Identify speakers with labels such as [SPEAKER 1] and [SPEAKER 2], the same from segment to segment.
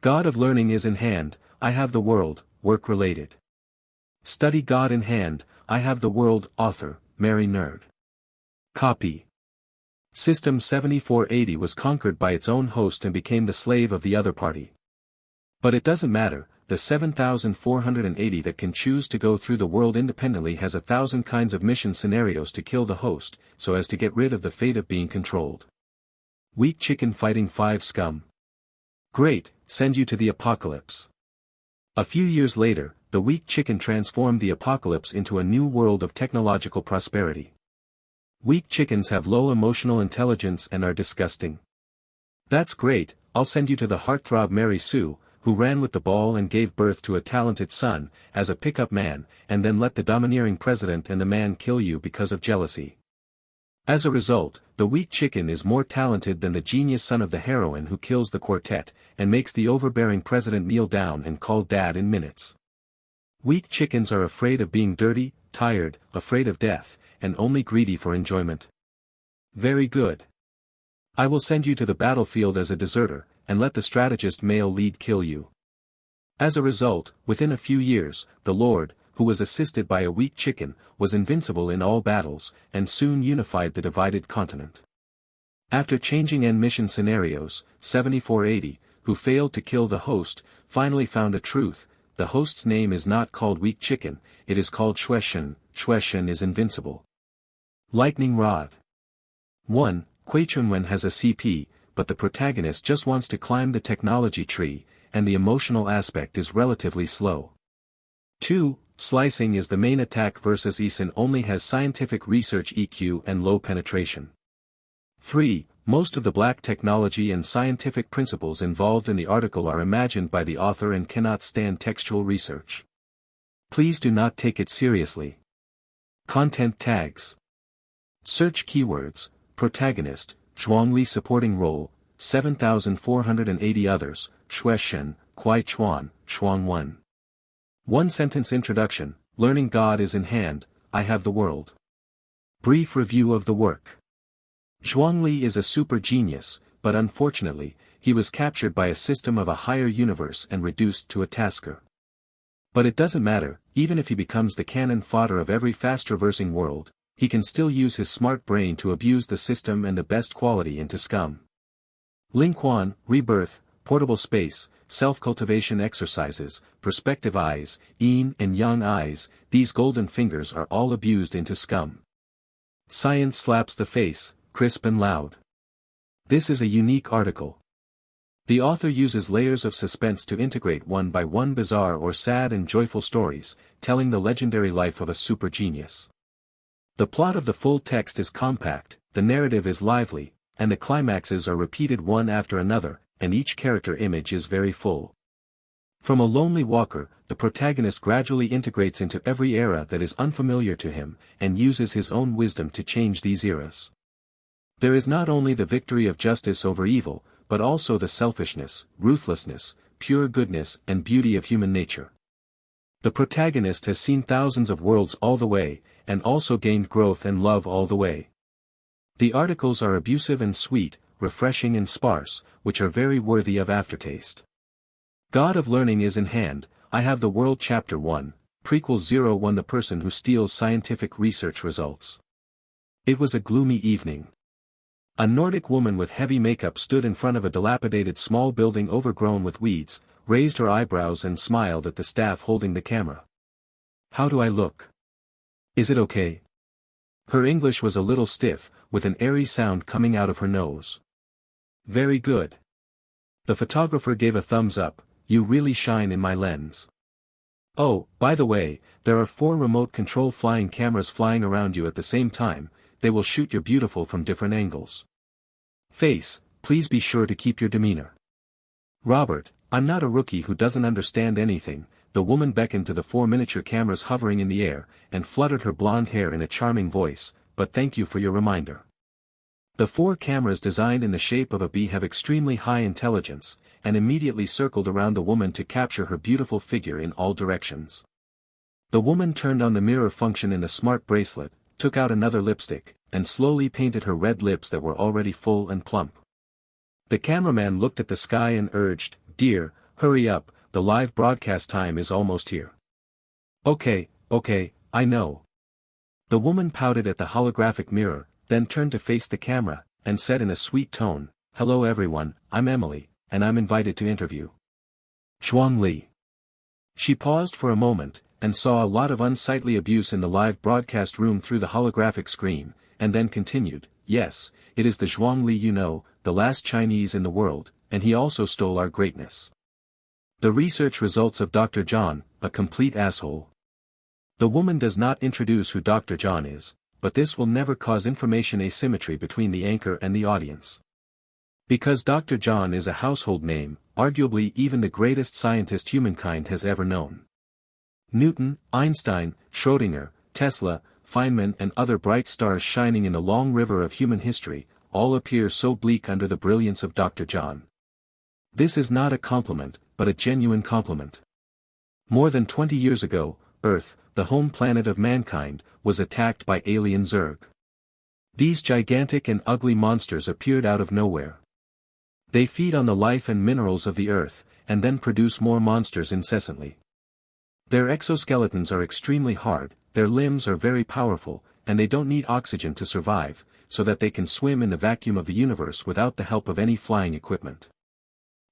[SPEAKER 1] God of learning is in hand, I have the world, work-related. Study God in hand, I have the world, author, Mary Nerd. Copy. System 7480 was conquered by its own host and became the slave of the other party. But it doesn't matter, the 7480 that can choose to go through the world independently has 1,000 kinds of mission scenarios to kill the host, so as to get rid of the fate of being controlled. Weak chicken fighting 5 scum. Great, send you to the apocalypse. A few years later, the weak chicken transformed the apocalypse into a new world of technological prosperity. Weak chickens have low emotional intelligence and are disgusting. That's great, I'll send you to the heartthrob Mary Sue, who ran with the ball and gave birth to a talented son, as a pick-up man, and then let the domineering president and the man kill you because of jealousy. As a result, the weak chicken is more talented than the genius son of the heroine who kills the quartet, and makes the overbearing president kneel down and call dad in minutes. Weak chickens are afraid of being dirty, tired, afraid of death, and only greedy for enjoyment. Very good. I will send you to the battlefield as a deserter, and let the strategist male lead kill you. As a result, within a few years, the Lord, who was assisted by a weak chicken, was invincible in all battles, and soon unified the divided continent. After changing end mission scenarios, 7480, who failed to kill the host, finally found a truth: the host's name is not called weak chicken, it is called Shueshen. Shueshen is invincible. Lightning Rod. 1. Kui Chunwen has a CP, but the protagonist just wants to climb the technology tree, and the emotional aspect is relatively slow. 2. Slicing is the main attack versus Eason only has scientific research EQ and low penetration. 3. Most of the black technology and scientific principles involved in the article are imagined by the author and cannot stand textual research. Please do not take it seriously. Content tags. Search keywords: protagonist, Zhuangli supporting role, 7480 others, Shueshen, Kuai Chuan, Shuangwen. One-sentence introduction: Learning God is in hand, I have the world. Brief review of the work. Zhuangli is a super genius, but unfortunately, he was captured by a system of a higher universe and reduced to a tasker. But it doesn't matter, even if he becomes the cannon fodder of every fast-traversing world, he can still use his smart brain to abuse the system and the best quality into scum. Ling Quan, Rebirth, Portable Space, Self-Cultivation Exercises, Perspective Eyes, Yin and Yang Eyes, these golden fingers are all abused into scum. Science slaps the face, crisp and loud. This is a unique article. The author uses layers of suspense to integrate one by one bizarre or sad and joyful stories, telling the legendary life of a super genius. The plot of the full text is compact, the narrative is lively, and the climaxes are repeated one after another, and each character image is very full. From a lonely walker, the protagonist gradually integrates into every era that is unfamiliar to him, and uses his own wisdom to change these eras. There is not only the victory of justice over evil, but also the selfishness, ruthlessness, pure goodness and beauty of human nature. The protagonist has seen thousands of worlds all the way, and also gained growth and love all the way. The articles are abusive and sweet, refreshing and sparse, which are very worthy of aftertaste. God of Learning is in hand, I have the world Chapter 1, Prequel 01 The person who steals scientific research results. It was a gloomy evening. A Nordic woman with heavy makeup stood in front of a dilapidated small building overgrown with weeds, raised her eyebrows and smiled at the staff holding the camera. How do I look? Is it okay? Her English was a little stiff, with an airy sound coming out of her nose. Very good. The photographer gave a thumbs up, you really shine in my lens. Oh, by the way, there are 4 remote control flying cameras flying around you at the same time, they will shoot your beautiful from different angles. Face, please be sure to keep your demeanor. Robert, I'm not a rookie who doesn't understand anything. The woman beckoned to the 4 miniature cameras hovering in the air, and fluttered her blonde hair in a charming voice, but thank you for your reminder. The 4 cameras designed in the shape of a bee have extremely high intelligence, and immediately circled around the woman to capture her beautiful figure in all directions. The woman turned on the mirror function in the smart bracelet, took out another lipstick, and slowly painted her red lips that were already full and plump. The cameraman looked at the sky and urged, "Dear, hurry up, the live broadcast time is almost here. Okay, I know. The woman pouted at the holographic mirror, then turned to face the camera, and said in a sweet tone, "Hello everyone, I'm Emily, and I'm invited to interview Zhuang Li." She paused for a moment, and saw a lot of unsightly abuse in the live broadcast room through the holographic screen, and then continued, "Yes, it is the Zhuang Li you know, the last Chinese in the world, and he also stole our greatness. The research results of Dr. John, a complete asshole." The woman does not introduce who Dr. John is, but this will never cause information asymmetry between the anchor and the audience. Because Dr. John is a household name, arguably even the greatest scientist humankind has ever known. Newton, Einstein, Schrödinger, Tesla, Feynman and other bright stars shining in the long river of human history, all appear so bleak under the brilliance of Dr. John. This is not a compliment, but a genuine compliment. More than 20 years ago, Earth, the home planet of mankind, was attacked by alien Zerg. These gigantic and ugly monsters appeared out of nowhere. They feed on the life and minerals of the Earth, and then produce more monsters incessantly. Their exoskeletons are extremely hard, their limbs are very powerful, and they don't need oxygen to survive, so that they can swim in the vacuum of the universe without the help of any flying equipment.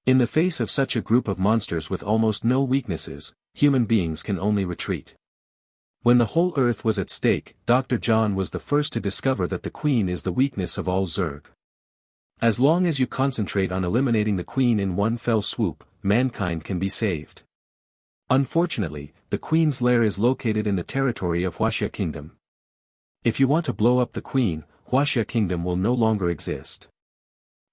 [SPEAKER 1] In the face of such a group of monsters with almost no weaknesses, human beings can only retreat. When the whole Earth was at stake, Dr. John was the first to discover that the Queen is the weakness of all Zerg. As long as you concentrate on eliminating the Queen in one fell swoop, mankind can be saved. Unfortunately, the Queen's lair is located in the territory of Huaxia Kingdom. If you want to blow up the Queen, Huaxia Kingdom will no longer exist.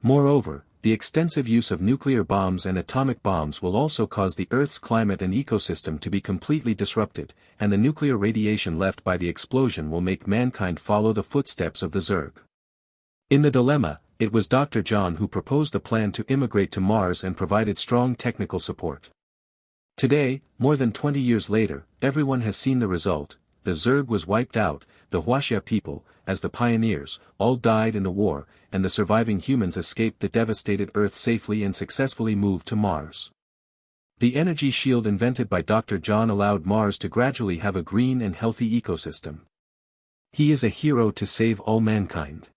[SPEAKER 1] Moreover, the extensive use of nuclear bombs and atomic bombs will also cause the Earth's climate and ecosystem to be completely disrupted, and the nuclear radiation left by the explosion will make mankind follow the footsteps of the Zerg. In the dilemma, it was Dr. John who proposed the plan to immigrate to Mars and provided strong technical support. Today, more than 20 years later, everyone has seen the result. The Zerg was wiped out, the Huaxia people, as the pioneers, all died in the war, and the surviving humans escaped the devastated Earth safely and successfully moved to Mars. The energy shield invented by Dr. John allowed Mars to gradually have a green and healthy ecosystem. He is a hero to save all mankind.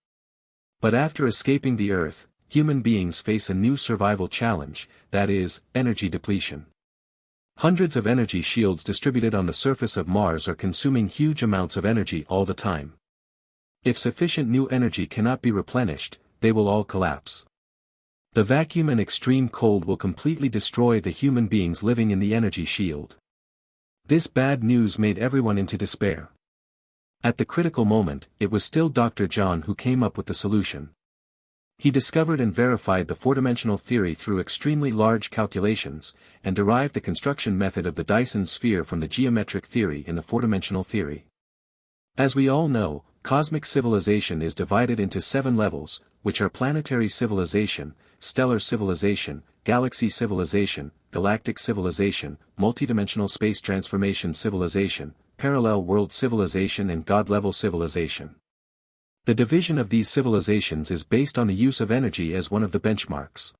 [SPEAKER 1] But after escaping the Earth, human beings face a new survival challenge, that is, energy depletion. Hundreds of energy shields distributed on the surface of Mars are consuming huge amounts of energy all the time. If sufficient new energy cannot be replenished, they will all collapse. The vacuum and extreme cold will completely destroy the human beings living in the energy shield. This bad news made everyone into despair. At the critical moment, it was still Dr. John who came up with the solution. He discovered and verified the four-dimensional theory through extremely large calculations, and derived the construction method of the Dyson sphere from the geometric theory in the four-dimensional theory. As we all know, cosmic civilization is divided into 7 levels, which are planetary civilization, stellar civilization, galaxy civilization, galactic civilization, multidimensional space transformation civilization, parallel world civilization and God-level civilization. The division of these civilizations is based on the use of energy as one of the benchmarks.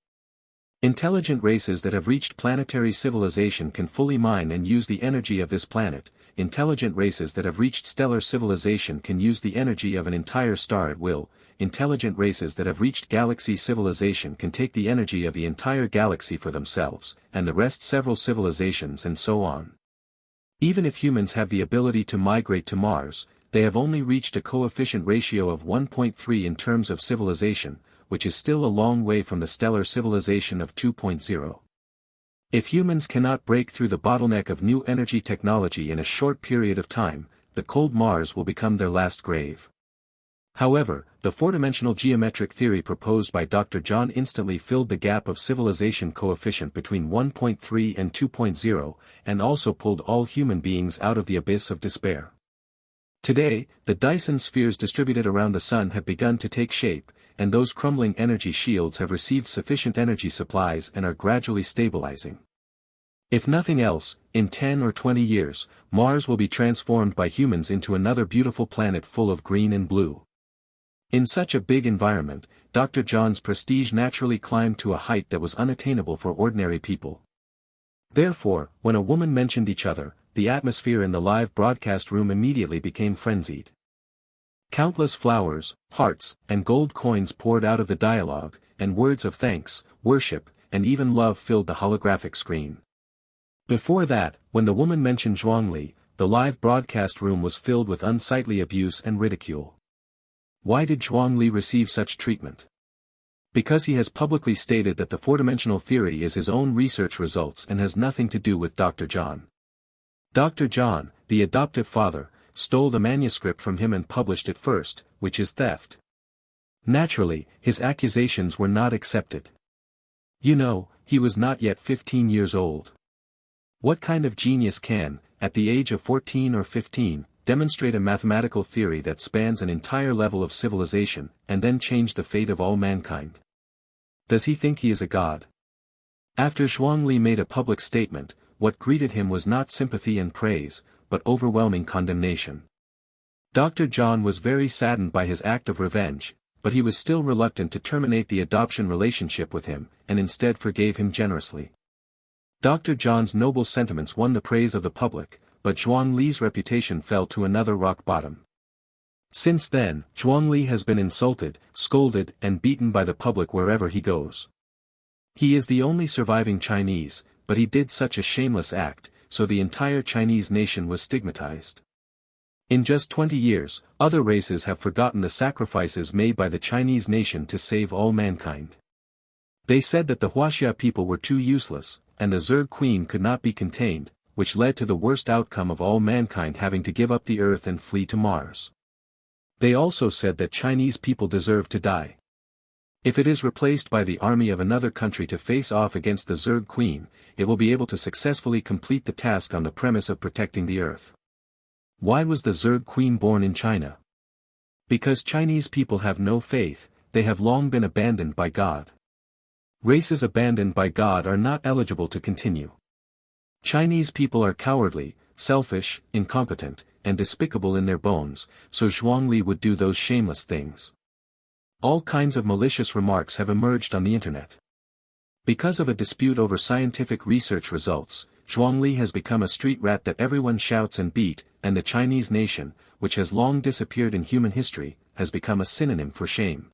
[SPEAKER 1] Intelligent races that have reached planetary civilization can fully mine and use the energy of this planet. Intelligent races that have reached stellar civilization can use the energy of an entire star at will. Intelligent races that have reached galaxy civilization can take the energy of the entire galaxy for themselves, and the rest several civilizations and so on. Even if humans have the ability to migrate to Mars, they have only reached a coefficient ratio of 1.3 in terms of civilization, which is still a long way from the stellar civilization of 2.0. If humans cannot break through the bottleneck of new energy technology in a short period of time, the cold Mars will become their last grave. However, the four-dimensional geometric theory proposed by Dr. John instantly filled the gap of civilization coefficient between 1.3 and 2.0, and also pulled all human beings out of the abyss of despair. Today, the Dyson spheres distributed around the Sun have begun to take shape, and those crumbling energy shields have received sufficient energy supplies and are gradually stabilizing. If nothing else, in 10 or 20 years, Mars will be transformed by humans into another beautiful planet full of green and blue. In such a big environment, Dr. John's prestige naturally climbed to a height that was unattainable for ordinary people. Therefore, when a woman mentioned each other, the atmosphere in the live broadcast room immediately became frenzied. Countless flowers, hearts, and gold coins poured out of the dialogue, and words of thanks, worship, and even love filled the holographic screen. Before that, when the woman mentioned Zhuangli, the live broadcast room was filled with unsightly abuse and ridicule. Why did Zhuangli receive such treatment? Because he has publicly stated that the four-dimensional theory is his own research results and has nothing to do with Dr. John. Dr. John, the adoptive father, stole the manuscript from him and published it first, which is theft. Naturally, his accusations were not accepted. You know, he was not yet 15 years old. What kind of genius can, at the age of 14 or 15, demonstrate a mathematical theory that spans an entire level of civilization, and then change the fate of all mankind? Does he think he is a god? After Zhuangli made a public statement, what greeted him was not sympathy and praise, but overwhelming condemnation. Dr. John was very saddened by his act of revenge, but he was still reluctant to terminate the adoption relationship with him, and instead forgave him generously. Dr. John's noble sentiments won the praise of the public, but Zhuangli's reputation fell to another rock bottom. Since then, Zhuangli has been insulted, scolded, and beaten by the public wherever he goes. He is the only surviving Chinese, but he did such a shameless act, so the entire Chinese nation was stigmatized. In just 20 years, other races have forgotten the sacrifices made by the Chinese nation to save all mankind. They said that the Huaxia people were too useless, and the Zerg Queen could not be contained, which led to the worst outcome of all mankind having to give up the earth and flee to Mars. They also said that Chinese people deserve to die. If it is replaced by the army of another country to face off against the Zerg Queen, it will be able to successfully complete the task on the premise of protecting the earth. Why was the Zerg Queen born in China? Because Chinese people have no faith, they have long been abandoned by God. Races abandoned by God are not eligible to continue. Chinese people are cowardly, selfish, incompetent, and despicable in their bones, so Zhuangli would do those shameless things. All kinds of malicious remarks have emerged on the internet. Because of a dispute over scientific research results, Zhuangli has become a street rat that everyone shouts and beat, and the Chinese nation, which has long disappeared in human history, has become a synonym for shame.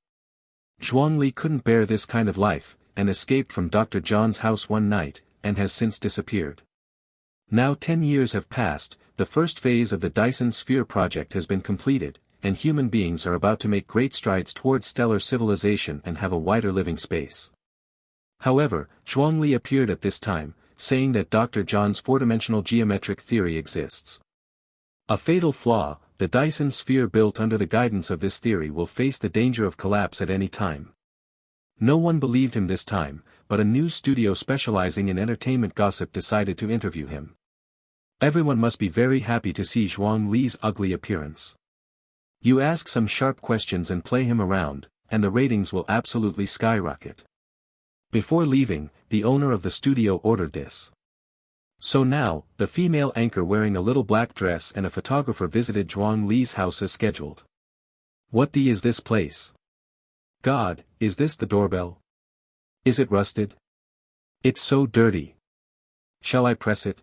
[SPEAKER 1] Zhuangli couldn't bear this kind of life, and escaped from Dr. John's house one night, and has since disappeared. Now 10 years have passed, the first phase of the Dyson Sphere project has been completed, and human beings are about to make great strides towards stellar civilization and have a wider living space. However, Zhuangli appeared at this time, saying that Dr. John's four-dimensional geometric theory exists. A fatal flaw: the Dyson sphere built under the guidance of this theory will face the danger of collapse at any time. No one believed him this time, but a news studio specializing in entertainment gossip decided to interview him. Everyone must be very happy to see Zhuangli's ugly appearance. You ask some sharp questions and play him around, and the ratings will absolutely skyrocket. Before leaving, the owner of the studio ordered this. So now, the female anchor wearing a little black dress and a photographer visited Zhuangli's house as scheduled. What the is this place? God, is this the doorbell? Is it rusted? It's so dirty. Shall I press it?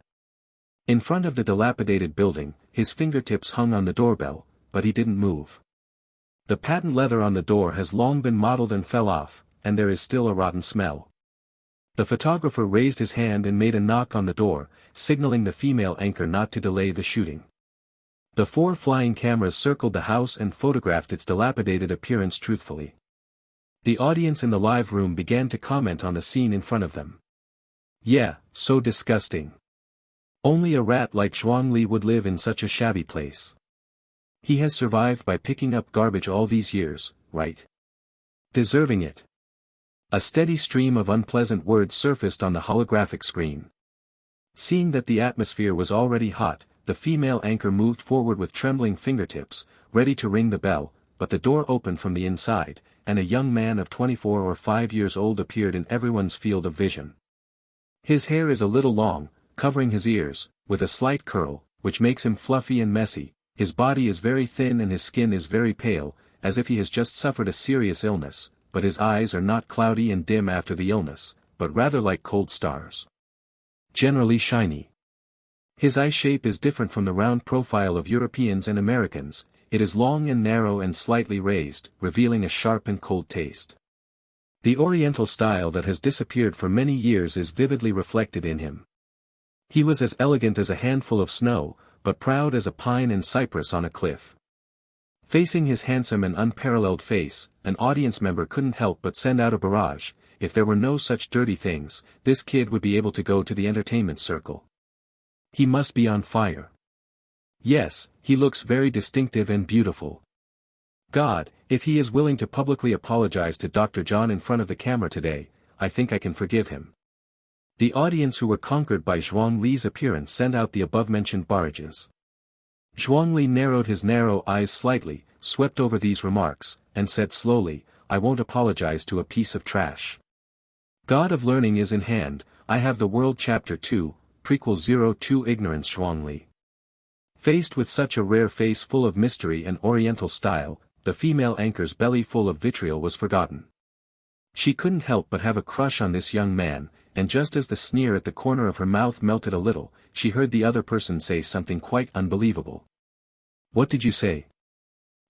[SPEAKER 1] In front of the dilapidated building, his fingertips hung on the doorbell, but he didn't move. The patent leather on the door has long been mottled and fell off, and there is still a rotten smell. The photographer raised his hand and made a knock on the door, signaling the female anchor not to delay the shooting. The 4 flying cameras circled the house and photographed its dilapidated appearance truthfully. The audience in the live room began to comment on the scene in front of them. Yeah, so disgusting. Only a rat like Zhuangli would live in such a shabby place. He has survived by picking up garbage all these years, right? Deserving it. A steady stream of unpleasant words surfaced on the holographic screen. Seeing that the atmosphere was already hot, the female anchor moved forward with trembling fingertips, ready to ring the bell, but the door opened from the inside, and a young man of 24 or 5 years old appeared in everyone's field of vision. His hair is a little long, covering his ears, with a slight curl, which makes him fluffy and messy. His body is very thin and his skin is very pale, as if he has just suffered a serious illness, but his eyes are not cloudy and dim after the illness, but rather like cold stars. generally shiny. His eye shape is different from the round profile of Europeans and Americans, it is long and narrow and slightly raised, revealing a sharp and cold taste. The Oriental style that has disappeared for many years is vividly reflected in him. He was as elegant as a handful of snow, but proud as a pine and cypress on a cliff. Facing his handsome and unparalleled face, an audience member couldn't help but send out a barrage. If there were no such dirty things, this kid would be able to go to the entertainment circle. He must be on fire. Yes, he looks very distinctive and beautiful. God, if he is willing to publicly apologize to Dr. John in front of the camera today, I think I can forgive him. The audience who were conquered by Zhuang Li's appearance sent out the above-mentioned barrages. Zhuang Li narrowed his narrow eyes slightly, swept over these remarks, and said slowly, I won't apologize to a piece of trash. God of learning is in hand, I have the world chapter 2, prequel 02 ignorance Zhuang Li. Faced with such a rare face full of mystery and oriental style, the female anchor's belly full of vitriol was forgotten. She couldn't help but have a crush on this young man, and just as the sneer at the corner of her mouth melted a little, she heard the other person say something quite unbelievable. What did you say?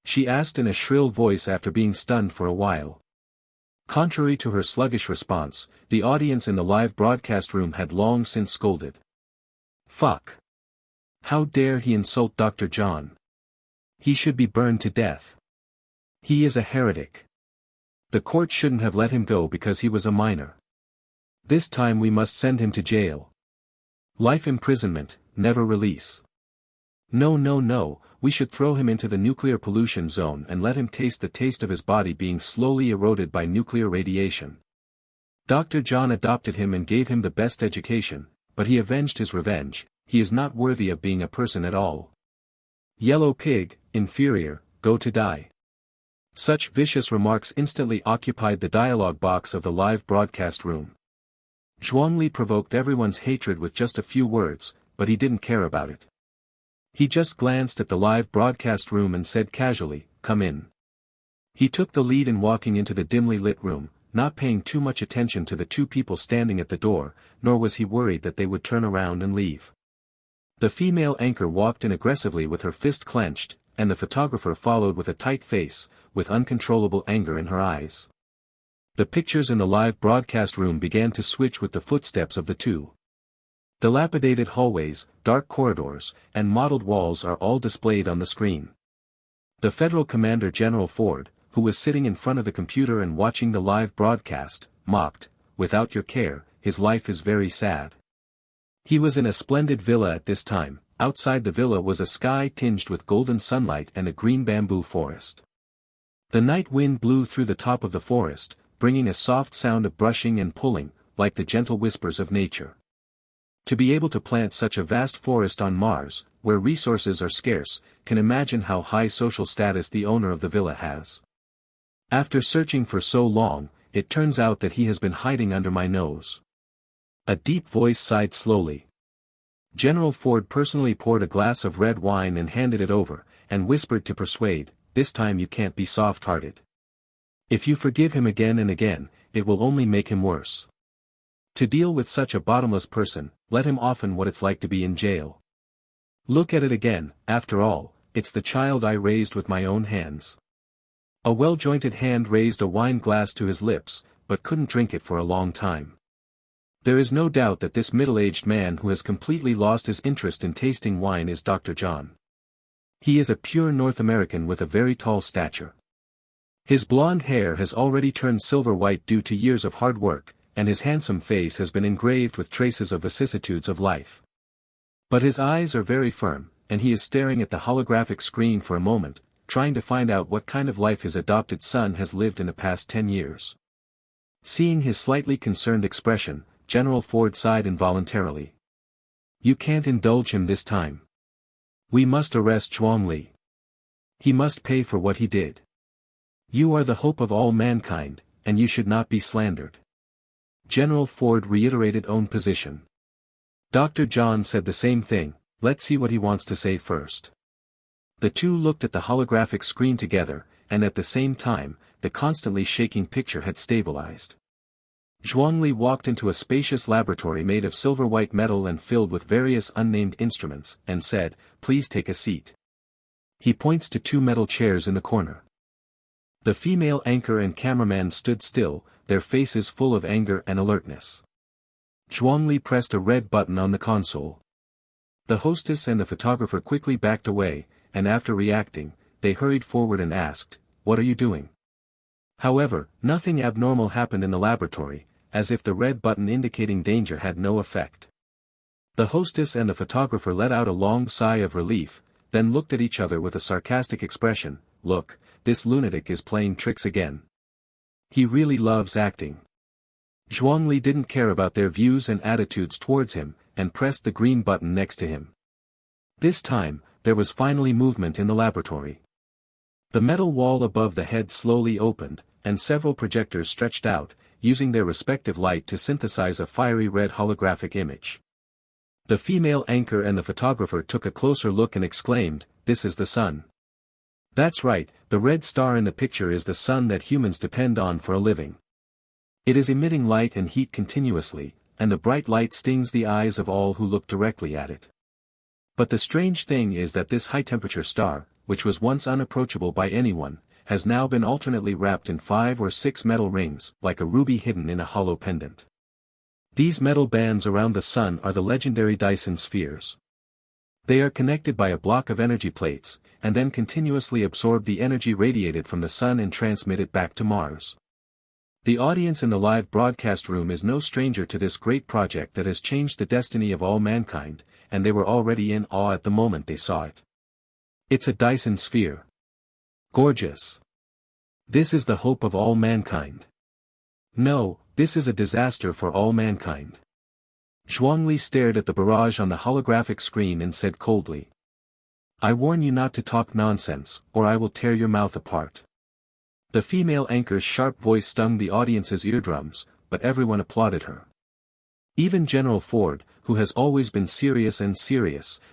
[SPEAKER 1] She asked in a shrill voice after being stunned for a while. Contrary to her sluggish response, the audience in the live broadcast room had long since scolded. Fuck. How dare he insult Dr. John? He should be burned to death. He is a heretic. The court shouldn't have let him go because he was a minor. This time we must send him to jail. Life imprisonment, never release. No no no, we should throw him into the nuclear pollution zone and let him taste the taste of his body being slowly eroded by nuclear radiation. Dr. John adopted him and gave him the best education, but he avenged his revenge, he is not worthy of being a person at all. Yellow pig, inferior, go to die. Such vicious remarks instantly occupied the dialogue box of the live broadcast room. Zhuang Li provoked everyone's hatred with just a few words, but he didn't care about it. He just glanced at the live broadcast room and said casually, come in. He took the lead in walking into the dimly lit room, not paying too much attention to the two people standing at the door, nor was he worried that they would turn around and leave. The female anchor walked in aggressively with her fist clenched, and the photographer followed with a tight face, with uncontrollable anger in her eyes. The pictures in the live broadcast room began to switch with the footsteps of the two. Dilapidated hallways, dark corridors, and mottled walls are all displayed on the screen. The Federal Commander General Ford, who was sitting in front of the computer and watching the live broadcast, mocked, without your care, his life is very sad. He was in a splendid villa at this time. Outside the villa was a sky tinged with golden sunlight and a green bamboo forest. The night wind blew through the top of the forest, bringing a soft sound of brushing and pulling, like the gentle whispers of nature. To be able to plant such a vast forest on Mars, where resources are scarce, can imagine how high social status the owner of the villa has. After searching for so long, it turns out that he has been hiding under my nose. A deep voice sighed slowly. General Ford personally poured a glass of red wine and handed it over, and whispered to persuade, this time you can't be soft-hearted. If you forgive him again and again, it will only make him worse. To deal with such a bottomless person, let him often what it's like to be in jail. Look at it again, after all, it's the child I raised with my own hands. A well-jointed hand raised a wine glass to his lips, but couldn't drink it for a long time. There is no doubt that this middle-aged man who has completely lost his interest in tasting wine is Dr. John. He is a pure North American with a very tall stature. His blonde hair has already turned silver white due to years of hard work, and his handsome face has been engraved with traces of vicissitudes of life. But his eyes are very firm, and he is staring at the holographic screen for a moment, trying to find out what kind of life his adopted son has lived in the past 10 years. Seeing his slightly concerned expression, General Ford sighed involuntarily. You can't indulge him this time. We must arrest Zhuang Li. He must pay for what he did. You are the hope of all mankind, and you should not be slandered. General Ford reiterated own position. Dr. John said the same thing, let's see what he wants to say first. The two looked at the holographic screen together, and at the same time, the constantly shaking picture had stabilized. Zhuangli walked into a spacious laboratory made of silver-white metal and filled with various unnamed instruments, and said, "Please take a seat." He points to 2 metal chairs in the corner. The female anchor and cameraman stood still, their faces full of anger and alertness. Zhuangli pressed a red button on the console. The hostess and the photographer quickly backed away, and after reacting, they hurried forward and asked, "What are you doing?" However, nothing abnormal happened in the laboratory, as if the red button indicating danger had no effect. The hostess and the photographer let out a long sigh of relief, then looked at each other with a sarcastic expression. "Look, this lunatic is playing tricks again. He really loves acting." Zhuangli didn't care about their views and attitudes towards him, and pressed the green button next to him. This time, there was finally movement in the laboratory. The metal wall above the head slowly opened, and several projectors stretched out, using their respective light to synthesize a fiery red holographic image. The female anchor and the photographer took a closer look and exclaimed, "This is the sun." That's right, the red star in the picture is the sun that humans depend on for a living. It is emitting light and heat continuously, and the bright light stings the eyes of all who look directly at it. But the strange thing is that this high-temperature star, which was once unapproachable by anyone, has now been alternately wrapped in 5 or 6 metal rings, like a ruby hidden in a hollow pendant. These metal bands around the sun are the legendary Dyson spheres. They are connected by a block of energy plates, and then continuously absorb the energy radiated from the sun and transmit it back to Mars. The audience in the live broadcast room is no stranger to this great project that has changed the destiny of all mankind, and they were already in awe at the moment they saw it. It's a Dyson sphere. Gorgeous. This is the hope of all mankind. No, this is a disaster for all mankind. Zhuangli stared at the barrage on the holographic screen and said coldly, "I warn you not to talk nonsense, or I will tear your mouth apart." The female anchor's sharp voice stung the audience's eardrums, but everyone applauded her. Even General Ford, who has always been serious,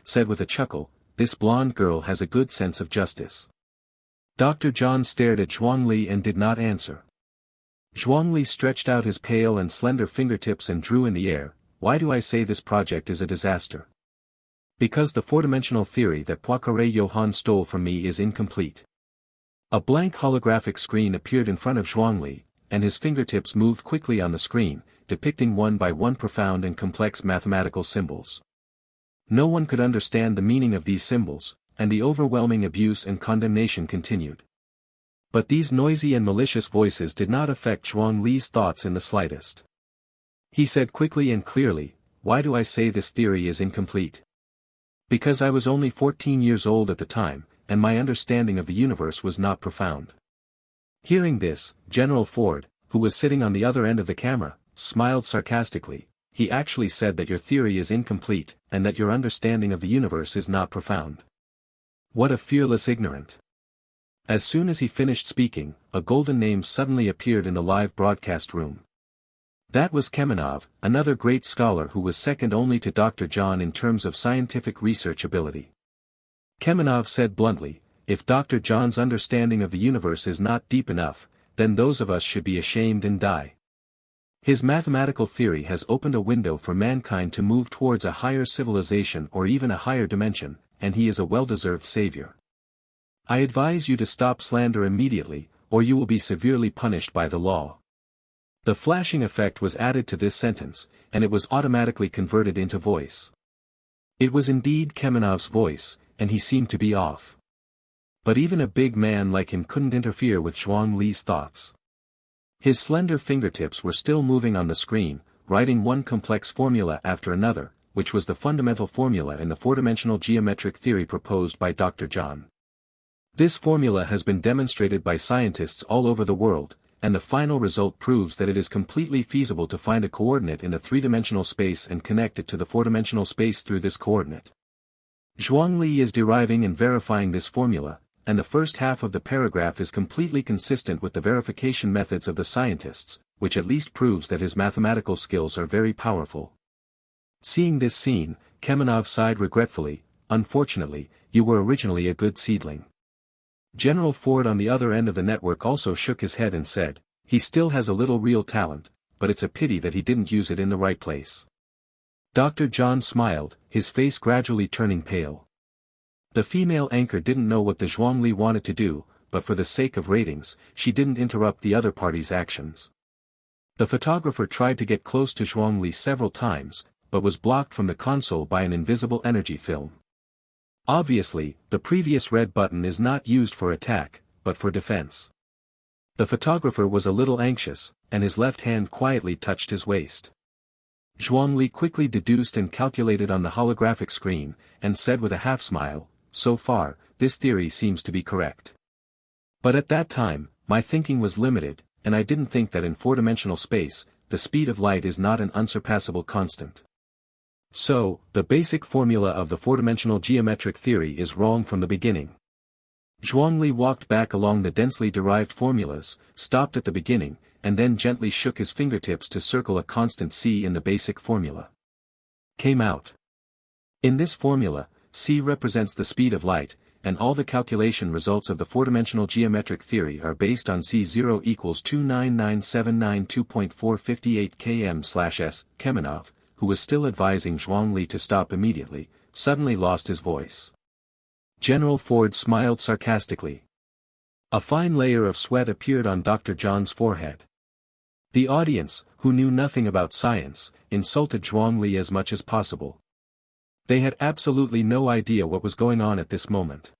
[SPEAKER 1] said with a chuckle, "This blonde girl has a good sense of justice." Dr. John stared at Zhuangli and did not answer. Zhuangli stretched out his pale and slender fingertips and drew in the air. "Why do I say this project is a disaster? Because the four-dimensional theory that Poincaré Johann stole from me is incomplete." A blank holographic screen appeared in front of Zhuangli, and his fingertips moved quickly on the screen, depicting one by one profound and complex mathematical symbols. No one could understand the meaning of these symbols, and the overwhelming abuse and condemnation continued. But these noisy and malicious voices did not affect Zhuangli's thoughts in the slightest. He said quickly and clearly, "Why do I say this theory is incomplete? Because I was only 14 years old at the time, and my understanding of the universe was not profound." Hearing this, General Ford, who was sitting on the other end of the camera, smiled sarcastically. "He actually said that your theory is incomplete, and that your understanding of the universe is not profound. What a fearless ignorant." As soon as he finished speaking, a golden name suddenly appeared in the live broadcast room. That was Kamenov, another great scholar who was second only to Dr. John in terms of scientific research ability. Kamenov said bluntly, "If Dr. John's understanding of the universe is not deep enough, then those of us should be ashamed and die. His mathematical theory has opened a window for mankind to move towards a higher civilization or even a higher dimension, and he is a well-deserved savior. I advise you to stop slander immediately, or you will be severely punished by the law." The flashing effect was added to this sentence, and it was automatically converted into voice. It was indeed Kamenov's voice, and he seemed to be off. But even a big man like him couldn't interfere with Zhuangli's thoughts. His slender fingertips were still moving on the screen, writing one complex formula after another, which was the fundamental formula in the four-dimensional geometric theory proposed by Dr. John. This formula has been demonstrated by scientists all over the world, and the final result proves that it is completely feasible to find a coordinate in a three-dimensional space and connect it to the four-dimensional space through this coordinate. Zhuangli is deriving and verifying this formula, and the first half of the paragraph is completely consistent with the verification methods of the scientists, which at least proves that his mathematical skills are very powerful. Seeing this scene, Kamenov sighed regretfully, "Unfortunately, you were originally a good seedling." General Ford on the other end of the network also shook his head and said, "He still has a little real talent, but it's a pity that he didn't use it in the right place. Dr. John smiled, his face gradually turning pale. The female anchor didn't know what the Zhuangli wanted to do, but for the sake of ratings, she didn't interrupt the other party's actions. The photographer tried to get close to Zhuangli several times, but was blocked from the console by an invisible energy film. Obviously, the previous red button is not used for attack, but for defense. The photographer was a little anxious, and his left hand quietly touched his waist. Zhuangli quickly deduced and calculated on the holographic screen, and said with a half-smile, "So far, this theory seems to be correct. But at that time, my thinking was limited, and I didn't think that in four-dimensional space, the speed of light is not an unsurpassable constant. So, the basic formula of the four-dimensional geometric theory is wrong from the beginning." Zhuangli walked back along the densely derived formulas, stopped at the beginning, and then gently shook his fingertips to circle a constant c in the basic formula. Came out. In this formula, c represents the speed of light, and all the calculation results of the four-dimensional geometric theory are based on C0 equals 299,792.458 km/s. Kamenov, who was still advising Zhuangli to stop immediately, suddenly lost his voice. General Ford smiled sarcastically. A fine layer of sweat appeared on Dr. John's forehead. The audience, who knew nothing about science, insulted Zhuangli as much as possible. They had absolutely no idea what was going on at this moment.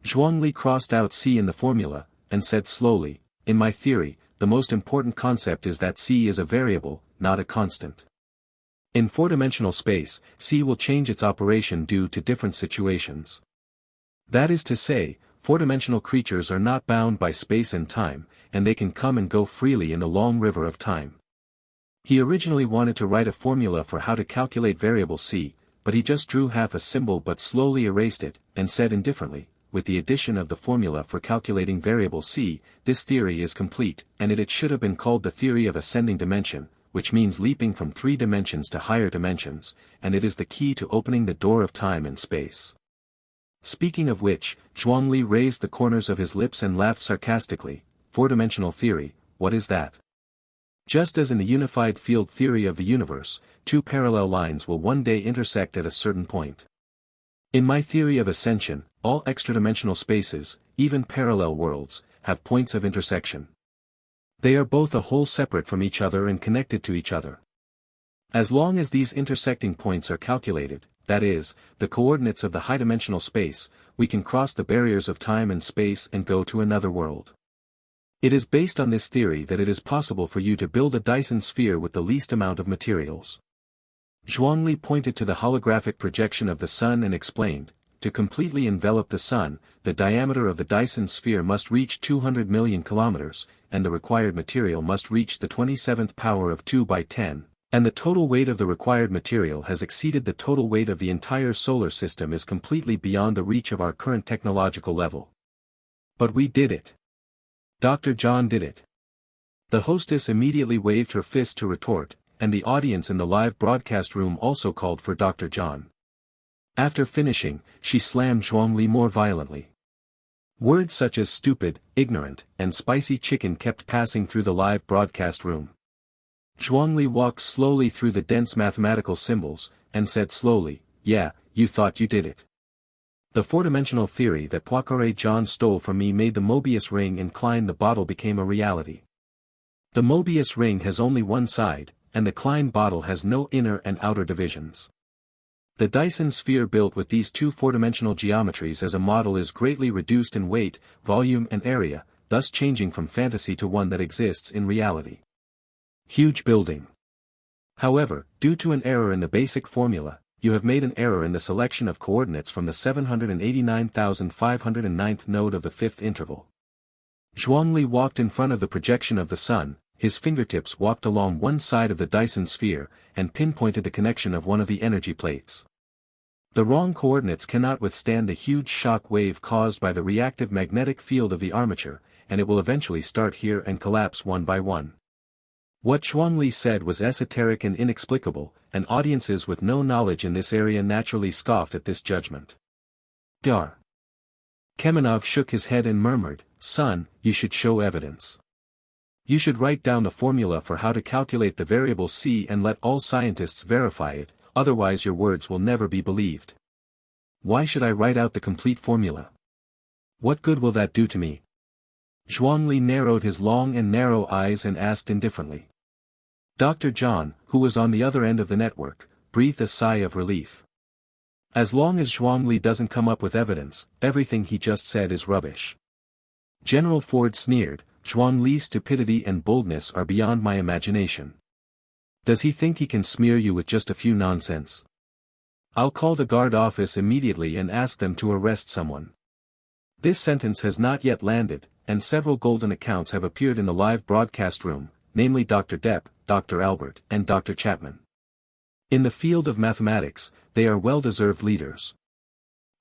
[SPEAKER 1] Zhuangli crossed out c in the formula, and said slowly, "In my theory, the most important concept is that c is a variable, not a constant. In four-dimensional space, c will change its operation due to different situations. That is to say, four-dimensional creatures are not bound by space and time, and they can come and go freely in the long river of time." He originally wanted to write a formula for how to calculate variable c, but he just drew half a symbol but slowly erased it, and said indifferently, "With the addition of the formula for calculating variable c, this theory is complete, and it should have been called the theory of ascending dimension, which means leaping from 3 dimensions to higher dimensions, and it is the key to opening the door of time and space." Speaking of which, Zhuangli raised the corners of his lips and laughed sarcastically. "Four-dimensional theory, what is that? Just as in the unified field theory of the universe, two parallel lines will one day intersect at a certain point. In my theory of ascension, all extra-dimensional spaces, even parallel worlds, have points of intersection. They are both a whole separate from each other and connected to each other. As long as these intersecting points are calculated, that is, the coordinates of the high-dimensional space, we can cross the barriers of time and space and go to another world. It is based on this theory that it is possible for you to build a Dyson sphere with the least amount of materials." Zhuangli pointed to the holographic projection of the sun and explained, "To completely envelop the sun, the diameter of the Dyson sphere must reach 200 million kilometers, and the required material must reach the 27th power of 2 by 10, and the total weight of the required material has exceeded the total weight of the entire solar system is completely beyond the reach of our current technological level. But we did it. Dr. John did it." The hostess immediately waved her fist to retort, and the audience in the live broadcast room also called for Dr. John. After finishing, she slammed Zhuangli more violently. Words such as stupid, ignorant, and spicy chicken kept passing through the live broadcast room. Zhuangli walked slowly through the dense mathematical symbols, and said slowly, "Yeah, you thought you did it. The four-dimensional theory that Poincare John stole from me made the Mobius ring and Klein the bottle became a reality. The Mobius ring has only one side, and the Klein bottle has no inner and outer divisions. The Dyson sphere built with these two four-dimensional geometries as a model is greatly reduced in weight, volume and area, thus changing from fantasy to one that exists in reality. Huge building. However, due to an error in the basic formula, you have made an error in the selection of coordinates from the 789,509th node of the fifth interval." Zhuangli walked in front of the projection of the sun, his fingertips walked along one side of the Dyson sphere, and pinpointed the connection of one of the energy plates. The wrong coordinates cannot withstand the huge shock wave caused by the reactive magnetic field of the armature, and it will eventually start here and collapse one by one. What Zhuangli said was esoteric and inexplicable, and audiences with no knowledge in this area naturally scoffed at this judgment. Dar. Kamenov shook his head and murmured, "Son, you should show evidence." You should write down the formula for how to calculate the variable c and let all scientists verify it, otherwise your words will never be believed. Why should I write out the complete formula? What good will that do to me? Zhuangli narrowed his long and narrow eyes and asked indifferently. Dr. John, who was on the other end of the network, breathed a sigh of relief. As long as Zhuangli doesn't come up with evidence, everything he just said is rubbish. General Ford sneered, Zhuangli's stupidity and boldness are beyond my imagination. Does he think he can smear you with just a few nonsense? I'll call the guard office immediately and ask them to arrest someone. This sentence has not yet landed, and several golden accounts have appeared in the live broadcast room, namely Dr. Depp, Dr. Albert, and Dr. Chapman. In the field of mathematics, they are well-deserved leaders.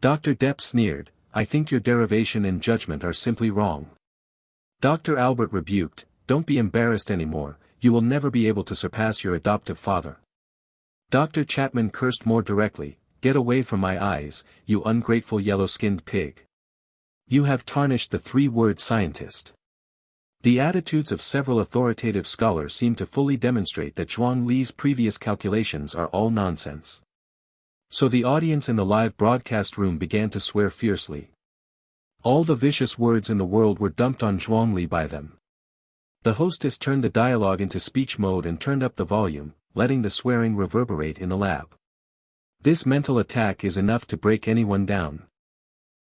[SPEAKER 1] Dr. Depp sneered, I think your derivation and judgment are simply wrong. Dr. Albert rebuked, don't be embarrassed anymore, you will never be able to surpass your adoptive father. Dr. Chapman cursed more directly, get away from my eyes, you ungrateful yellow-skinned pig. You have tarnished the three-word scientist. The attitudes of several authoritative scholars seem to fully demonstrate that Zhuangli's previous calculations are all nonsense. So the audience in the live broadcast room began to swear fiercely. All the vicious words in the world were dumped on Zhuangli by them. The hostess turned the dialogue into speech mode and turned up the volume, letting the swearing reverberate in the lab. This mental attack is enough to break anyone down.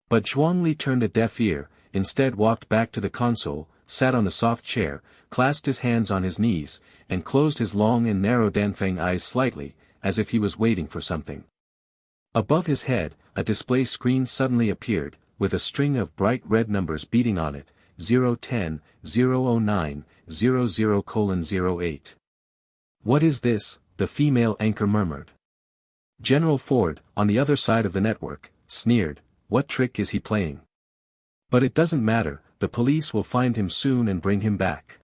[SPEAKER 1] But Zhuangli turned a deaf ear, instead walked back to the console, sat on the soft chair, clasped his hands on his knees, and closed his long and narrow Danfeng eyes slightly, as if he was waiting for something. Above his head, a display screen suddenly appeared, with a string of bright red numbers beating on it, 010, 009, 00:08. What is this? The female anchor murmured. General Ford, on the other side of the network, sneered, what trick is he playing? But it doesn't matter, the police will find him soon and bring him back.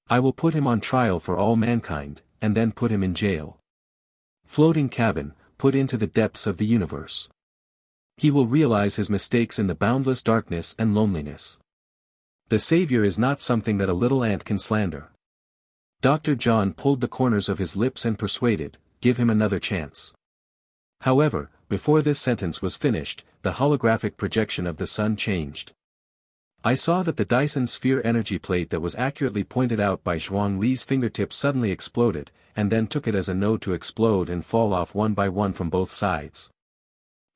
[SPEAKER 1] I will put him on trial for all mankind, and then put him in jail. Floating cabin, put into the depths of the universe. He will realize his mistakes in the boundless darkness and loneliness. The Savior is not something that a little ant can slander. Dr. John pulled the corners of his lips and persuaded, give him another chance. However, before this sentence was finished, the holographic projection of the sun changed. I saw that the Dyson sphere energy plate that was accurately pointed out by Zhuangli's fingertips suddenly exploded, and then took it as a no to explode and fall off one by one from both sides.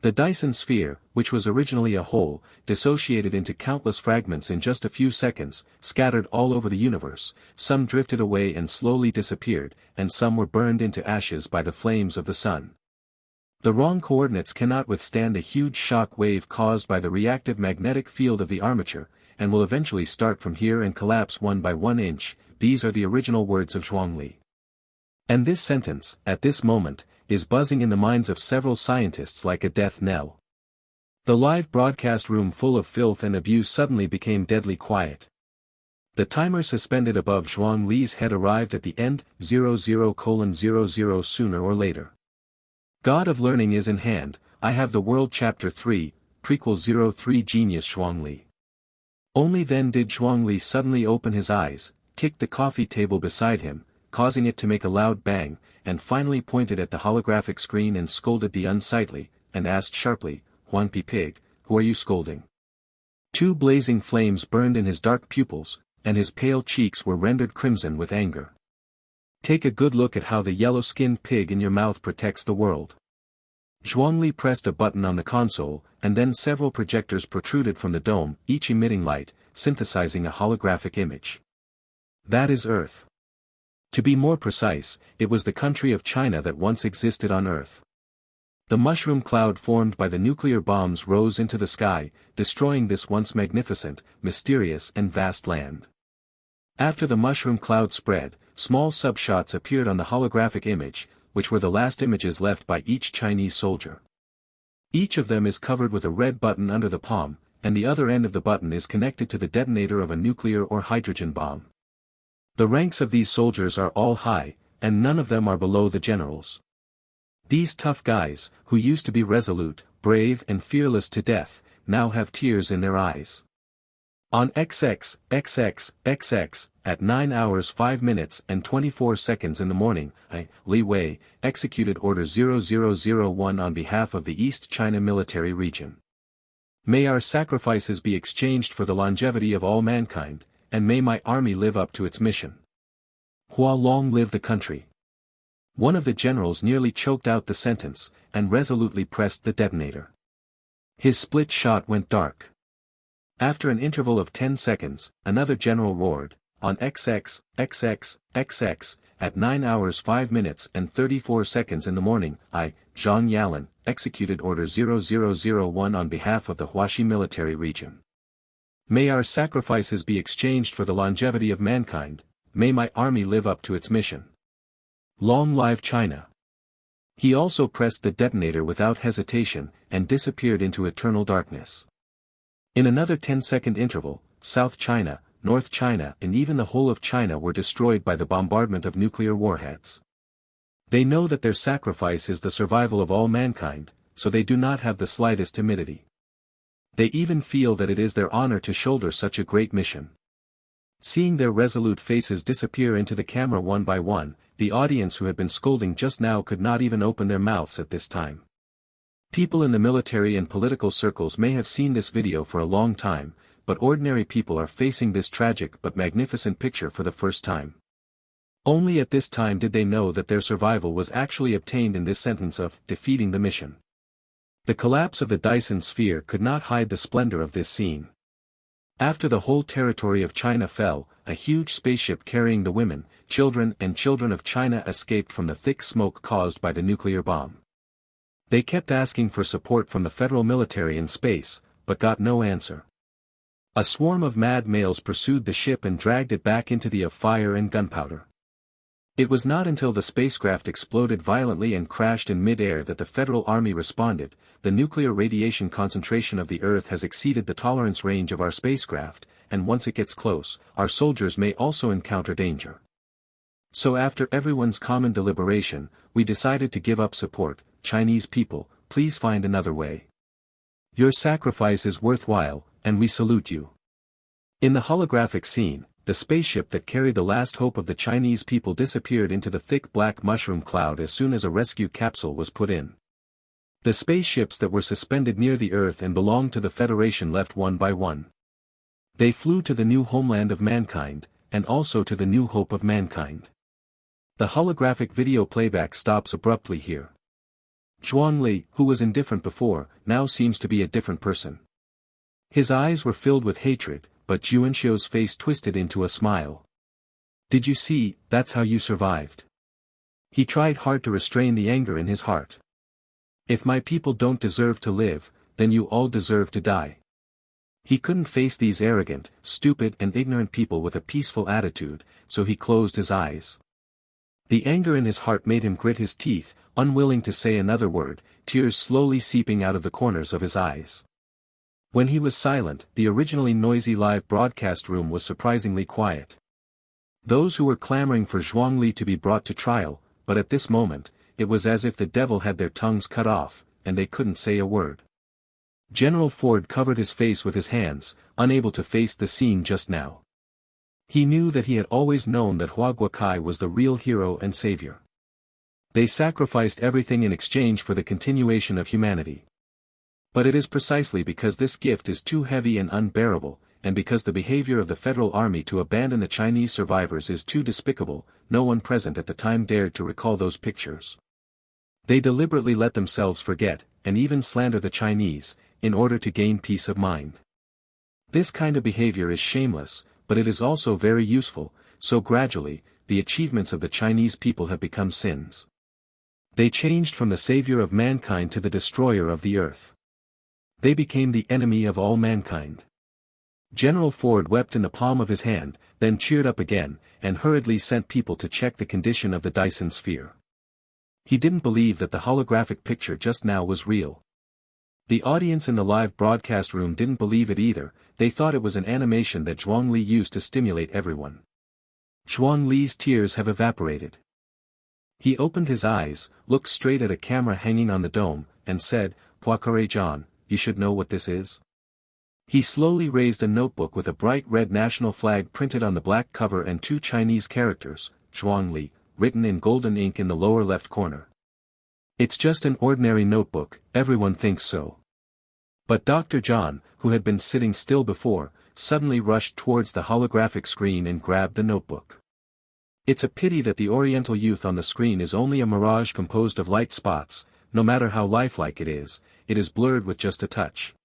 [SPEAKER 1] The Dyson sphere, which was originally a whole, dissociated into countless fragments in just a few seconds, scattered all over the universe, some drifted away and slowly disappeared, and some were burned into ashes by the flames of the sun. The wrong coordinates cannot withstand the huge shock wave caused by the reactive magnetic field of the armature, and will eventually start from here and collapse 1 by 1 inch, these are the original words of Zhuangli. And this sentence, at this moment, is buzzing in the minds of several scientists like a death knell. The live broadcast room full of filth and abuse suddenly became deadly quiet. The timer suspended above Zhuangli's head arrived at the end, 00:00 sooner or later. God of Learning is in hand, I have the world Chapter 3, Prequel 03 Genius Zhuangli. Only then did Zhuangli suddenly open his eyes, kicked the coffee table beside him, causing it to make a loud bang, and finally pointed at the holographic screen and scolded the unsightly, and asked sharply, Huanpi Pig, who are you scolding? Two blazing flames burned in his dark pupils, and his pale cheeks were rendered crimson with anger. Take a good look at how the yellow-skinned pig in your mouth protects the world. Zhuangli pressed a button on the console, and then several projectors protruded from the dome, each emitting light, synthesizing a holographic image. That is Earth. To be more precise, it was the country of China that once existed on Earth. The mushroom cloud formed by the nuclear bombs rose into the sky, destroying this once magnificent, mysterious and vast land. After the mushroom cloud spread, small subshots appeared on the holographic image, which were the last images left by each Chinese soldier. Each of them is covered with a red button under the palm, and the other end of the button is connected to the detonator of a nuclear or hydrogen bomb. The ranks of these soldiers are all high, and none of them are below the generals. These tough guys, who used to be resolute, brave and fearless to death, now have tears in their eyes. On XXXXXX, at 9 hours 5 minutes and 24 seconds in the morning, Li Wei, executed Order 0001 on behalf of the East China Military Region. May our sacrifices be exchanged for the longevity of all mankind, and may my army live up to its mission. Hua long live the country. One of the generals nearly choked out the sentence, and resolutely pressed the detonator. His split shot went dark. After an interval of 10 seconds, another general roared, on XXXXXX, at 9 hours 5 minutes and 34 seconds in the morning, I, Zhang Yalan, executed Order 0001 on behalf of the Huaxi Military Region. May our sacrifices be exchanged for the longevity of mankind, may my army live up to its mission. Long live China. He also pressed the detonator without hesitation, and disappeared into eternal darkness. In another 10-second interval, South China, North China and even the whole of China were destroyed by the bombardment of nuclear warheads. They know that their sacrifice is the survival of all mankind, so they do not have the slightest timidity. They even feel that it is their honor to shoulder such a great mission. Seeing their resolute faces disappear into the camera one by one, the audience who had been scolding just now could not even open their mouths at this time. People in the military and political circles may have seen this video for a long time, but ordinary people are facing this tragic but magnificent picture for the first time. Only at this time did they know that their survival was actually obtained in this sentence of defeating the mission. The collapse of the Dyson sphere could not hide the splendor of this scene. After the whole territory of China fell, a huge spaceship carrying the women, children of China escaped from the thick smoke caused by the nuclear bomb. They kept asking for support from the federal military in space, but got no answer. A swarm of mad males pursued the ship and dragged it back into the of fire and gunpowder. It was not until the spacecraft exploded violently and crashed in mid-air that the Federal Army responded. The nuclear radiation concentration of the Earth has exceeded the tolerance range of our spacecraft, and once it gets close, our soldiers may also encounter danger. So after everyone's common deliberation, we decided to give up support. Chinese people, please find another way. Your sacrifice is worthwhile, and we salute you. In the holographic scene, the spaceship that carried the last hope of the Chinese people disappeared into the thick black mushroom cloud as soon as a rescue capsule was put in. The spaceships that were suspended near the Earth and belonged to the Federation left one by one. They flew to the new homeland of mankind, and also to the new hope of mankind. The holographic video playback stops abruptly here. Zhuangli, who was indifferent before, now seems to be a different person. His eyes were filled with hatred, but Juanxiu's face twisted into a smile. Did you see, that's how you survived. He tried hard to restrain the anger in his heart. If my people don't deserve to live, then you all deserve to die. He couldn't face these arrogant, stupid and ignorant people with a peaceful attitude, so he closed his eyes. The anger in his heart made him grit his teeth, unwilling to say another word, tears slowly seeping out of the corners of his eyes. When he was silent, the originally noisy live broadcast room was surprisingly quiet. Those who were clamoring for Zhuangli to be brought to trial, but at this moment, it was as if the devil had their tongues cut off, and they couldn't say a word. General Ford covered his face with his hands, unable to face the scene just now. He knew that he had always known that Hua Guokai was the real hero and savior. They sacrificed everything in exchange for the continuation of humanity. But it is precisely because this gift is too heavy and unbearable, and because the behavior of the Federal Army to abandon the Chinese survivors is too despicable, no one present at the time dared to recall those pictures. They deliberately let themselves forget, and even slander the Chinese, in order to gain peace of mind. This kind of behavior is shameless, but it is also very useful, so gradually, the achievements of the Chinese people have become sins. They changed from the savior of mankind to the destroyer of the earth. They became the enemy of all mankind. General Ford wept in the palm of his hand, then cheered up again, and hurriedly sent people to check the condition of the Dyson sphere. He didn't believe that the holographic picture just now was real. The audience in the live broadcast room didn't believe it either, they thought it was an animation that Zhuangli used to stimulate everyone. Zhuangli's tears have evaporated. He opened his eyes, looked straight at a camera hanging on the dome, and said, "Poincaré John, you should know what this is." He slowly raised a notebook with a bright red national flag printed on the black cover and two Chinese characters, Zhuangli, written in golden ink in the lower left corner. It's just an ordinary notebook, everyone thinks so. But Dr. John, who had been sitting still before, suddenly rushed towards the holographic screen and grabbed the notebook. It's a pity that the Oriental youth on the screen is only a mirage composed of light spots. No matter how lifelike it is blurred with just a touch.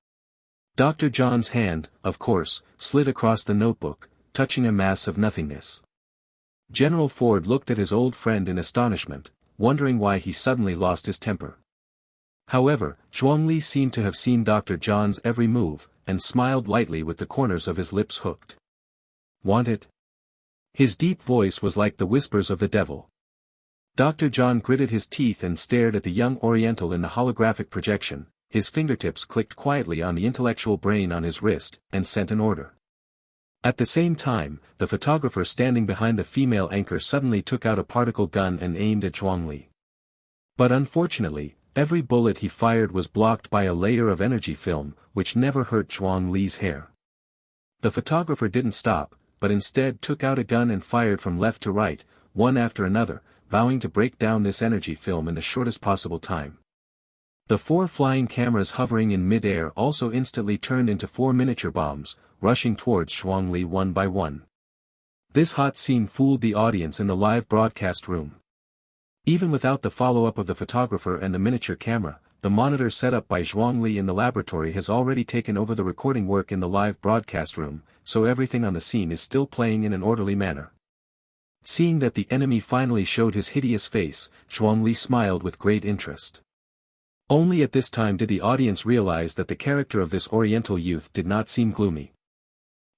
[SPEAKER 1] Dr. John's hand, of course, slid across the notebook, touching a mass of nothingness. General Ford looked at his old friend in astonishment, wondering why he suddenly lost his temper. However, Zhuangli seemed to have seen Dr. John's every move, and smiled lightly with the corners of his lips hooked. Want it? His deep voice was like the whispers of the devil. Dr. John gritted his teeth and stared at the young Oriental in the holographic projection. His fingertips clicked quietly on the intellectual brain on his wrist, and sent an order. At the same time, the photographer standing behind the female anchor suddenly took out a particle gun and aimed at Zhuangli. But unfortunately, every bullet he fired was blocked by a layer of energy film, which never hurt Zhuangli's hair. The photographer didn't stop, but instead took out a gun and fired from left to right, one after another, vowing to break down this energy film in the shortest possible time. The 4 flying cameras hovering in mid-air also instantly turned into 4 miniature bombs, rushing towards Zhuangli one by one. This hot scene fooled the audience in the live broadcast room. Even without the follow-up of the photographer and the miniature camera, the monitor set up by Zhuangli in the laboratory has already taken over the recording work in the live broadcast room, so everything on the scene is still playing in an orderly manner. Seeing that the enemy finally showed his hideous face, Zhuangli smiled with great interest. Only at this time did the audience realize that the character of this Oriental youth did not seem gloomy.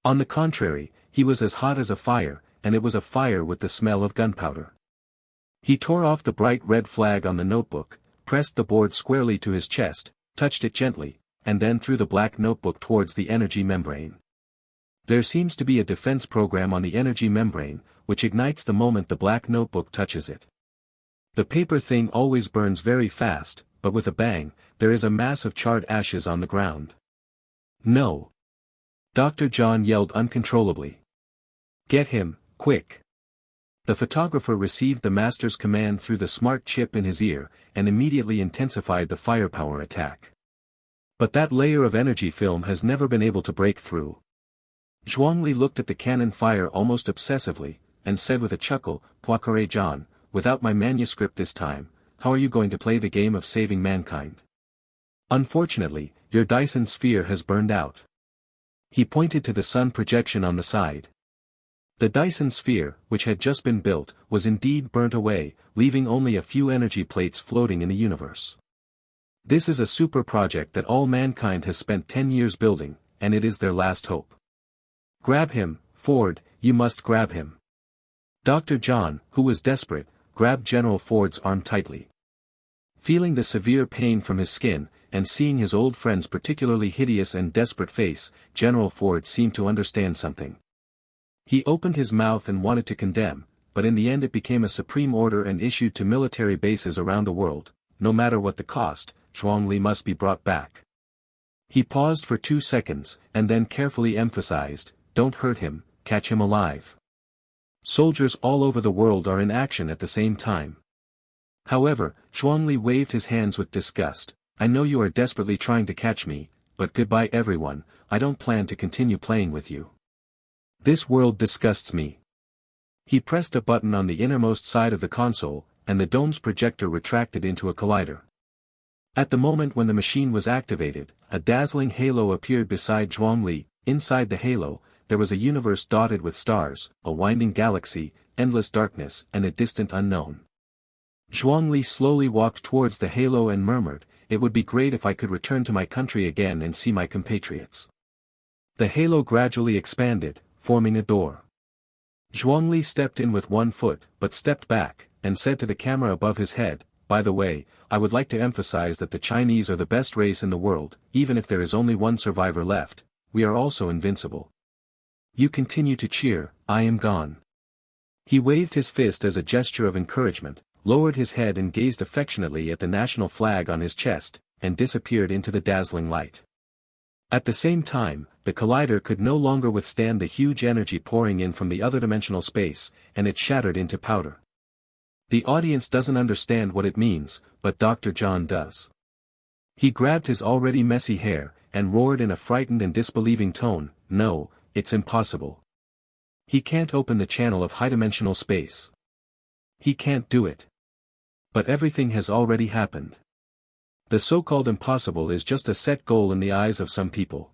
[SPEAKER 1] On the contrary, he was as hot as a fire, and it was a fire with the smell of gunpowder. He tore off the bright red flag on the notebook, pressed the board squarely to his chest, touched it gently, and then threw the black notebook towards the energy membrane. There seems to be a defense program on the energy membrane, which ignites the moment the black notebook touches it. The paper thing always burns very fast, but with a bang, there is a mass of charred ashes on the ground. No! Dr. John yelled uncontrollably. Get him, quick! The photographer received the master's command through the smart chip in his ear, and immediately intensified the firepower attack. But that layer of energy film has never been able to break through. Zhuangli looked at the cannon fire almost obsessively, and said with a chuckle, Poincare John, without my manuscript this time, how are you going to play the game of saving mankind? Unfortunately, your Dyson sphere has burned out. He pointed to the sun projection on the side. The Dyson sphere, which had just been built, was indeed burnt away, leaving only a few energy plates floating in the universe. This is a super project that all mankind has spent 10 years building, and it is their last hope. Grab him, Ford, you must grab him. Dr. John, who was desperate, grabbed General Ford's arm tightly. Feeling the severe pain from his skin, and seeing his old friend's particularly hideous and desperate face, General Ford seemed to understand something. He opened his mouth and wanted to condemn, but in the end it became a supreme order and issued to military bases around the world, no matter what the cost, Zhuangli must be brought back. He paused for 2 seconds, and then carefully emphasized, don't hurt him, catch him alive. Soldiers all over the world are in action at the same time. However, Zhuangli waved his hands with disgust, I know you are desperately trying to catch me, but goodbye everyone, I don't plan to continue playing with you. This world disgusts me. He pressed a button on the innermost side of the console, and the dome's projector retracted into a collider. At the moment when the machine was activated, a dazzling halo appeared beside Zhuangli. Inside the halo, there was a universe dotted with stars, a winding galaxy, endless darkness, and a distant unknown. Zhuangli slowly walked towards the halo and murmured, it would be great if I could return to my country again and see my compatriots. The halo gradually expanded, forming a door. Zhuangli stepped in with 1 foot, but stepped back, and said to the camera above his head, by the way, I would like to emphasize that the Chinese are the best race in the world, even if there is only 1 survivor left, we are also invincible. You continue to cheer, I am gone. He waved his fist as a gesture of encouragement, lowered his head and gazed affectionately at the national flag on his chest, and disappeared into the dazzling light. At the same time, the collider could no longer withstand the huge energy pouring in from the other dimensional space, and it shattered into powder. The audience doesn't understand what it means, but Dr. John does. He grabbed his already messy hair, and roared in a frightened and disbelieving tone, "No, it's impossible. He can't open the channel of high-dimensional space. He can't do it. But everything has already happened. The so-called impossible is just a set goal in the eyes of some people.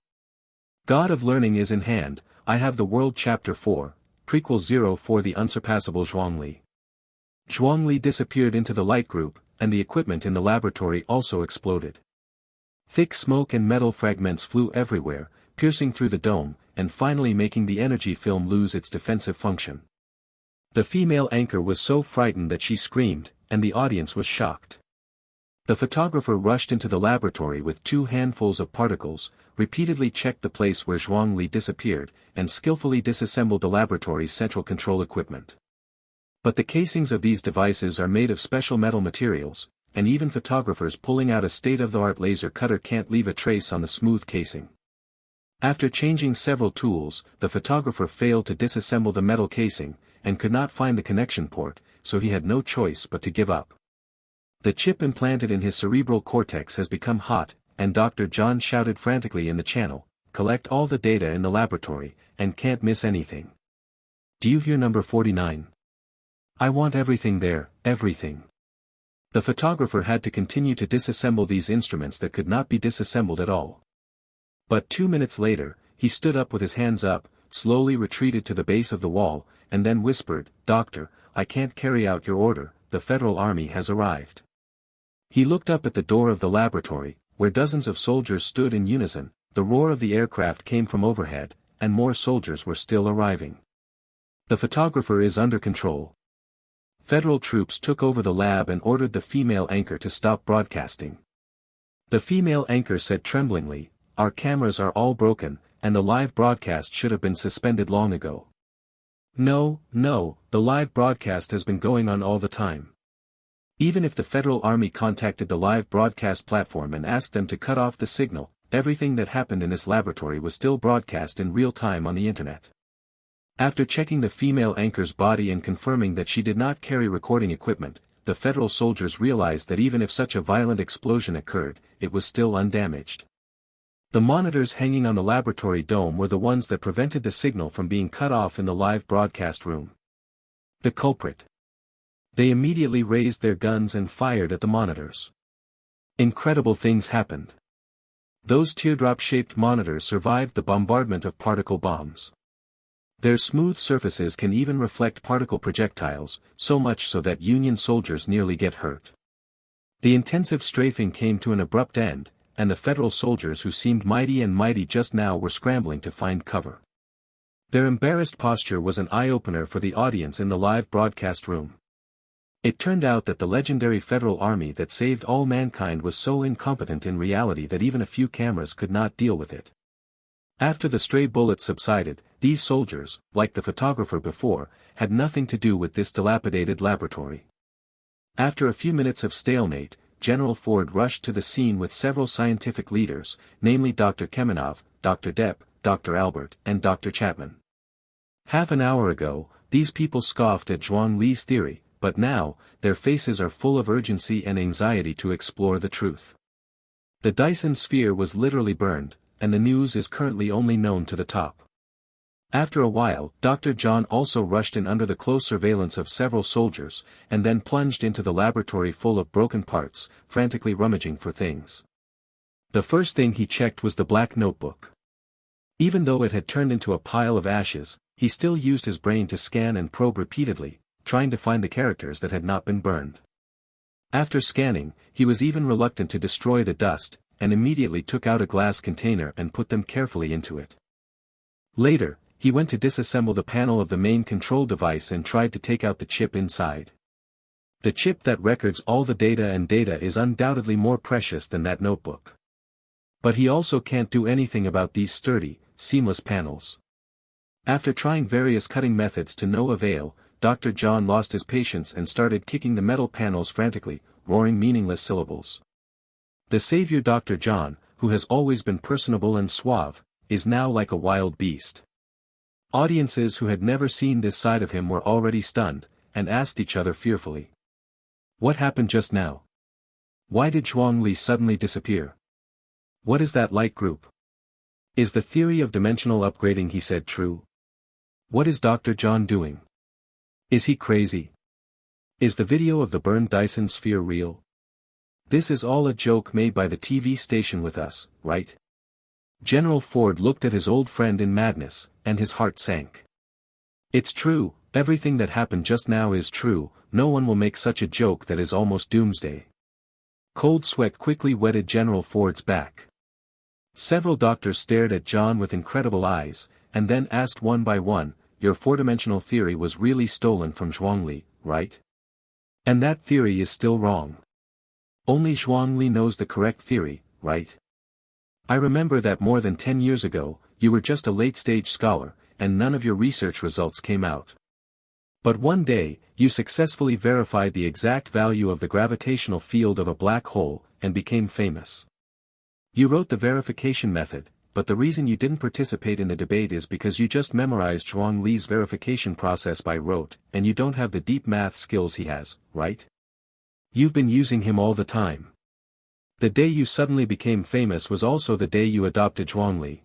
[SPEAKER 1] God of Learning is in hand, I have the world Chapter 4, Prequel 0 for the unsurpassable Zhuangli." Zhuangli disappeared into the light group, and the equipment in the laboratory also exploded. Thick smoke and metal fragments flew everywhere, piercing through the dome, and finally making the energy film lose its defensive function. The female anchor was so frightened that she screamed, and the audience was shocked. The photographer rushed into the laboratory with 2 handfuls of particles, repeatedly checked the place where Zhuangli disappeared, and skillfully disassembled the laboratory's central control equipment. But the casings of these devices are made of special metal materials, and even photographers pulling out a state-of-the-art laser cutter can't leave a trace on the smooth casing. After changing several tools, the photographer failed to disassemble the metal casing, and could not find the connection port, so he had no choice but to give up. The chip implanted in his cerebral cortex has become hot, and Dr. John shouted frantically in the channel, "Collect all the data in the laboratory, and can't miss anything. Do you hear number 49? I want everything there, everything." The photographer had to continue to disassemble these instruments that could not be disassembled at all. But 2 minutes later, he stood up with his hands up, slowly retreated to the base of the wall, and then whispered, "Doctor, I can't carry out your order, the Federal Army has arrived." He looked up at the door of the laboratory, where dozens of soldiers stood in unison, the roar of the aircraft came from overhead, and more soldiers were still arriving. The photographer is under control. Federal troops took over the lab and ordered the female anchor to stop broadcasting. The female anchor said tremblingly, "Our cameras are all broken, and the live broadcast should have been suspended long ago." No, the live broadcast has been going on all the time. Even if the Federal Army contacted the live broadcast platform and asked them to cut off the signal, everything that happened in this laboratory was still broadcast in real time on the internet. After checking the female anchor's body and confirming that she did not carry recording equipment, the Federal soldiers realized that even if such a violent explosion occurred, it was still undamaged. The monitors hanging on the laboratory dome were the ones that prevented the signal from being cut off in the live broadcast room. The culprit. They immediately raised their guns and fired at the monitors. Incredible things happened. Those teardrop-shaped monitors survived the bombardment of particle bombs. Their smooth surfaces can even reflect particle projectiles, so much so that Union soldiers nearly get hurt. The intensive strafing came to an abrupt end, and the Federal soldiers who seemed mighty just now were scrambling to find cover. Their embarrassed posture was an eye-opener for the audience in the live broadcast room. It turned out that the legendary Federal Army that saved all mankind was so incompetent in reality that even a few cameras could not deal with it. After the stray bullets subsided, these soldiers, like the photographer before, had nothing to do with this dilapidated laboratory. After a few minutes of stalemate, General Ford rushed to the scene with several scientific leaders, namely Dr. Kamenov, Dr. Depp, Dr. Albert, and Dr. Chapman. Half an hour ago, these people scoffed at Zhuangli's theory, but now, their faces are full of urgency and anxiety to explore the truth. The Dyson sphere was literally burned, and the news is currently only known to the top. After a while, Dr. John also rushed in under the close surveillance of several soldiers, and then plunged into the laboratory full of broken parts, frantically rummaging for things. The first thing he checked was the black notebook. Even though it had turned into a pile of ashes, he still used his brain to scan and probe repeatedly, trying to find the characters that had not been burned. After scanning, he was even reluctant to destroy the dust, and immediately took out a glass container and put them carefully into it. Later, he went to disassemble the panel of the main control device and tried to take out the chip inside. The chip that records all the data is undoubtedly more precious than that notebook. But he also can't do anything about these sturdy, seamless panels. After trying various cutting methods to no avail, Dr. John lost his patience and started kicking the metal panels frantically, roaring meaningless syllables. The savior Dr. John, who has always been personable and suave, is now like a wild beast. Audiences who had never seen this side of him were already stunned, and asked each other fearfully. What happened just now? Why did Zhuangli suddenly disappear? What is that light group? Is the theory of dimensional upgrading he said true? What is Dr. John doing? Is he crazy? Is the video of the burned Dyson sphere real? This is all a joke made by the TV station with us, right? General Ford looked at his old friend in madness, and his heart sank. It's true, everything that happened just now is true, no one will make such a joke that is almost doomsday. Cold sweat quickly wetted General Ford's back. Several doctors stared at John with incredible eyes, and then asked one by one, your four-dimensional theory was really stolen from Zhuangli, right? And that theory is still wrong. Only Zhuangli knows the correct theory, right? I remember that more than 10 years ago, you were just a late-stage scholar, and none of your research results came out. But one day, you successfully verified the exact value of the gravitational field of a black hole, and became famous. You wrote the verification method, but the reason you didn't participate in the debate is because you just memorized Zhuangli's verification process by rote, and you don't have the deep math skills he has, right? You've been using him all the time. The day you suddenly became famous was also the day you adopted Zhuangli.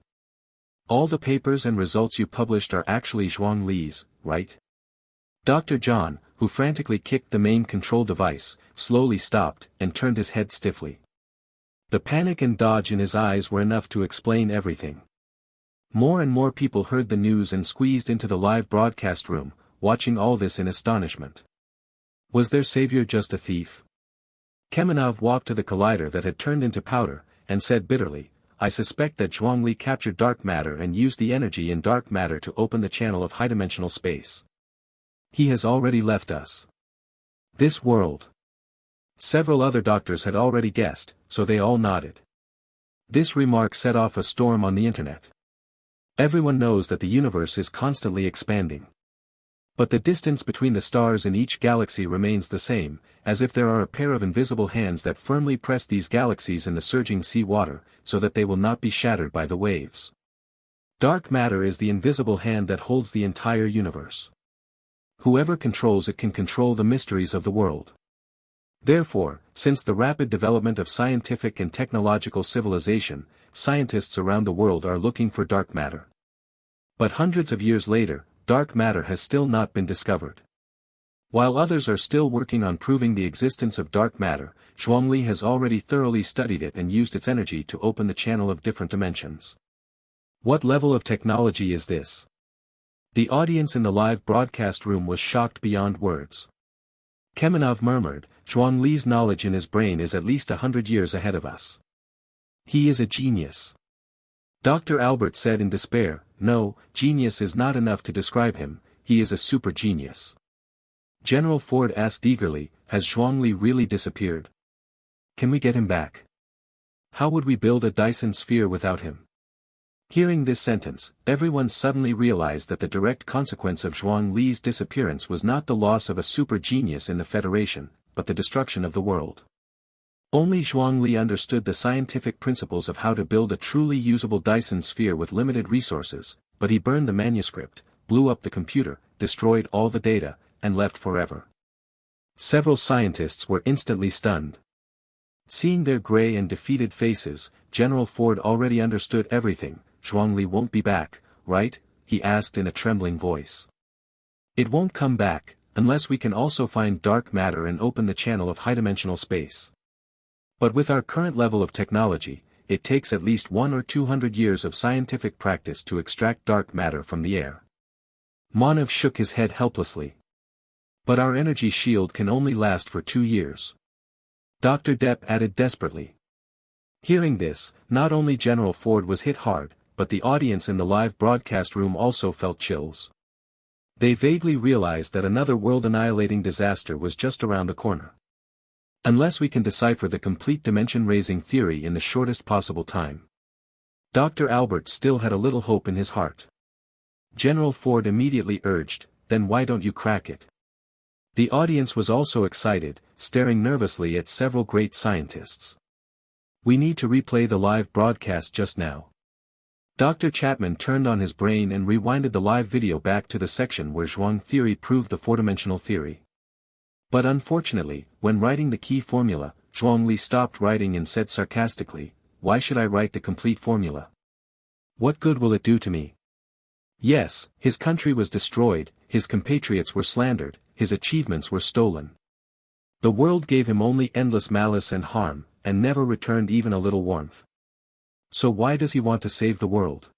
[SPEAKER 1] All the papers and results you published are actually Zhuangli's, right? Dr. John, who frantically kicked the main control device, slowly stopped, and turned his head stiffly. The panic and dodge in his eyes were enough to explain everything. More and more people heard the news and squeezed into the live broadcast room, watching all this in astonishment. Was their savior just a thief? Kamenov walked to the collider that had turned into powder, and said bitterly, I suspect that Zhuangli captured dark matter and used the energy in dark matter to open the channel of high-dimensional space. He has already left us. This world. Several other doctors had already guessed, so they all nodded. This remark set off a storm on the internet. Everyone knows that the universe is constantly expanding. But the distance between the stars in each galaxy remains the same, as if there are a pair of invisible hands that firmly press these galaxies in the surging sea water, so that they will not be shattered by the waves. Dark matter is the invisible hand that holds the entire universe. Whoever controls it can control the mysteries of the world. Therefore, since the rapid development of scientific and technological civilization, scientists around the world are looking for dark matter. But hundreds of years later, dark matter has still not been discovered. While others are still working on proving the existence of dark matter, Zhuangli has already thoroughly studied it and used its energy to open the channel of different dimensions. What level of technology is this? The audience in the live broadcast room was shocked beyond words. Kamenov murmured, Zhuangli's knowledge in his brain is at least 100 years ahead of us. He is a genius. Dr. Albert said in despair, no, genius is not enough to describe him, he is a super genius. General Ford asked eagerly, has Zhuangli really disappeared? Can we get him back? How would we build a Dyson sphere without him? Hearing this sentence, everyone suddenly realized that the direct consequence of Zhuangli's disappearance was not the loss of a super genius in the Federation, but the destruction of the world. Only Zhuangli understood the scientific principles of how to build a truly usable Dyson sphere with limited resources, but he burned the manuscript, blew up the computer, destroyed all the data, and left forever. Several scientists were instantly stunned. Seeing their gray and defeated faces, General Ford already understood everything. Zhuangli won't be back, right? He asked in a trembling voice. It won't come back, unless we can also find dark matter and open the channel of high-dimensional space. But with our current level of technology, it takes at least 100 or 200 years of scientific practice to extract dark matter from the air. Manav shook his head helplessly. But our energy shield can only last for 2 years. Dr. Depp added desperately. Hearing this, not only General Ford was hit hard, but the audience in the live broadcast room also felt chills. They vaguely realized that another world-annihilating disaster was just around the corner. Unless we can decipher the complete dimension-raising theory in the shortest possible time. Dr. Albert still had a little hope in his heart. General Ford immediately urged, then why don't you crack it? The audience was also excited, staring nervously at several great scientists. We need to replay the live broadcast just now. Dr. Chapman turned on his brain and rewinded the live video back to the section where Zhuang theory proved the four-dimensional theory. But unfortunately, when writing the key formula, Zhuangli stopped writing and said sarcastically, "Why should I write the complete formula? What good will it do to me?" Yes, his country was destroyed, his compatriots were slandered, his achievements were stolen. The world gave him only endless malice and harm, and never returned even a little warmth. So why does he want to save the world?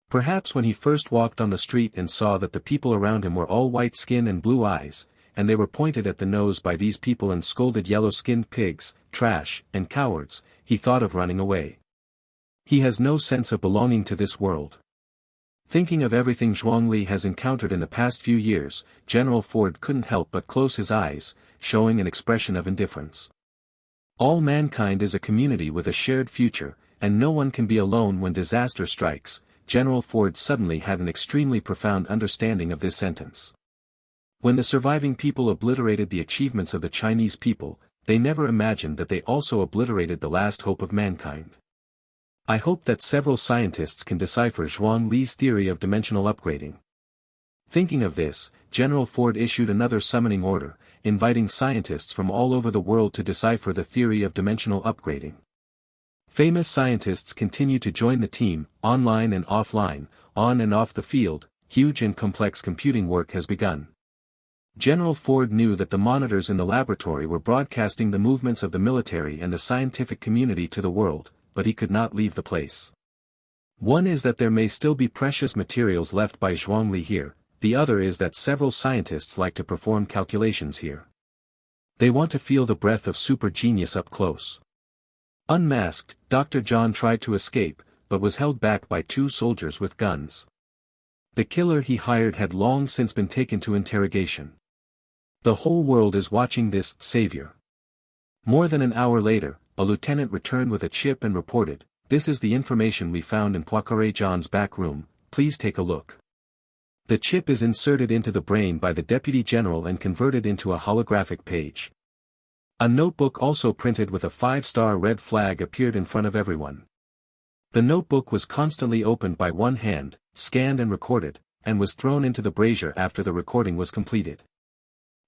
[SPEAKER 1] Perhaps when he first walked on the street and saw that the people around him were all white skin and blue eyes, and they were pointed at the nose by these people and scolded yellow-skinned pigs, trash, and cowards, he thought of running away. He has no sense of belonging to this world. Thinking of everything Zhuangli has encountered in the past few years, General Ford couldn't help but close his eyes, showing an expression of indifference. All mankind is a community with a shared future, and no one can be alone when disaster strikes. General Ford suddenly had an extremely profound understanding of this sentence. When the surviving people obliterated the achievements of the Chinese people, they never imagined that they also obliterated the last hope of mankind. I hope that several scientists can decipher Zhuang Li's theory of dimensional upgrading. Thinking of this, General Ford issued another summoning order, inviting scientists from all over the world to decipher the theory of dimensional upgrading. Famous scientists continue to join the team, online and offline, on and off the field. Huge and complex computing work has begun. General Ford knew that the monitors in the laboratory were broadcasting the movements of the military and the scientific community to the world, but he could not leave the place. One is that there may still be precious materials left by Zhuangli here, the other is that several scientists like to perform calculations here. They want to feel the breath of super genius up close. Unmasked, Dr. John tried to escape, but was held back by two soldiers with guns. The killer he hired had long since been taken to interrogation. The whole world is watching this savior. More than an hour later, a lieutenant returned with a chip and reported, "This is the information we found in Poincare John's back room, please take a look." The chip is inserted into the brain by the deputy general and converted into a holographic page. A notebook also printed with a 5-star red flag appeared in front of everyone. The notebook was constantly opened by one hand, scanned and recorded, and was thrown into the brazier after the recording was completed.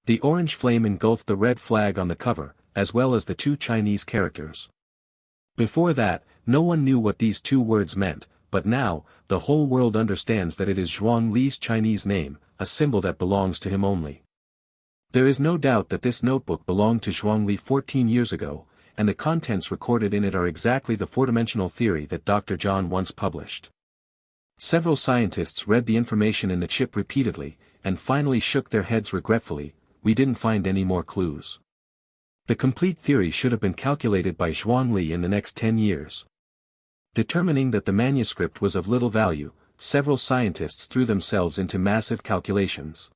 [SPEAKER 1] The orange flame engulfed the red flag on the cover, as well as the two Chinese characters. Before that, no one knew what these two words meant, but now, the whole world understands that it is Zhuang Li's Chinese name, a symbol that belongs to him only. There is no doubt that this notebook belonged to Zhuang Li 14 years ago, and the contents recorded in it are exactly the four-dimensional theory that Dr. John once published. Several scientists read the information in the chip repeatedly, and finally shook their heads regretfully. We didn't find any more clues. The complete theory should have been calculated by Zhuang Li in the next 10 years. Determining that the manuscript was of little value, several scientists threw themselves into massive calculations.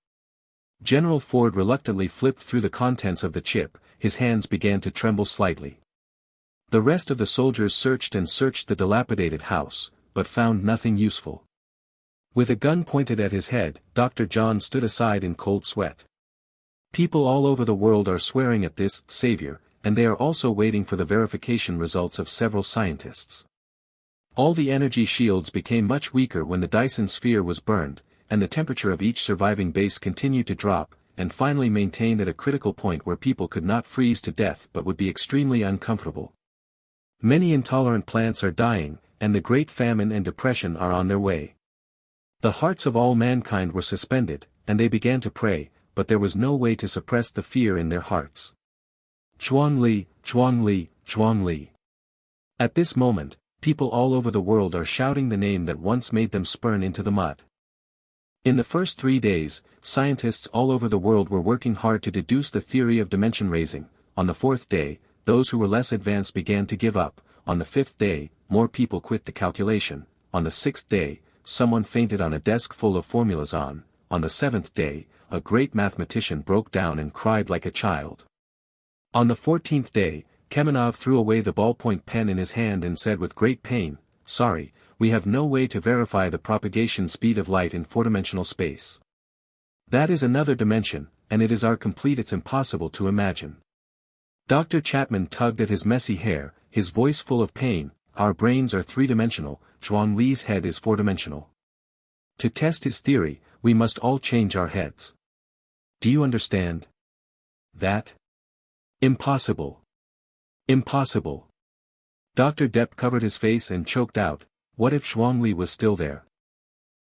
[SPEAKER 1] General Ford reluctantly flipped through the contents of the chip, his hands began to tremble slightly. The rest of the soldiers searched and searched the dilapidated house, but found nothing useful. With a gun pointed at his head, Dr. John stood aside in cold sweat. People all over the world are swearing at this savior, and they are also waiting for the verification results of several scientists. All the energy shields became much weaker when the Dyson sphere was burned, and the temperature of each surviving base continued to drop, and finally maintained at a critical point where people could not freeze to death but would be extremely uncomfortable. Many intolerant plants are dying, and the Great Famine and Depression are on their way. The hearts of all mankind were suspended, and they began to pray, but there was no way to suppress the fear in their hearts. Zhuang Li, Zhuang Li, Zhuang Li. At this moment, people all over the world are shouting the name that once made them spurn into the mud. In the first 3 days, scientists all over the world were working hard to deduce the theory of dimension raising. On the 4th day, those who were less advanced began to give up. On the 5th day, more people quit the calculation. On the 6th day, someone fainted on a desk full of formulas on. On the 7th day, a great mathematician broke down and cried like a child. On the 14th day, Kamenov threw away the ballpoint pen in his hand and said with great pain, "Sorry, we have no way to verify the propagation speed of light in four-dimensional space. That is another dimension, and it is our complete it's impossible to imagine." Dr. Chapman tugged at his messy hair, his voice full of pain, "Our brains are three-dimensional, Zhuangli's head is four-dimensional. To test his theory, we must all change our heads. Do you understand? That? Impossible. Impossible." Dr. Depp covered his face and choked out, "What if Zhuangli was still there?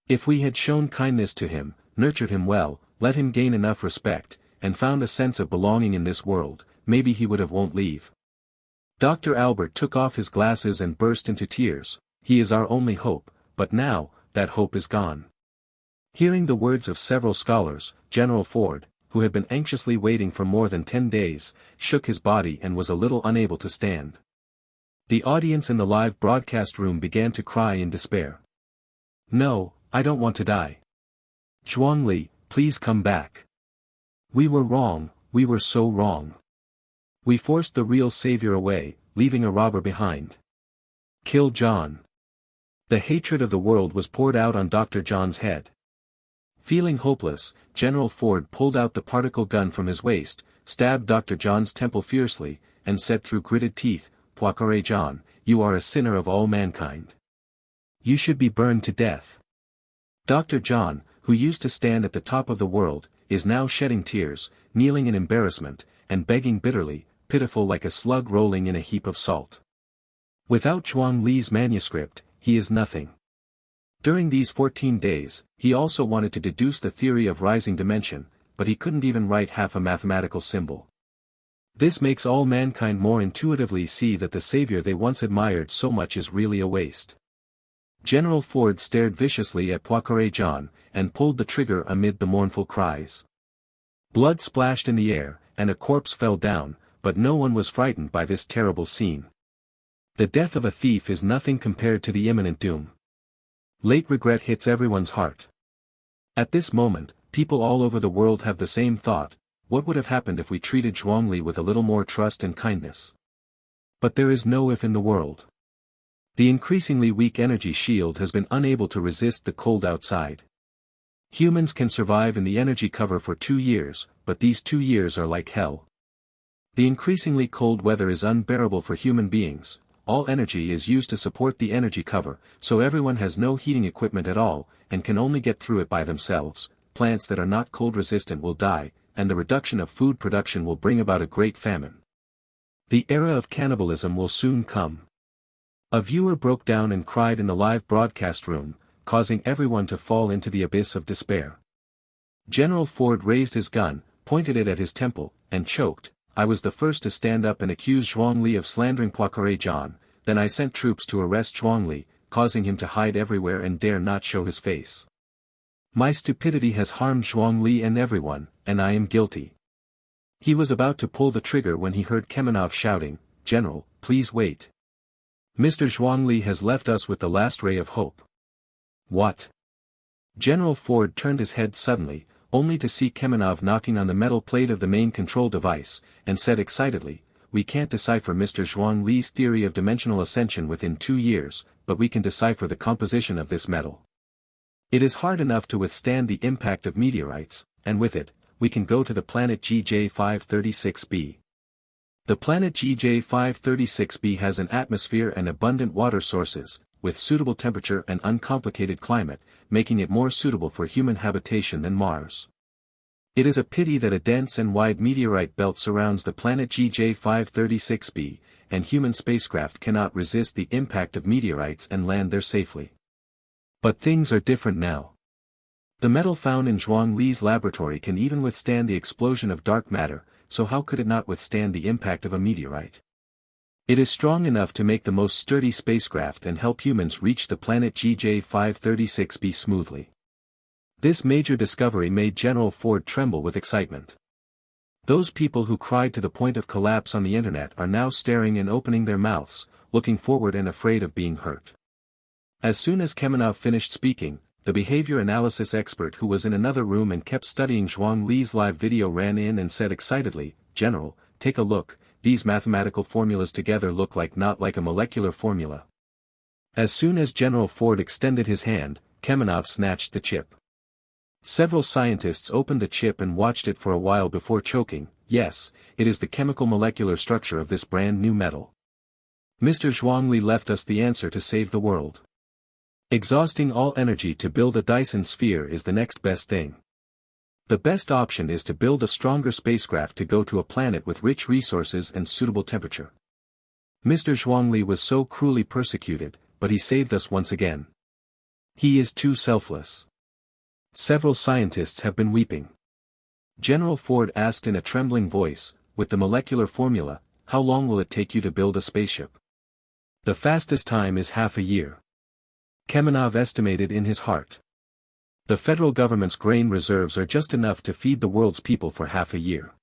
[SPEAKER 1] If we had shown kindness to him, nurtured him well, let him gain enough respect, and found a sense of belonging in this world, maybe he won't leave." Dr. Albert took off his glasses and burst into tears. "He is our only hope, but now, that hope is gone." Hearing the words of several scholars, General Ford, who had been anxiously waiting for more than 10 days, shook his body and was a little unable to stand. The audience in the live broadcast room began to cry in despair. "No, I don't want to die. Zhuangli, please come back. We were wrong, we were so wrong. We forced the real savior away, leaving a robber behind. Kill John." The hatred of the world was poured out on Dr. John's head. Feeling hopeless, General Ford pulled out the particle gun from his waist, stabbed Dr. John's temple fiercely, and said through gritted teeth, "Poicaré John, you are a sinner of all mankind. You should be burned to death." Dr. John, who used to stand at the top of the world, is now shedding tears, kneeling in embarrassment, and begging bitterly, pitiful like a slug rolling in a heap of salt. Without Zhuangli's manuscript, he is nothing. During these 14 days, he also wanted to deduce the theory of rising dimension, but he couldn't even write half a mathematical symbol. This makes all mankind more intuitively see that the savior they once admired so much is really a waste. General Ford stared viciously at Poicaré John, and pulled the trigger amid the mournful cries. Blood splashed in the air, and a corpse fell down, but no one was frightened by this terrible scene. The death of a thief is nothing compared to the imminent doom. Late regret hits everyone's heart. At this moment, people all over the world have the same thought: what would have happened if we treated Zhuangli with a little more trust and kindness? But there is no if in the world. The increasingly weak energy shield has been unable to resist the cold outside. Humans can survive in the energy cover for 2 years, but these 2 years are like hell. The increasingly cold weather is unbearable for human beings. All energy is used to support the energy cover, so everyone has no heating equipment at all, and can only get through it by themselves. Plants that are not cold resistant will die, and the reduction of food production will bring about a great famine. The era of cannibalism will soon come. A viewer broke down and cried in the live broadcast room, causing everyone to fall into the abyss of despair. General Ford raised his gun, pointed it at his temple, and choked. "I was the first to stand up and accuse Zhuangli of slandering Poicaré John, then I sent troops to arrest Zhuangli, causing him to hide everywhere and dare not show his face. My stupidity has harmed Zhuangli and everyone, and I am guilty." He was about to pull the trigger when he heard Kamenov shouting, "General, please wait. Mr. Zhuangli has left us with the last ray of hope." "What?" General Ford turned his head suddenly, only to see Kamenov knocking on the metal plate of the main control device, and said excitedly, "We can't decipher Mr. Zhuangli's theory of dimensional ascension within 2 years, but we can decipher the composition of this metal. It is hard enough to withstand the impact of meteorites, and with it, we can go to the planet GJ536b. The planet GJ536b has an atmosphere and abundant water sources, with suitable temperature and uncomplicated climate, making it more suitable for human habitation than Mars. It is a pity that a dense and wide meteorite belt surrounds the planet GJ536b, and human spacecraft cannot resist the impact of meteorites and land there safely. But things are different now. The metal found in Zhuangli's laboratory can even withstand the explosion of dark matter, so how could it not withstand the impact of a meteorite? It is strong enough to make the most sturdy spacecraft and help humans reach the planet GJ536b smoothly. This major discovery made General Ford tremble with excitement. Those people who cried to the point of collapse on the internet are now staring and opening their mouths, looking forward and afraid of being hurt. As soon as Kamenov finished speaking, the behavior analysis expert who was in another room and kept studying Zhuangli's live video ran in and said excitedly, "General, take a look, these mathematical formulas together look not like a molecular formula." As soon as General Ford extended his hand, Kamenov snatched the chip. Several scientists opened the chip and watched it for a while before choking. "Yes, it is the chemical molecular structure of this brand new metal. Mr. Zhuangli left us the answer to save the world. Exhausting all energy to build a Dyson sphere is the next best thing. The best option is to build a stronger spacecraft to go to a planet with rich resources and suitable temperature. Mr. Zhuangli was so cruelly persecuted, but he saved us once again. He is too selfless. Several scientists have been weeping. General Ford asked in a trembling voice, with the molecular formula, how long will it take you to build a spaceship? The fastest time is half a year. Kamenov estimated in his heart. The federal government's grain reserves are just enough to feed the world's people for half a year.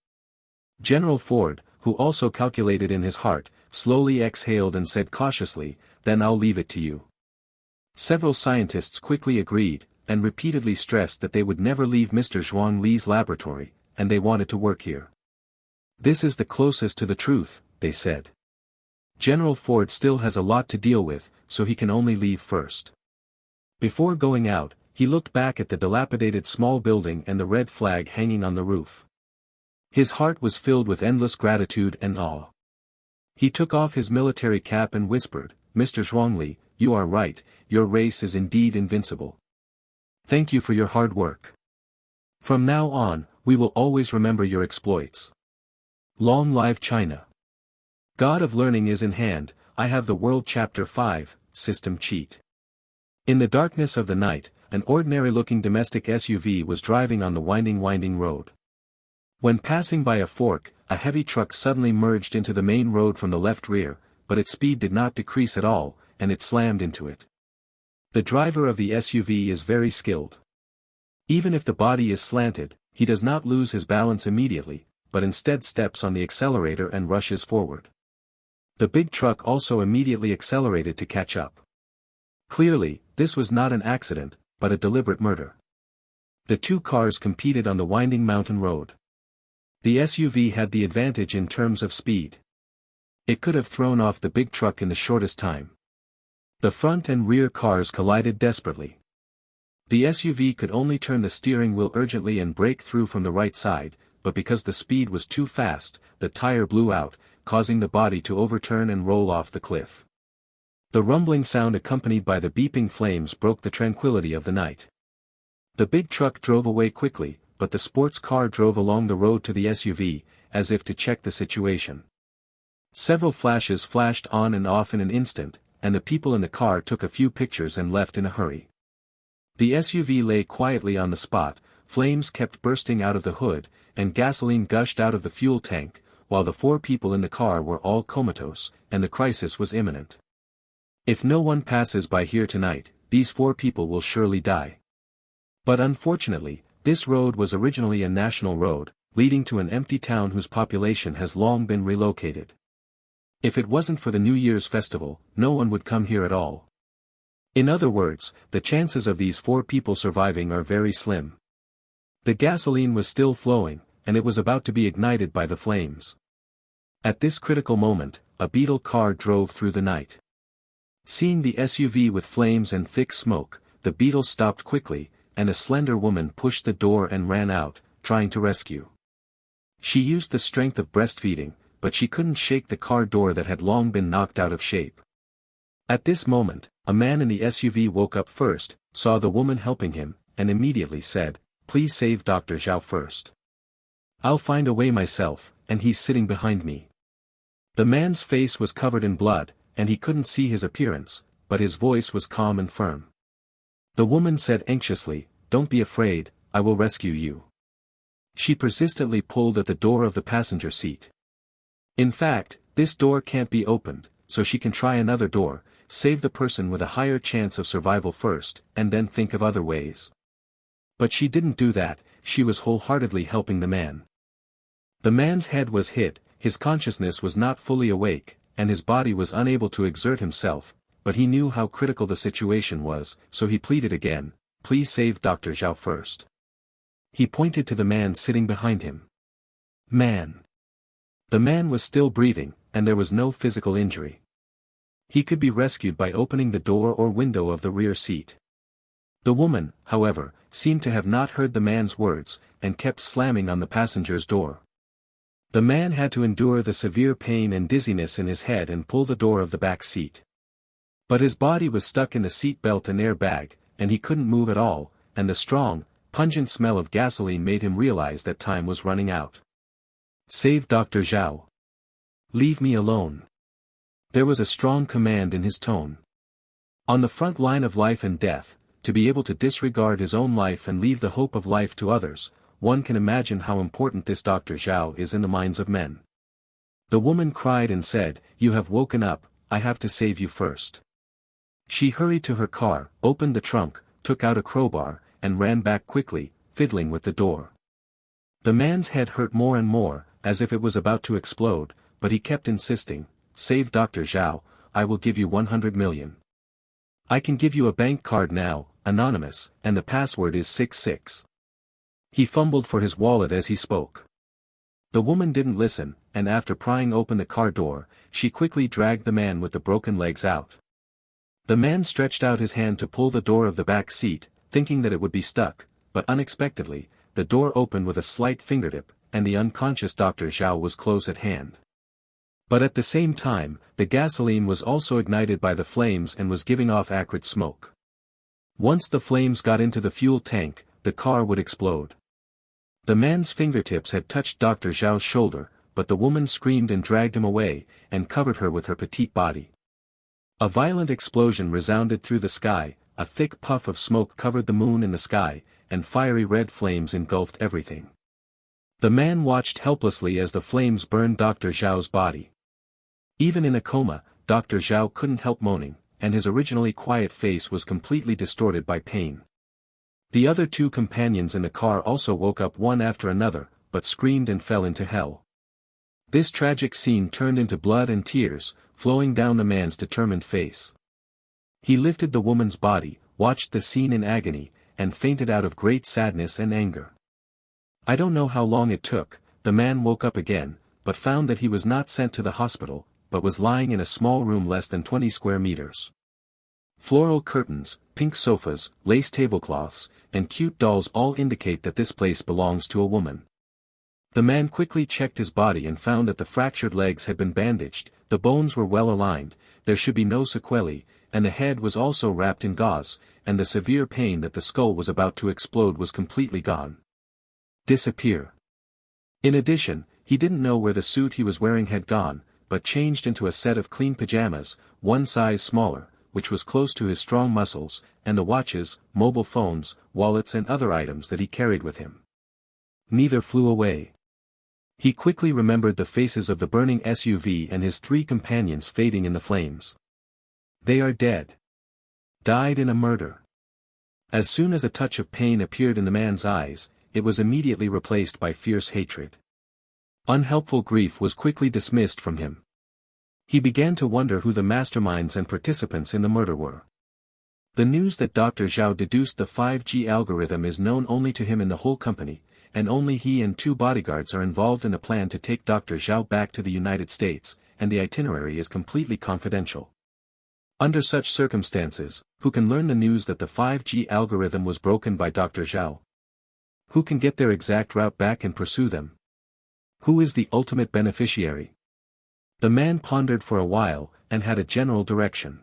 [SPEAKER 1] General Ford, who also calculated in his heart, slowly exhaled and said cautiously, then I'll leave it to you. Several scientists quickly agreed, and repeatedly stressed that they would never leave Mr. Zhuangli's laboratory, and they wanted to work here. This is the closest to the truth, they said. General Ford still has a lot to deal with, so he can only leave first. Before going out, he looked back at the dilapidated small building and the red flag hanging on the roof. His heart was filled with endless gratitude and awe. He took off his military cap and whispered, Mr. Zhuangli, you are right, your race is indeed invincible. Thank you for your hard work. From now on, we will always remember your exploits. Long live China. God of Learning is in hand, I have the world. Chapter 5, System Cheat. In the darkness of the night, an ordinary-looking domestic SUV was driving on the winding road. When passing by a fork, a heavy truck suddenly merged into the main road from the left rear, but its speed did not decrease at all, and it slammed into it. The driver of the SUV is very skilled. Even if the body is slanted, he does not lose his balance immediately, but instead steps on the accelerator and rushes forward. The big truck also immediately accelerated to catch up. Clearly, this was not an accident, but a deliberate murder. The two cars competed on the winding mountain road. The SUV had the advantage in terms of speed. It could have thrown off the big truck in the shortest time. The front and rear cars collided desperately. The SUV could only turn the steering wheel urgently and brake through from the right side, but because the speed was too fast, the tire blew out, causing the body to overturn and roll off the cliff. The rumbling sound accompanied by the beeping flames broke the tranquility of the night. The big truck drove away quickly, but the sports car drove along the road to the SUV, as if to check the situation. Several flashes flashed on and off in an instant, and the people in the car took a few pictures and left in a hurry. The SUV lay quietly on the spot, flames kept bursting out of the hood, and gasoline gushed out of the fuel tank, while the four people in the car were all comatose, and the crisis was imminent. If no one passes by here tonight, these four people will surely die. But unfortunately, this road was originally a national road, leading to an empty town whose population has long been relocated. If it wasn't for the New Year's festival, no one would come here at all. In other words, the chances of these four people surviving are very slim. The gasoline was still flowing, and it was about to be ignited by the flames. At this critical moment, a Beetle car drove through the night. Seeing the SUV with flames and thick smoke, the Beetle stopped quickly, and a slender woman pushed the door and ran out, trying to rescue. She used the strength of breastfeeding, but she couldn't shake the car door that had long been knocked out of shape. At this moment, a man in the SUV woke up first, saw the woman helping him, and immediately said, "Please save Dr. Zhao first. I'll find a way myself, and he's sitting behind me." The man's face was covered in blood, and he couldn't see his appearance, but his voice was calm and firm. The woman said anxiously, "Don't be afraid, I will rescue you." She persistently pulled at the door of the passenger seat. In fact, this door can't be opened, so she can try another door, save the person with a higher chance of survival first, and then think of other ways. But she didn't do that, she was wholeheartedly helping the man. The man's head was hit, his consciousness was not fully awake, and his body was unable to exert himself, but he knew how critical the situation was, so he pleaded again, "Please save Dr. Zhao first." He pointed to the man sitting behind him. Man. The man was still breathing, and there was no physical injury. He could be rescued by opening the door or window of the rear seat. The woman, however, seemed to have not heard the man's words, and kept slamming on the passenger's door. The man had to endure the severe pain and dizziness in his head and pull the door of the back seat. But his body was stuck in the seat belt and airbag, and he couldn't move at all, and the strong, pungent smell of gasoline made him realize that time was running out. Save Dr. Zhao. Leave me alone. There was a strong command in his tone. On the front line of life and death, to be able to disregard his own life and leave the hope of life to others, one can imagine how important this Dr. Zhao is in the minds of men. The woman cried and said, "You have woken up, I have to save you first." She hurried to her car, opened the trunk, took out a crowbar, and ran back quickly, fiddling with the door. The man's head hurt more and more, as if it was about to explode, but he kept insisting, "Save Dr. Zhao, I will give you 100 million. I can give you a bank card now, anonymous, and the password is 66. He fumbled for his wallet as he spoke. The woman didn't listen, and after prying open the car door, she quickly dragged the man with the broken legs out. The man stretched out his hand to pull the door of the back seat, thinking that it would be stuck, but unexpectedly, the door opened with a slight fingertip, and the unconscious Dr. Zhao was close at hand. But at the same time, the gasoline was also ignited by the flames and was giving off acrid smoke. Once the flames got into the fuel tank, the car would explode. The man's fingertips had touched Dr. Zhao's shoulder, but the woman screamed and dragged him away, and covered her with her petite body. A violent explosion resounded through the sky, a thick puff of smoke covered the moon in the sky, and fiery red flames engulfed everything. The man watched helplessly as the flames burned Dr. Zhao's body. Even in a coma, Dr. Zhao couldn't help moaning, and his originally quiet face was completely distorted by pain. The other two companions in the car also woke up one after another, but screamed and fell into hell. This tragic scene turned into blood and tears, flowing down the man's determined face. He lifted the woman's body, watched the scene in agony, and fainted out of great sadness and anger. I don't know how long it took, the man woke up again, but found that he was not sent to the hospital, but was lying in a small room less than 20 square meters. Floral curtains, pink sofas, lace tablecloths, and cute dolls all indicate that this place belongs to a woman. The man quickly checked his body and found that the fractured legs had been bandaged, the bones were well aligned, there should be no sequelae, and the head was also wrapped in gauze, and the severe pain that the skull was about to explode was completely gone. Disappear. In addition, he didn't know where the suit he was wearing had gone, but changed into a set of clean pajamas, one size smaller, which was close to his strong muscles, and the watches, mobile phones, wallets and other items that he carried with him. Neither flew away. He quickly remembered the faces of the burning SUV and his three companions fading in the flames. They are dead. Died in a murder. As soon as a touch of pain appeared in the man's eyes, it was immediately replaced by fierce hatred. Unhelpful grief was quickly dismissed from him. He began to wonder who the masterminds and participants in the murder were. The news that Dr. Zhao deduced the 5G algorithm is known only to him in the whole company, and only he and two bodyguards are involved in a plan to take Dr. Zhao back to the United States, and the itinerary is completely confidential. Under such circumstances, who can learn the news that the 5G algorithm was broken by Dr. Zhao? Who can get their exact route back and pursue them? Who is the ultimate beneficiary? The man pondered for a while, and had a general direction.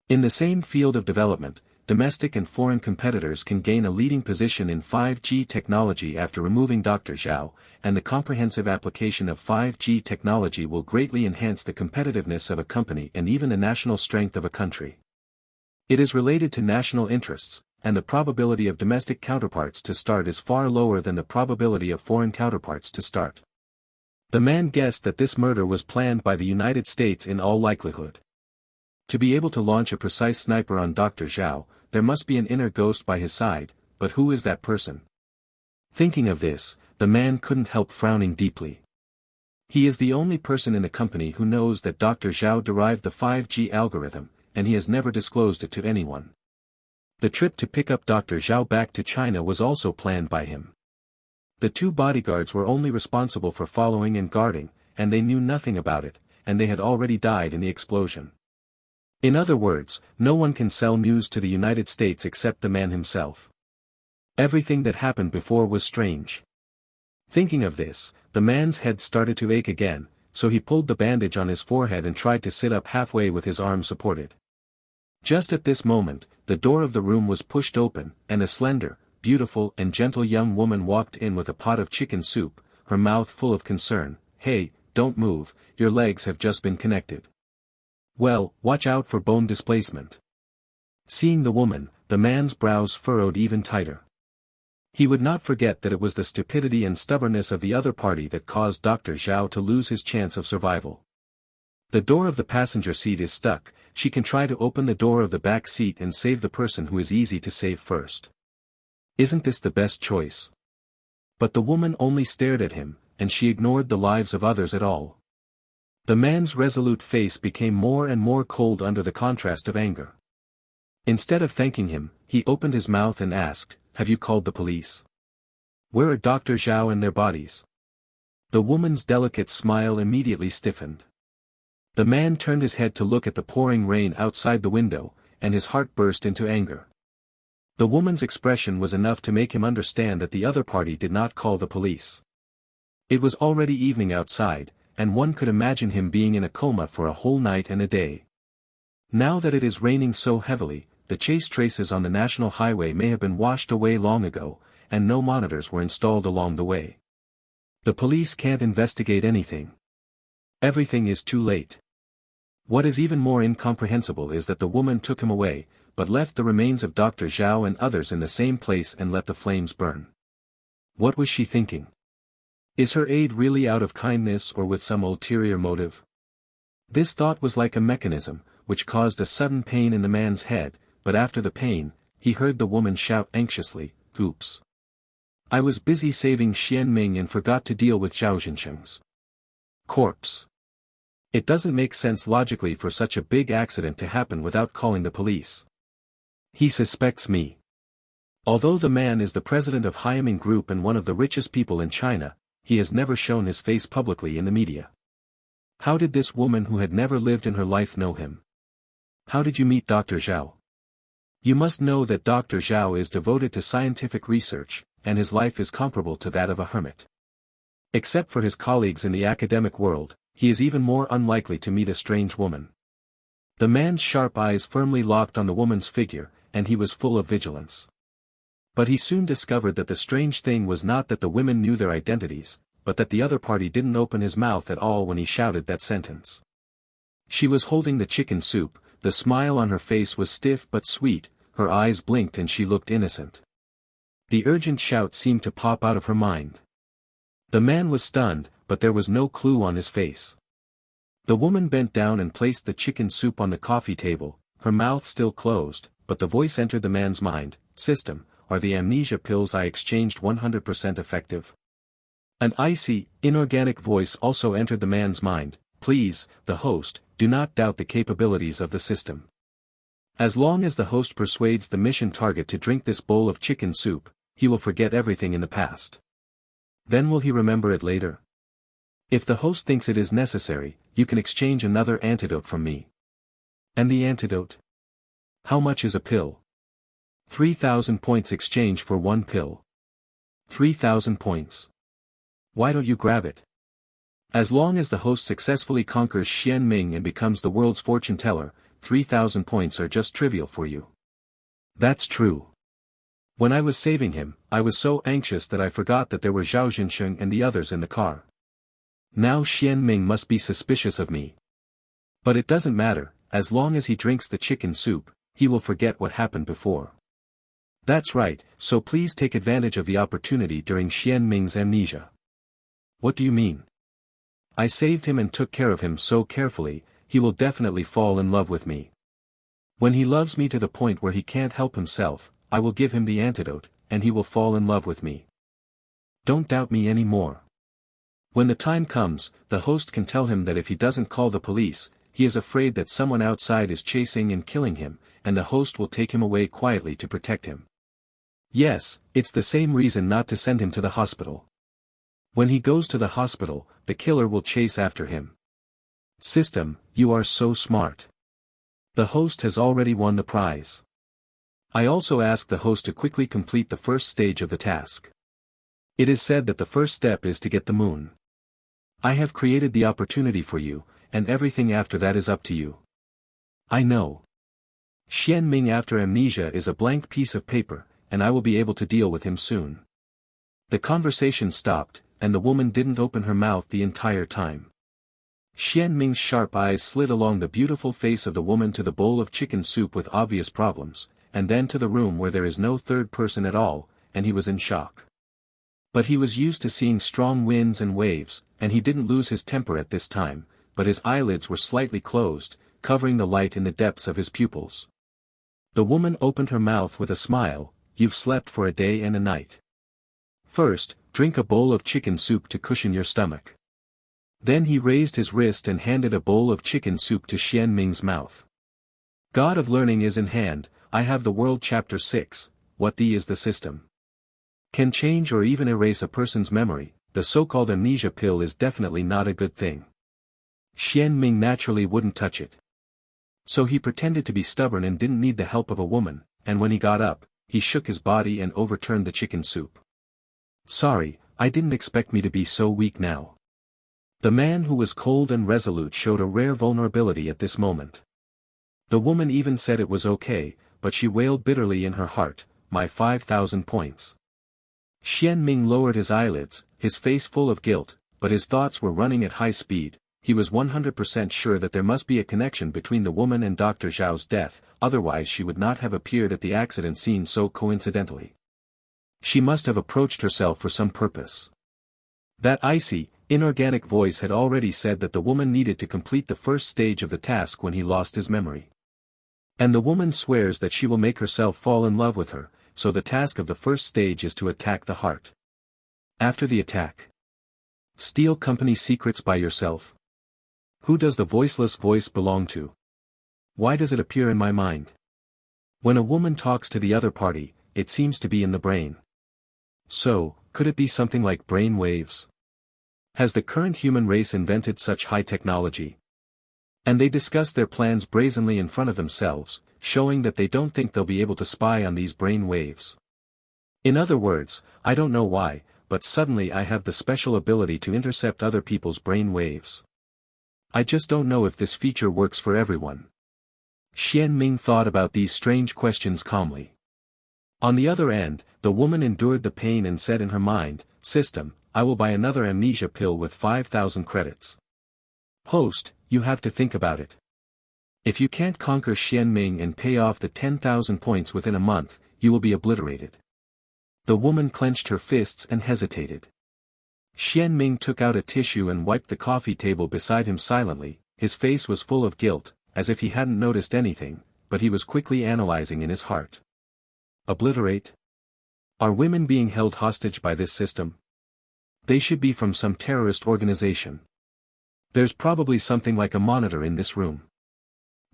[SPEAKER 1] In the same field of development, domestic and foreign competitors can gain a leading position in 5G technology after removing Dr. Zhao, and the comprehensive application of 5G technology will greatly enhance the competitiveness of a company and even the national strength of a country. It is related to national interests, and the probability of domestic counterparts to start is far lower than the probability of foreign counterparts to start. The man guessed that this murder was planned by the United States in all likelihood. To be able to launch a precise sniper on Dr. Zhao, there must be an inner ghost by his side, but who is that person? Thinking of this, the man couldn't help frowning deeply. He is the only person in the company who knows that Dr. Zhao derived the 5G algorithm, and he has never disclosed it to anyone. The trip to pick up Dr. Zhao back to China was also planned by him. The two bodyguards were only responsible for following and guarding, and they knew nothing about it, and they had already died in the explosion. In other words, no one can sell news to the United States except the man himself. Everything that happened before was strange. Thinking of this, the man's head started to ache again, so he pulled the bandage on his forehead and tried to sit up halfway with his arms supported. Just at this moment, the door of the room was pushed open, and a slender, beautiful and gentle young woman walked in with a pot of chicken soup, her mouth full of concern. "Hey, don't move, your legs have just been connected. Well, watch out for bone displacement." Seeing the woman, the man's brows furrowed even tighter. He would not forget that it was the stupidity and stubbornness of the other party that caused Dr. Zhao to lose his chance of survival. The door of the passenger seat is stuck, she can try to open the door of the back seat and save the person who is easy to save first. Isn't this the best choice? But the woman only stared at him, and she ignored the lives of others at all. The man's resolute face became more and more cold under the contrast of anger. Instead of thanking him, he opened his mouth and asked, "Have you called the police? Where are Dr. Zhao and their bodies?" The woman's delicate smile immediately stiffened. The man turned his head to look at the pouring rain outside the window, and his heart burst into anger. The woman's expression was enough to make him understand that the other party did not call the police. It was already evening outside, and one could imagine him being in a coma for a whole night and a day. Now that it is raining so heavily, the chase traces on the national highway may have been washed away long ago, and no monitors were installed along the way. The police can't investigate anything. Everything is too late. What is even more incomprehensible is that the woman took him away, but left the remains of Dr. Zhao and others in the same place and let the flames burn. What was she thinking? Is her aid really out of kindness or with some ulterior motive? This thought was like a mechanism, which caused a sudden pain in the man's head, but after the pain, he heard the woman shout anxiously, "Oops. I was busy saving Xian Ming and forgot to deal with Zhao Jinsheng's corpse." It doesn't make sense logically for such a big accident to happen without calling the police. He suspects me. Although the man is the president of Hyaming Group and one of the richest people in China, he has never shown his face publicly in the media. How did this woman who had never lived in her life know him? How did you meet Dr. Zhao? You must know that Dr. Zhao is devoted to scientific research, and his life is comparable to that of a hermit. Except for his colleagues in the academic world, he is even more unlikely to meet a strange woman. The man's sharp eyes firmly locked on the woman's figure, and he was full of vigilance. But he soon discovered that the strange thing was not that the women knew their identities, but that the other party didn't open his mouth at all when he shouted that sentence. She was holding the chicken soup, the smile on her face was stiff but sweet, her eyes blinked and she looked innocent. The urgent shout seemed to pop out of her mind. The man was stunned, but there was no clue on his face. The woman bent down and placed the chicken soup on the coffee table, her mouth still closed, but the voice entered the man's mind. "System, are the amnesia pills I exchanged 100% effective?" An icy, inorganic voice also entered the man's mind. "Please, the host, do not doubt the capabilities of the system. As long as the host persuades the mission target to drink this bowl of chicken soup, he will forget everything in the past. Then will he remember it later? If the host thinks it is necessary, you can exchange another antidote from me." "And the antidote? How much is a pill?" 3,000 points exchange for one pill. 3,000 points. Why don't you grab it? As long as the host successfully conquers Xian Ming and becomes the world's fortune teller, 3,000 points are just trivial for you. That's true. When I was saving him, I was so anxious that I forgot that there were Zhao Jinsheng and the others in the car. Now Xian Ming must be suspicious of me. But it doesn't matter, as long as he drinks the chicken soup, he will forget what happened before. That's right, so please take advantage of the opportunity during Xian Ming's amnesia. What do you mean? I saved him and took care of him so carefully, he will definitely fall in love with me. When he loves me to the point where he can't help himself, I will give him the antidote, and he will fall in love with me. Don't doubt me any more. When the time comes, the host can tell him that if he doesn't call the police, he is afraid that someone outside is chasing and killing him, and the host will take him away quietly to protect him. Yes, it's the same reason not to send him to the hospital. When he goes to the hospital, the killer will chase after him. System, you are so smart. The host has already won the prize. I also asked the host to quickly complete the first stage of the task. It is said that the first step is to get the moon. I have created the opportunity for you, and everything after that is up to you. I know. Xian Ming after amnesia is a blank piece of paper, and I will be able to deal with him soon. The conversation stopped, and the woman didn't open her mouth the entire time. Xian Ming's sharp eyes slid along the beautiful face of the woman to the bowl of chicken soup with obvious problems, and then to the room where there is no third person at all, and he was in shock. But he was used to seeing strong winds and waves, and he didn't lose his temper at this time, but his eyelids were slightly closed, covering the light in the depths of his pupils. The woman opened her mouth with a smile. You've slept for a day and a night. First, drink a bowl of chicken soup to cushion your stomach. Then he raised his wrist and handed a bowl of chicken soup to Xian Ming's mouth. God of learning is in hand. I have the world. Chapter 6, What the is the system? Can change or even erase a person's memory. The so-called amnesia pill is definitely not a good thing. Xian Ming naturally wouldn't touch it. So he pretended to be stubborn and didn't need the help of a woman, and when he got up, he shook his body and overturned the chicken soup. Sorry, I didn't expect me to be so weak now. The man who was cold and resolute showed a rare vulnerability at this moment. The woman even said it was okay, but she wailed bitterly in her heart, my 5,000 points. Xian Ming lowered his eyelids, his face full of guilt, but his thoughts were running at high speed. He was 100% sure that there must be a connection between the woman and Dr. Zhao's death, otherwise she would not have appeared at the accident scene so coincidentally. She must have approached herself for some purpose. That icy, inorganic voice had already said that the woman needed to complete the first stage of the task when he lost his memory. And the woman swears that she will make herself fall in love with her, so the task of the first stage is to attack the heart. After the attack, steal company secrets by yourself. Who does the voiceless voice belong to? Why does it appear in my mind? When a woman talks to the other party, it seems to be in the brain. So, could it be something like brain waves? Has the current human race invented such high technology? And they discuss their plans brazenly in front of themselves, showing that they don't think they'll be able to spy on these brain waves. In other words, I don't know why, but suddenly I have the special ability to intercept other people's brain waves. I just don't know if this feature works for everyone. Xian Ming thought about these strange questions calmly. On the other end, the woman endured the pain and said in her mind, System, I will buy another amnesia pill with 5,000 credits. Host, you have to think about it. If you can't conquer Xian Ming and pay off the 10,000 points within a month, you will be obliterated. The woman clenched her fists and hesitated. Xian Ming took out a tissue and wiped the coffee table beside him silently. His face was full of guilt, as if he hadn't noticed anything, but he was quickly analyzing in his heart. Obliterate? Are women being held hostage by this system? They should be from some terrorist organization. There's probably something like a monitor in this room.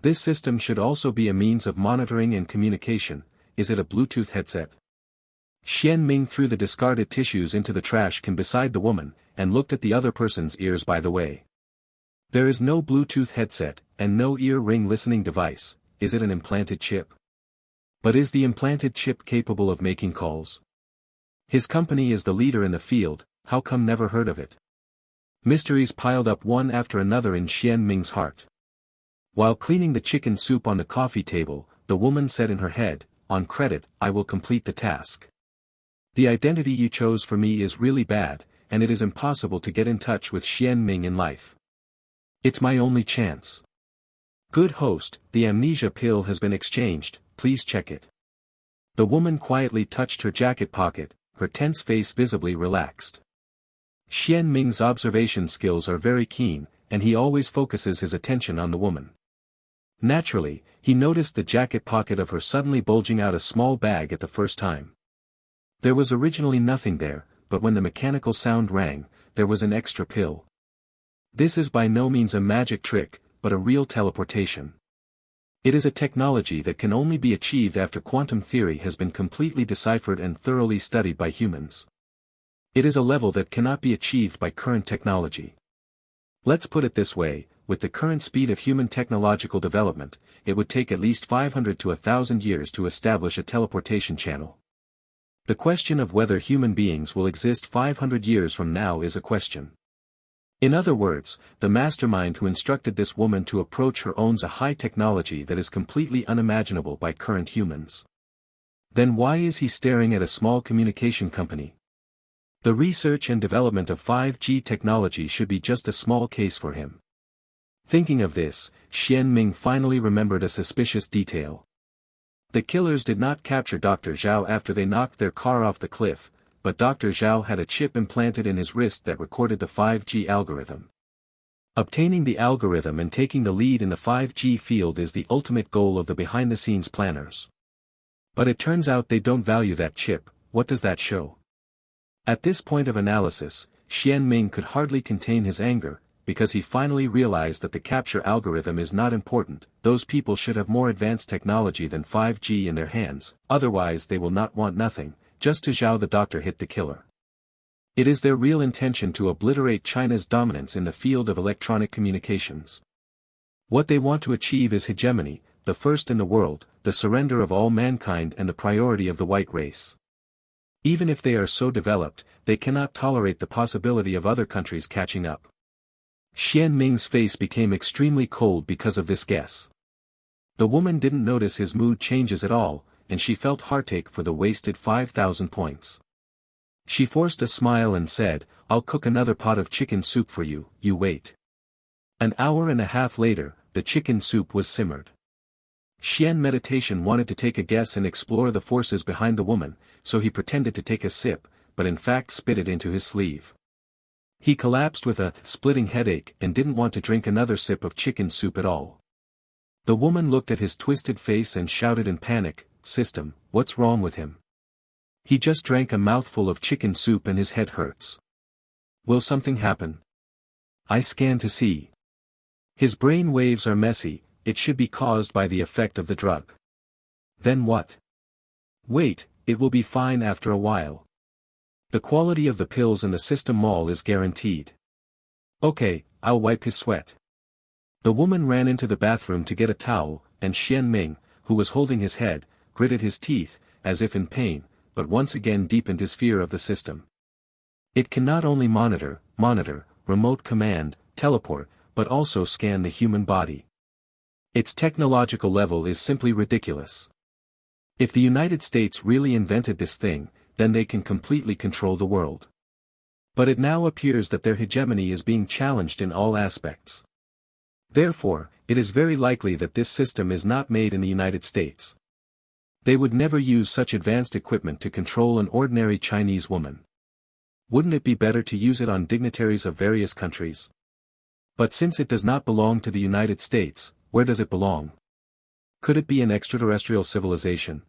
[SPEAKER 1] This system should also be a means of monitoring and communication. Is it a Bluetooth headset? Xian Ming threw the discarded tissues into the trash can beside the woman, and looked at the other person's ears by the way. There is no Bluetooth headset, and no ear ring listening device. Is it an implanted chip? But is the implanted chip capable of making calls? His company is the leader in the field, how come never heard of it? Mysteries piled up one after another in Xian Ming's heart. While cleaning the chicken soup on the coffee table, the woman said in her head, on credit, I will complete the task. The identity you chose for me is really bad, and it is impossible to get in touch with Xian Ming in life. It's my only chance. Good host, the amnesia pill has been exchanged, please check it. The woman quietly touched her jacket pocket, her tense face visibly relaxed. Xian Ming's observation skills are very keen, and he always focuses his attention on the woman. Naturally, he noticed the jacket pocket of her suddenly bulging out a small bag at the first time. There was originally nothing there, but when the mechanical sound rang, there was an extra pill. This is by no means a magic trick, but a real teleportation. It is a technology that can only be achieved after quantum theory has been completely deciphered and thoroughly studied by humans. It is a level that cannot be achieved by current technology. Let's put it this way, with the current speed of human technological development, it would take at least 500 to 1,000 years to establish a teleportation channel. The question of whether human beings will exist 500 years from now is a question. In other words, the mastermind who instructed this woman to approach her owns a high technology that is completely unimaginable by current humans. Then why is he staring at a small communication company? The research and development of 5G technology should be just a small case for him. Thinking of this, Xian Ming finally remembered a suspicious detail. The killers did not capture Dr. Zhao after they knocked their car off the cliff, but Dr. Zhao had a chip implanted in his wrist that recorded the 5G algorithm. Obtaining the algorithm and taking the lead in the 5G field is the ultimate goal of the behind-the-scenes planners. But it turns out they don't value that chip. What does that show? At this point of analysis, Xian Ming could hardly contain his anger, because he finally realized that the capture algorithm is not important. Those people should have more advanced technology than 5G in their hands, otherwise they will not want nothing, just to Zhao the doctor hit the killer. It is their real intention to obliterate China's dominance in the field of electronic communications. What they want to achieve is hegemony, the first in the world, the surrender of all mankind and the priority of the white race. Even if they are so developed, they cannot tolerate the possibility of other countries catching up. Xian Ming's face became extremely cold because of this guess. The woman didn't notice his mood changes at all, and she felt heartache for the wasted 5,000 points. She forced a smile and said, "I'll cook another pot of chicken soup for you, you wait." An hour and a half later, the chicken soup was simmered. Xian Meditation wanted to take a guess and explore the forces behind the woman, so he pretended to take a sip, but in fact spit it into his sleeve. He collapsed with a splitting headache and didn't want to drink another sip of chicken soup at all. The woman looked at his twisted face and shouted in panic, "System, what's wrong with him? He just drank a mouthful of chicken soup and his head hurts. Will something happen? I scan to see. His brain waves are messy, it should be caused by the effect of the drug. Then what? Wait, it will be fine after a while. The quality of the pills in the system mall is guaranteed. Okay, I'll wipe his sweat." The woman ran into the bathroom to get a towel, and Xian Ming, who was holding his head, gritted his teeth, as if in pain, but once again deepened his fear of the system. It can not only monitor, remote command, teleport, but also scan the human body. Its technological level is simply ridiculous. If the United States really invented this thing, then they can completely control the world. But it now appears that their hegemony is being challenged in all aspects. Therefore, it is very likely that this system is not made in the United States. They would never use such advanced equipment to control an ordinary Chinese woman. Wouldn't it be better to use it on dignitaries of various countries? But since it does not belong to the United States, where does it belong? Could it be an extraterrestrial civilization?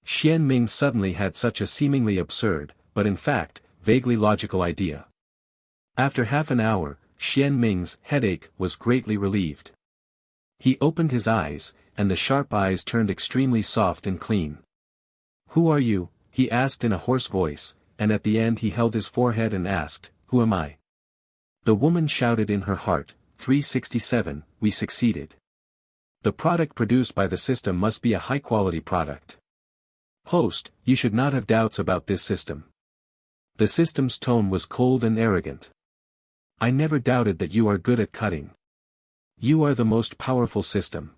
[SPEAKER 1] Xian Ming suddenly had such a seemingly absurd, but in fact, vaguely logical idea. After half an hour, Xian Ming's headache was greatly relieved. He opened his eyes, and the sharp eyes turned extremely soft and clean. "Who are you?" he asked in a hoarse voice, and at the end he held his forehead and asked, "Who am I?" The woman shouted in her heart, 367, "We succeeded. The product produced by the system must be a high-quality product. Host, you should not have doubts about this system." The system's tone was cold and arrogant. "I never doubted that you are good at cutting. You are the most powerful system."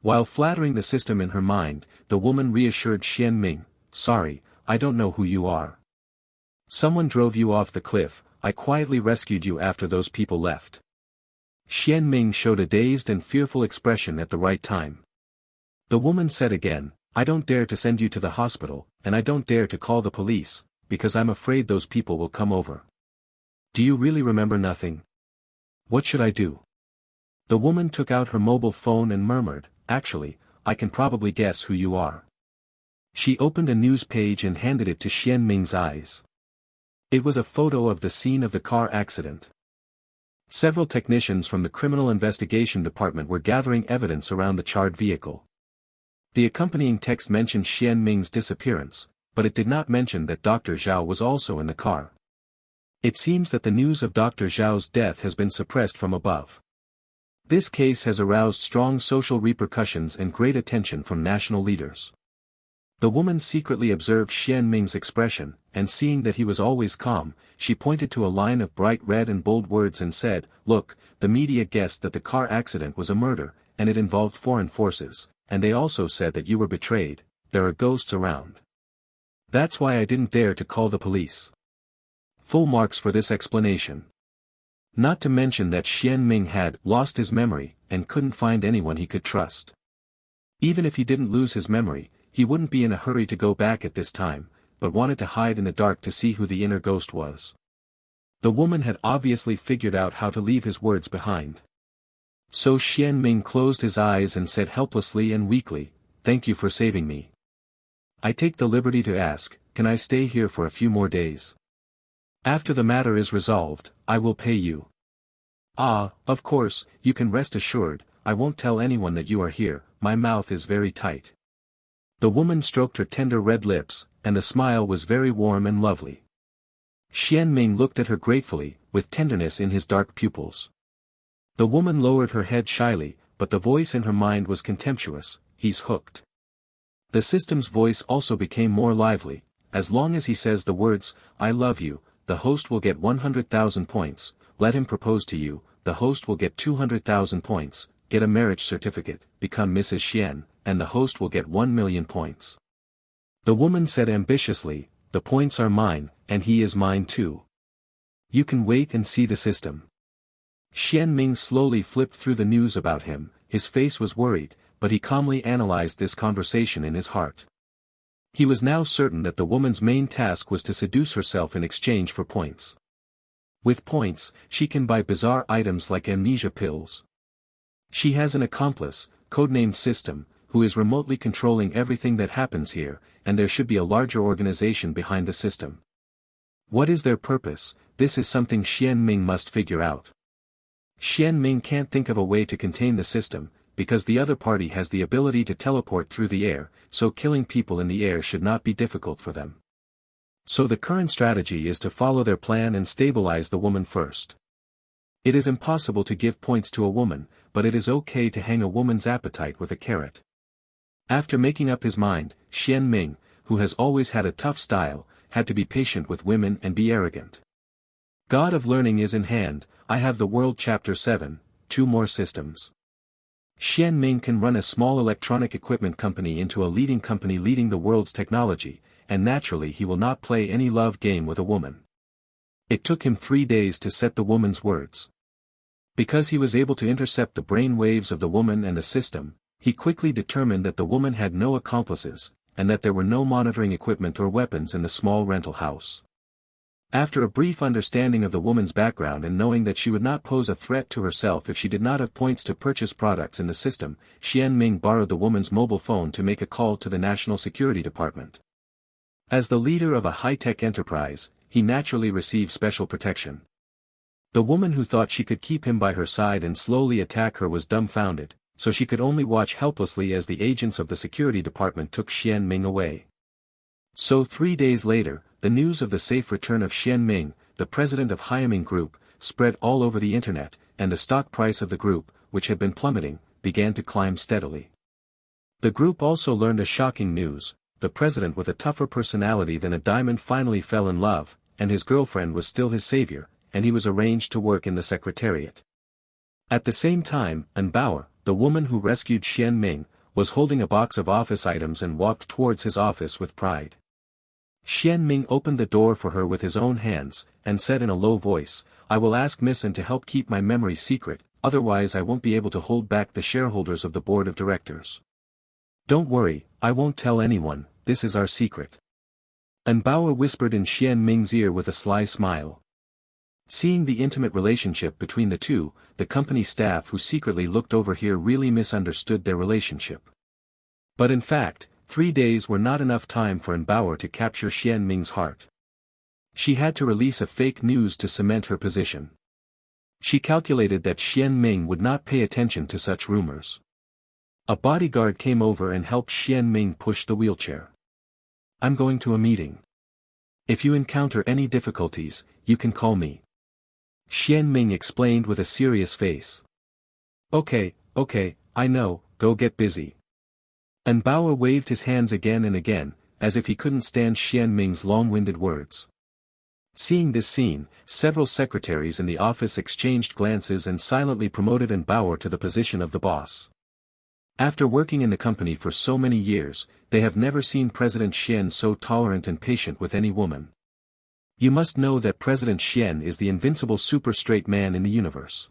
[SPEAKER 1] While flattering the system in her mind, the woman reassured Xian Ming, "Sorry, I don't know who you are. Someone drove you off the cliff, I quietly rescued you after those people left." Xian Ming showed a dazed and fearful expression at the right time. The woman said again, "I don't dare to send you to the hospital, and I don't dare to call the police, because I'm afraid those people will come over. Do you really remember nothing? What should I do?" The woman took out her mobile phone and murmured, "Actually, I can probably guess who you are." She opened a news page and handed it to Xian Ming's eyes. It was a photo of the scene of the car accident. Several technicians from the Criminal Investigation Department were gathering evidence around the charred vehicle. The accompanying text mentioned Xian Ming's disappearance, but it did not mention that Dr. Zhao was also in the car. It seems that the news of Dr. Zhao's death has been suppressed from above. This case has aroused strong social repercussions and great attention from national leaders. The woman secretly observed Xian Ming's expression, and seeing that he was always calm, she pointed to a line of bright red and bold words and said, "Look, the media guessed that the car accident was a murder, and it involved foreign forces, and they also said that you were betrayed. There are ghosts around. That's why I didn't dare to call the police." Full marks for this explanation. Not to mention that Xian Ming had lost his memory, and couldn't find anyone he could trust. Even if he didn't lose his memory, he wouldn't be in a hurry to go back at this time, but wanted to hide in the dark to see who the inner ghost was. The woman had obviously figured out how to leave his words behind. So Xian Ming closed his eyes and said helplessly and weakly, "Thank you for saving me. I take the liberty to ask, can I stay here for a few more days? After the matter is resolved, I will pay you." "Ah, of course, you can rest assured, I won't tell anyone that you are here, my mouth is very tight." The woman stroked her tender red lips, and the smile was very warm and lovely. Xian Ming looked at her gratefully, with tenderness in his dark pupils. The woman lowered her head shyly, but the voice in her mind was contemptuous, "He's hooked." The system's voice also became more lively, "As long as he says the words, 'I love you,' the host will get 100,000 points, let him propose to you, the host will get 200,000 points, get a marriage certificate, become Mrs. Xian, and the host will get 1,000,000 points." The woman said ambitiously, "The points are mine, and he is mine too. You can wait and see the system." Xian Ming slowly flipped through the news about him, his face was worried, but he calmly analyzed this conversation in his heart. He was now certain that the woman's main task was to seduce herself in exchange for points. With points, she can buy bizarre items like amnesia pills. She has an accomplice, codenamed System, who is remotely controlling everything that happens here, and there should be a larger organization behind the system. What is their purpose? This is something Xian Ming must figure out. Xian Ming can't think of a way to contain the system, because the other party has the ability to teleport through the air, so killing people in the air should not be difficult for them. So the current strategy is to follow their plan and stabilize the woman first. It is impossible to give points to a woman, but it is okay to hang a woman's appetite with a carrot. After making up his mind, Xian Ming, who has always had a tough style, had to be patient with women and be arrogant. God of Learning is in hand, I have the world Chapter 7, 2 more systems. Xian Ming can run a small electronic equipment company into a leading company leading the world's technology, and naturally he will not play any love game with a woman. It took him 3 days to set the woman's words. Because he was able to intercept the brain waves of the woman and the system, he quickly determined that the woman had no accomplices, and that there were no monitoring equipment or weapons in the small rental house. After a brief understanding of the woman's background and knowing that she would not pose a threat to herself if she did not have points to purchase products in the system, Xian Ming borrowed the woman's mobile phone to make a call to the National Security Department. As the leader of a high-tech enterprise, he naturally received special protection. The woman who thought she could keep him by her side and slowly attack her was dumbfounded, so she could only watch helplessly as the agents of the security department took Xian Ming away. So 3 days later, the news of the safe return of Xian Ming, the president of Hyaming Group, spread all over the internet, and the stock price of the group, which had been plummeting, began to climb steadily. The group also learned a shocking news: the president with a tougher personality than a diamond finally fell in love, and his girlfriend was still his savior, and he was arranged to work in the secretariat. At the same time, An Bauer, the woman who rescued Xian Ming, was holding a box of office items and walked towards his office with pride. Xian Ming opened the door for her with his own hands, and said in a low voice, "I will ask Miss An to help keep my memory secret, otherwise I won't be able to hold back the shareholders of the board of directors. Don't worry, I won't tell anyone, this is our secret." An Bauer whispered in Xian Ming's ear with a sly smile. Seeing the intimate relationship between the two, the company staff who secretly looked over here really misunderstood their relationship. But in fact, 3 days were not enough time for An Bauer to capture Xian Ming's heart. She had to release a fake news to cement her position. She calculated that Xian Ming would not pay attention to such rumors. A bodyguard came over and helped Xian Ming push the wheelchair. "I'm going to a meeting. If you encounter any difficulties, you can call me," Xian Ming explained with a serious face. Okay, I know, go get busy." And Bao waved his hands again and again, as if he couldn't stand Xian Ming's long-winded words. Seeing this scene, several secretaries in the office exchanged glances and silently promoted An Bao to the position of the boss. After working in the company for so many years, they have never seen President Xian so tolerant and patient with any woman. You must know that President Xian is the invincible super straight man in the universe.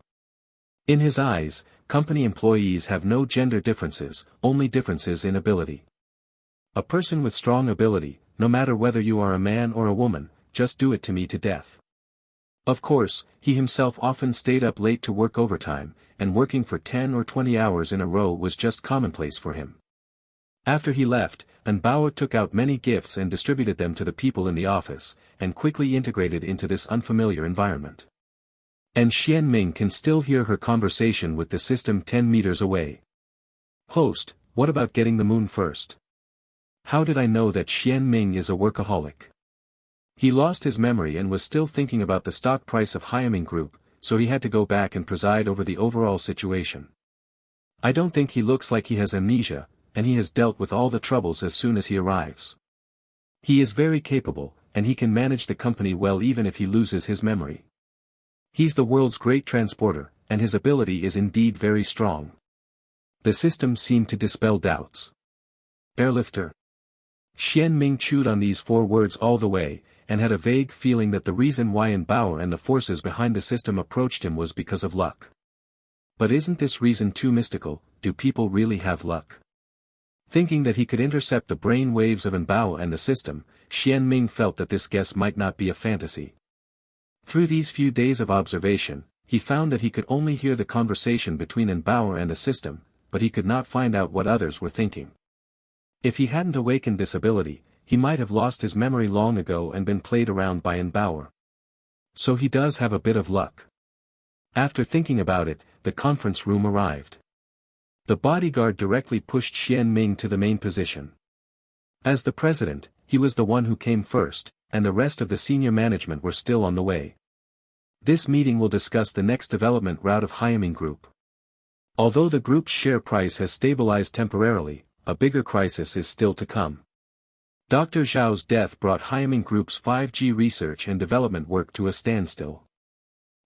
[SPEAKER 1] In his eyes, company employees have no gender differences, only differences in ability. A person with strong ability, no matter whether you are a man or a woman, just do it to me to death. Of course, he himself often stayed up late to work overtime, and working for 10 or 20 hours in a row was just commonplace for him. After he left, An Bao took out many gifts and distributed them to the people in the office, and quickly integrated into this unfamiliar environment. And Xian Ming can still hear her conversation with the system 10 meters away. Host, what about getting the moon first? How did I know that Xian Ming is a workaholic? He lost his memory and was still thinking about the stock price of Hyaming Group, so he had to go back and preside over the overall situation. I don't think he looks like he has amnesia, and he has dealt with all the troubles as soon as he arrives. He is very capable, and he can manage the company well even if he loses his memory. He's the world's great transporter, and his ability is indeed very strong. The system seemed to dispel doubts. Airlifter. Xian Ming chewed on these 4 words all the way, and had a vague feeling that the reason why An Bao and the forces behind the system approached him was because of luck. But isn't this reason too mystical? Do people really have luck? Thinking that he could intercept the brain waves of An Bao and the system, Xian Ming felt that this guess might not be a fantasy. Through these few days of observation, he found that he could only hear the conversation between An Bao and the system, but he could not find out what others were thinking. If he hadn't awakened this ability, he might have lost his memory long ago and been played around by An Bao. So he does have a bit of luck. After thinking about it, the conference room arrived. The bodyguard directly pushed Xian Ming to the main position. As the president, he was the one who came first, and the rest of the senior management were still on the way. This meeting will discuss the next development route of Hyaming Group. Although the group's share price has stabilized temporarily, a bigger crisis is still to come. Dr. Zhao's death brought Hyaming Group's 5G research and development work to a standstill.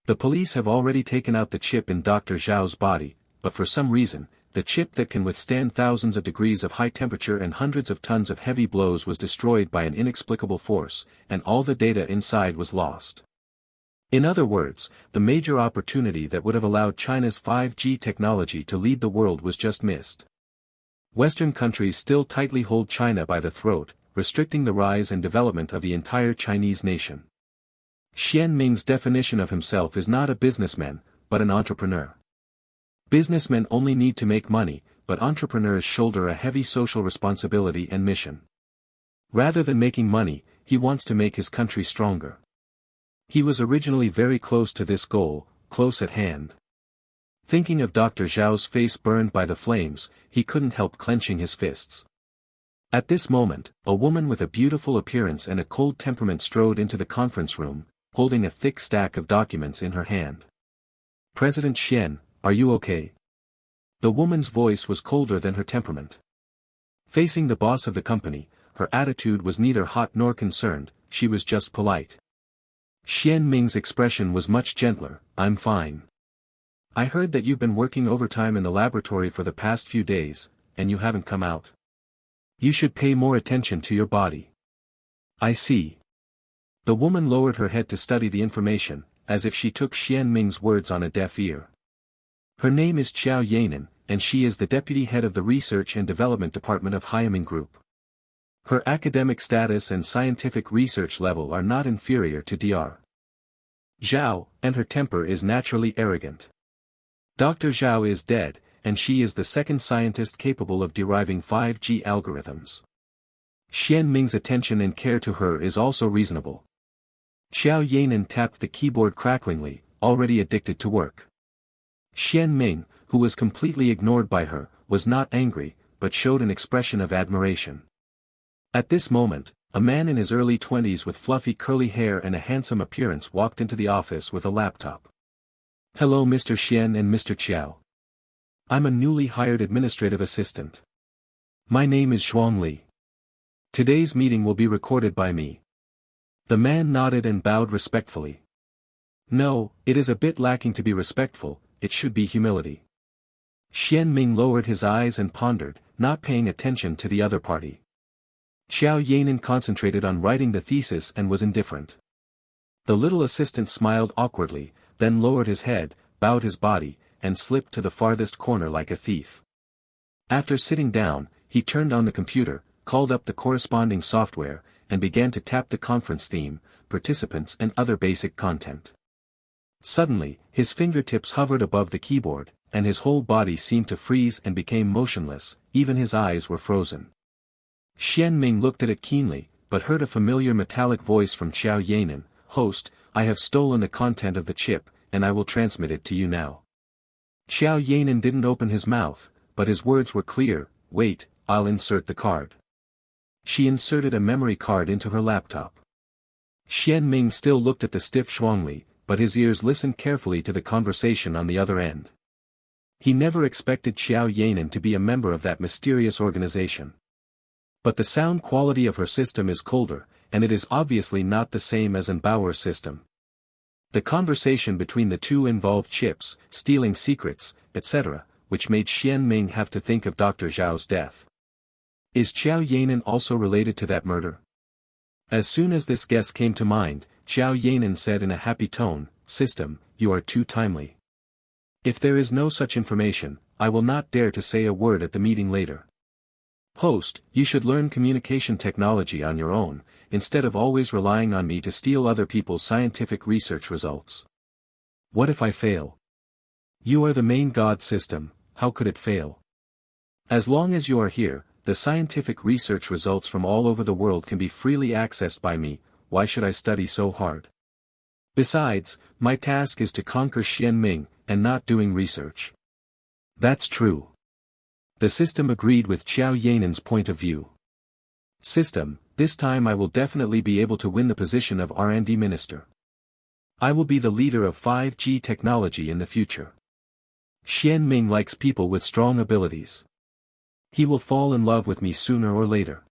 [SPEAKER 1] The police have already taken out the chip in Dr. Zhao's body, but for some reason, the chip that can withstand thousands of degrees of high temperature and hundreds of tons of heavy blows was destroyed by an inexplicable force, and all the data inside was lost. In other words, the major opportunity that would have allowed China's 5G technology to lead the world was just missed. Western countries still tightly hold China by the throat, restricting the rise and development of the entire Chinese nation. Xian Ming's definition of himself is not a businessman, but an entrepreneur. Businessmen only need to make money, but entrepreneurs shoulder a heavy social responsibility and mission. Rather than making money, he wants to make his country stronger. He was originally very close to this goal, close at hand. Thinking of Dr. Zhao's face burned by the flames, he couldn't help clenching his fists. At this moment, a woman with a beautiful appearance and a cold temperament strode into the conference room, holding a thick stack of documents in her hand. President Xian, are you okay? The woman's voice was colder than her temperament. Facing the boss of the company, her attitude was neither hot nor concerned, she was just polite. Xian Ming's expression was much gentler. I'm fine. I heard that you've been working overtime in the laboratory for the past few days, and you haven't come out. You should pay more attention to your body. I see. The woman lowered her head to study the information, as if she took Xian Ming's words on a deaf ear. Her name is Qiao Yanan, and she is the deputy head of the Research and Development Department of Hyaming Group. Her academic status and scientific research level are not inferior to Dr. Zhao, and her temper is naturally arrogant. Dr. Zhao is dead, and she is the second scientist capable of deriving 5G algorithms. Xian Ming's attention and care to her is also reasonable. Qiao Yanan tapped the keyboard cracklingly, already addicted to work. Xian Ming, who was completely ignored by her, was not angry, but showed an expression of admiration. At this moment, a man in his early 20s with fluffy curly hair and a handsome appearance walked into the office with a laptop. Hello Mr. Xian and Mr. Qiao. I'm a newly hired administrative assistant. My name is Xuanli. Today's meeting will be recorded by me. The man nodded and bowed respectfully. No, it is a bit lacking to be respectful, it should be humility. Xian Ming lowered his eyes and pondered, not paying attention to the other party. Xiao Yanin concentrated on writing the thesis and was indifferent. The little assistant smiled awkwardly, then lowered his head, bowed his body, and slipped to the farthest corner like a thief. After sitting down, he turned on the computer, called up the corresponding software, and began to tap the conference theme, participants and other basic content. Suddenly, his fingertips hovered above the keyboard, and his whole body seemed to freeze and became motionless, even his eyes were frozen. Xian Ming looked at it keenly, but heard a familiar metallic voice from Xiao Yanin, "Host, I have stolen the content of the chip, and I will transmit it to you now." Xiao Yanin didn't open his mouth, but his words were clear, "Wait, I'll insert the card." She inserted a memory card into her laptop. Xian Ming still looked at the stiff Xuanli, but his ears listened carefully to the conversation on the other end. He never expected Xiao Yanin to be a member of that mysterious organization. But the sound quality of her system is colder, and it is obviously not the same as an Bauer's system. The conversation between the two involved chips, stealing secrets, etc., which made Xian Ming have to think of Dr. Zhao's death. Is Xiao Yanin also related to that murder? As soon as this guess came to mind, Xiao Yanin said in a happy tone, "System, you are too timely. If there is no such information, I will not dare to say a word at the meeting later. Host, you should learn communication technology on your own, instead of always relying on me to steal other people's scientific research results. What if I fail? You are the main God system, how could it fail? As long as you are here, the scientific research results from all over the world can be freely accessed by me, why should I study so hard? Besides, my task is to conquer Xian Ming, and not doing research." That's true. The system agreed with Xiao Yanin's point of view. System, this time I will definitely be able to win the position of R&D minister. I will be the leader of 5G technology in the future. Xian Ming likes people with strong abilities. He will fall in love with me sooner or later.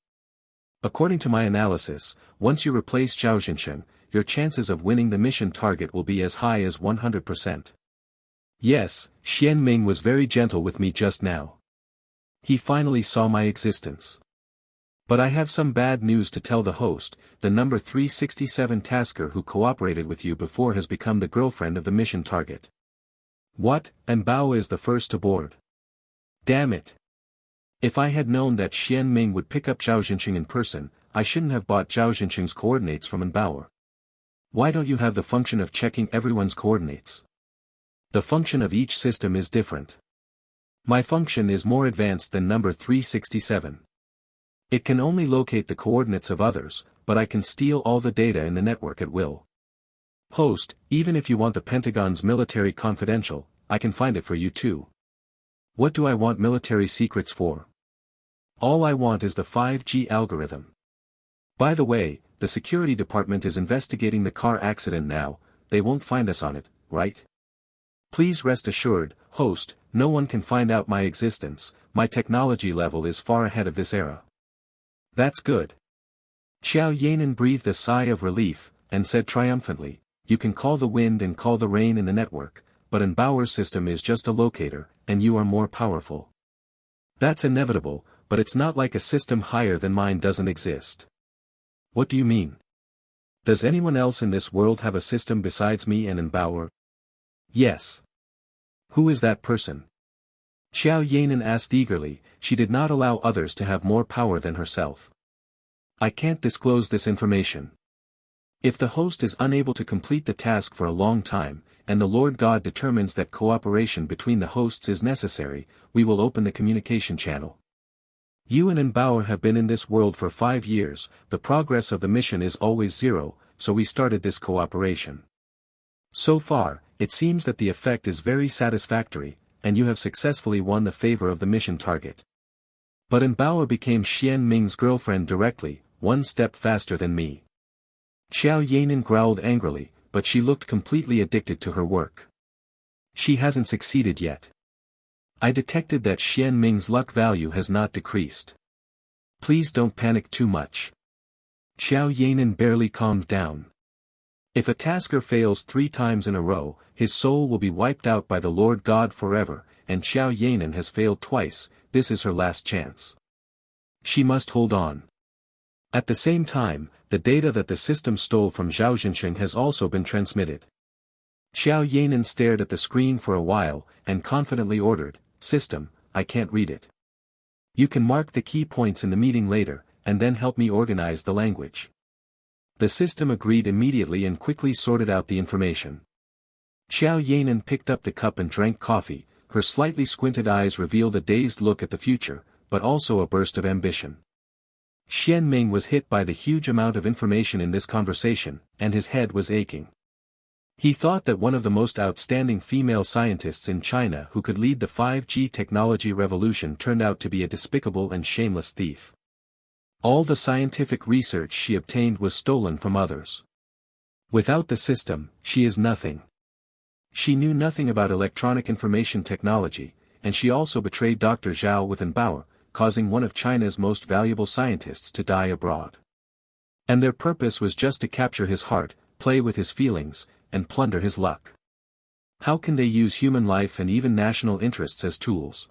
[SPEAKER 1] According to my analysis, once you replace Zhao Zhensheng, your chances of winning the mission target will be as high as 100%. Yes, Xian Ming was very gentle with me just now. He finally saw my existence. But I have some bad news to tell the host, the number 367 tasker who cooperated with you before has become the girlfriend of the mission target. What, and Bao is the first to board. Damn it. If I had known that Xian Ming would pick up Zhao Zhensheng in person, I shouldn't have bought Zhao Zhensheng's coordinates from An Bauer. Why don't you have the function of checking everyone's coordinates? The function of each system is different. My function is more advanced than number 367. It can only locate the coordinates of others, but I can steal all the data in the network at will. Host, even if you want the Pentagon's military confidential, I can find it for you too. What do I want military secrets for? All I want is the 5G algorithm. By the way, the security department is investigating the car accident now, they won't find us on it, right? Please rest assured, host, no one can find out my existence, my technology level is far ahead of this era. That's good. Xiao Yanin breathed a sigh of relief, and said triumphantly, you can call the wind and call the rain in the network, but An Bauer's system is just a locator, and you are more powerful. That's inevitable, but it's not like a system higher than mine doesn't exist. What do you mean? Does anyone else in this world have a system besides me and An Bauer? Yes. Who is that person? Xiao Yanin asked eagerly, she did not allow others to have more power than herself. I can't disclose this information. If the host is unable to complete the task for a long time, and the Lord God determines that cooperation between the hosts is necessary, we will open the communication channel. You and An Bauer have been in this world for 5 years, the progress of the mission is always 0, so we started this cooperation. So far, it seems that the effect is very satisfactory, and you have successfully won the favor of the mission target. But An Bauer became Xian Ming's girlfriend directly, 1 step faster than me. Xiao Yanin growled angrily, but she looked completely addicted to her work. She hasn't succeeded yet. I detected that Xian Ming's luck value has not decreased. Please don't panic too much. Xiao Yanan barely calmed down. If a tasker fails 3 times in a row, his soul will be wiped out by the Lord God forever, and Xiao Yanan has failed twice, this is her last chance. She must hold on. At the same time, the data that the system stole from Zhao Zhensheng has also been transmitted. Xiao Yanan stared at the screen for a while, and confidently ordered, "System, I can't read it. You can mark the key points in the meeting later, and then help me organize the language." The system agreed immediately and quickly sorted out the information. Xiao Yanan picked up the cup and drank coffee, her slightly squinted eyes revealed a dazed look at the future, but also a burst of ambition. Xian Ming was hit by the huge amount of information in this conversation, and his head was aching. He thought that one of the most outstanding female scientists in China who could lead the 5G technology revolution turned out to be a despicable and shameless thief. All the scientific research she obtained was stolen from others. Without the system, she is nothing. She knew nothing about electronic information technology, and she also betrayed Dr. Zhao with Bauer, causing one of China's most valuable scientists to die abroad. And their purpose was just to capture his heart, play with his feelings, and plunder his luck. How can they use human life and even national interests as tools?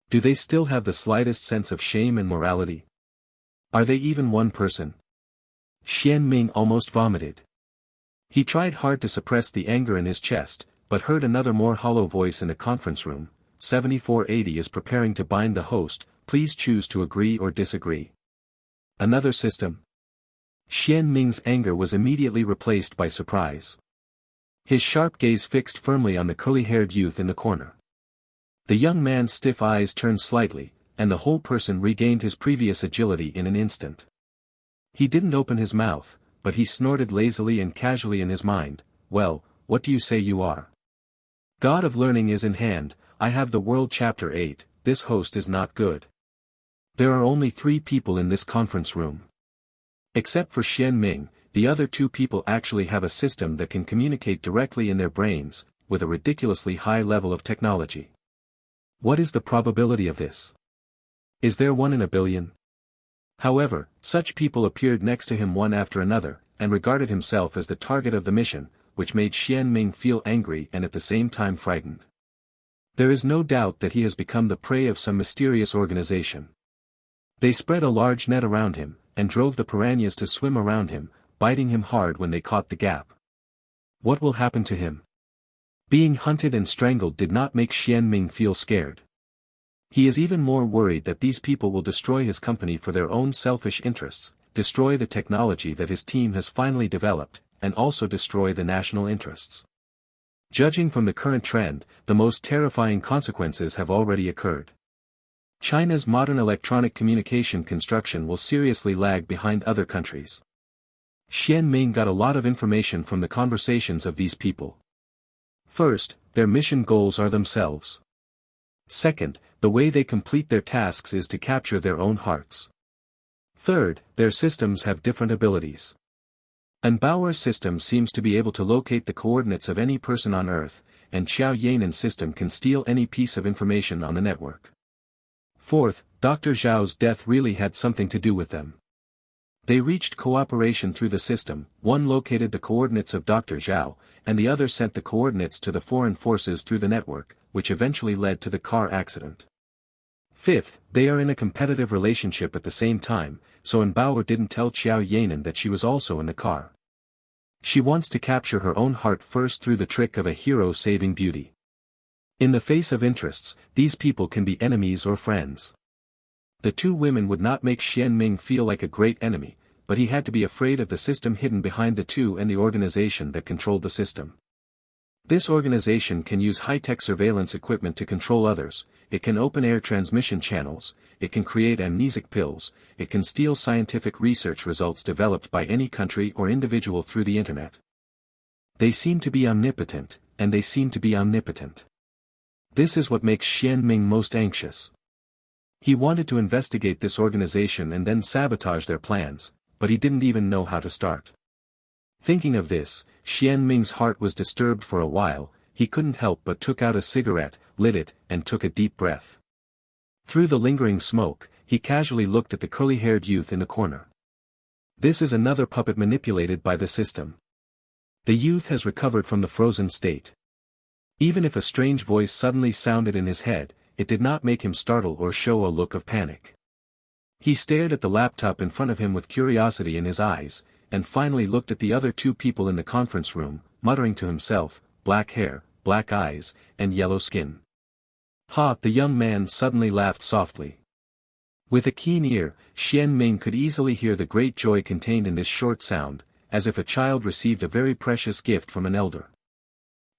[SPEAKER 1] Do they still have the slightest sense of shame and morality? Are they even one person? Xian Ming almost vomited. He tried hard to suppress the anger in his chest, but heard another more hollow voice in the conference room. 7480 is preparing to bind the host, please choose to agree or disagree. Another system? Xian Ming's anger was immediately replaced by surprise. His sharp gaze fixed firmly on the curly-haired youth in the corner. The young man's stiff eyes turned slightly, and the whole person regained his previous agility in an instant. He didn't open his mouth, but he snorted lazily and casually in his mind, "Well, what do you say you are? God of learning is in hand, I have the world chapter 8, this host is not good." There are only 3 people in this conference room. Except for Xian Ming, the other 2 people actually have a system that can communicate directly in their brains, with a ridiculously high level of technology. What is the probability of this? Is there 1 in a billion? However, such people appeared next to him one after another, and regarded himself as the target of the mission, which made Xian Ming feel angry and at the same time frightened. There is no doubt that he has become the prey of some mysterious organization. They spread a large net around him, and drove the piranhas to swim around him, biting him hard when they caught the gap. What will happen to him? Being hunted and strangled did not make Xian Ming feel scared. He is even more worried that these people will destroy his company for their own selfish interests, destroy the technology that his team has finally developed, and also destroy the national interests. Judging from the current trend, the most terrifying consequences have already occurred. China's modern electronic communication construction will seriously lag behind other countries. Xian Ming got a lot of information from the conversations of these people. First, their mission goals are themselves. Second, the way they complete their tasks is to capture their own hearts. Third, their systems have different abilities. Bauer's system seems to be able to locate the coordinates of any person on Earth, and Xiao Yanan's system can steal any piece of information on the network. Fourth, Dr. Zhao's death really had something to do with them. They reached cooperation through the system, one located the coordinates of Dr. Zhao, and the other sent the coordinates to the foreign forces through the network, which eventually led to the car accident. Fifth, they are in a competitive relationship at the same time, so Bauer didn't tell Xiao Yanan that she was also in the car. She wants to capture her own heart first through the trick of a hero saving beauty. In the face of interests, these people can be enemies or friends. The 2 women would not make Xian Ming feel like a great enemy, but he had to be afraid of the system hidden behind the 2 and the organization that controlled the system. This organization can use high-tech surveillance equipment to control others, it can open air transmission channels, it can create amnesic pills, it can steal scientific research results developed by any country or individual through the internet. They seem to be omnipotent, and they seem to be omnipotent. This is what makes Xian Ming most anxious. He wanted to investigate this organization and then sabotage their plans, but he didn't even know how to start. Thinking of this, Xian Ming's heart was disturbed for a while, he couldn't help but took out a cigarette, lit it, and took a deep breath. Through the lingering smoke, he casually looked at the curly-haired youth in the corner. This is another puppet manipulated by the system. The youth has recovered from the frozen state. Even if a strange voice suddenly sounded in his head, it did not make him startle or show a look of panic. He stared at the laptop in front of him with curiosity in his eyes, and finally looked at the other two people in the conference room, muttering to himself, black hair, black eyes, and yellow skin. Ha! The young man suddenly laughed softly. With a keen ear, Xian Ming could easily hear the great joy contained in this short sound, as if a child received a very precious gift from an elder.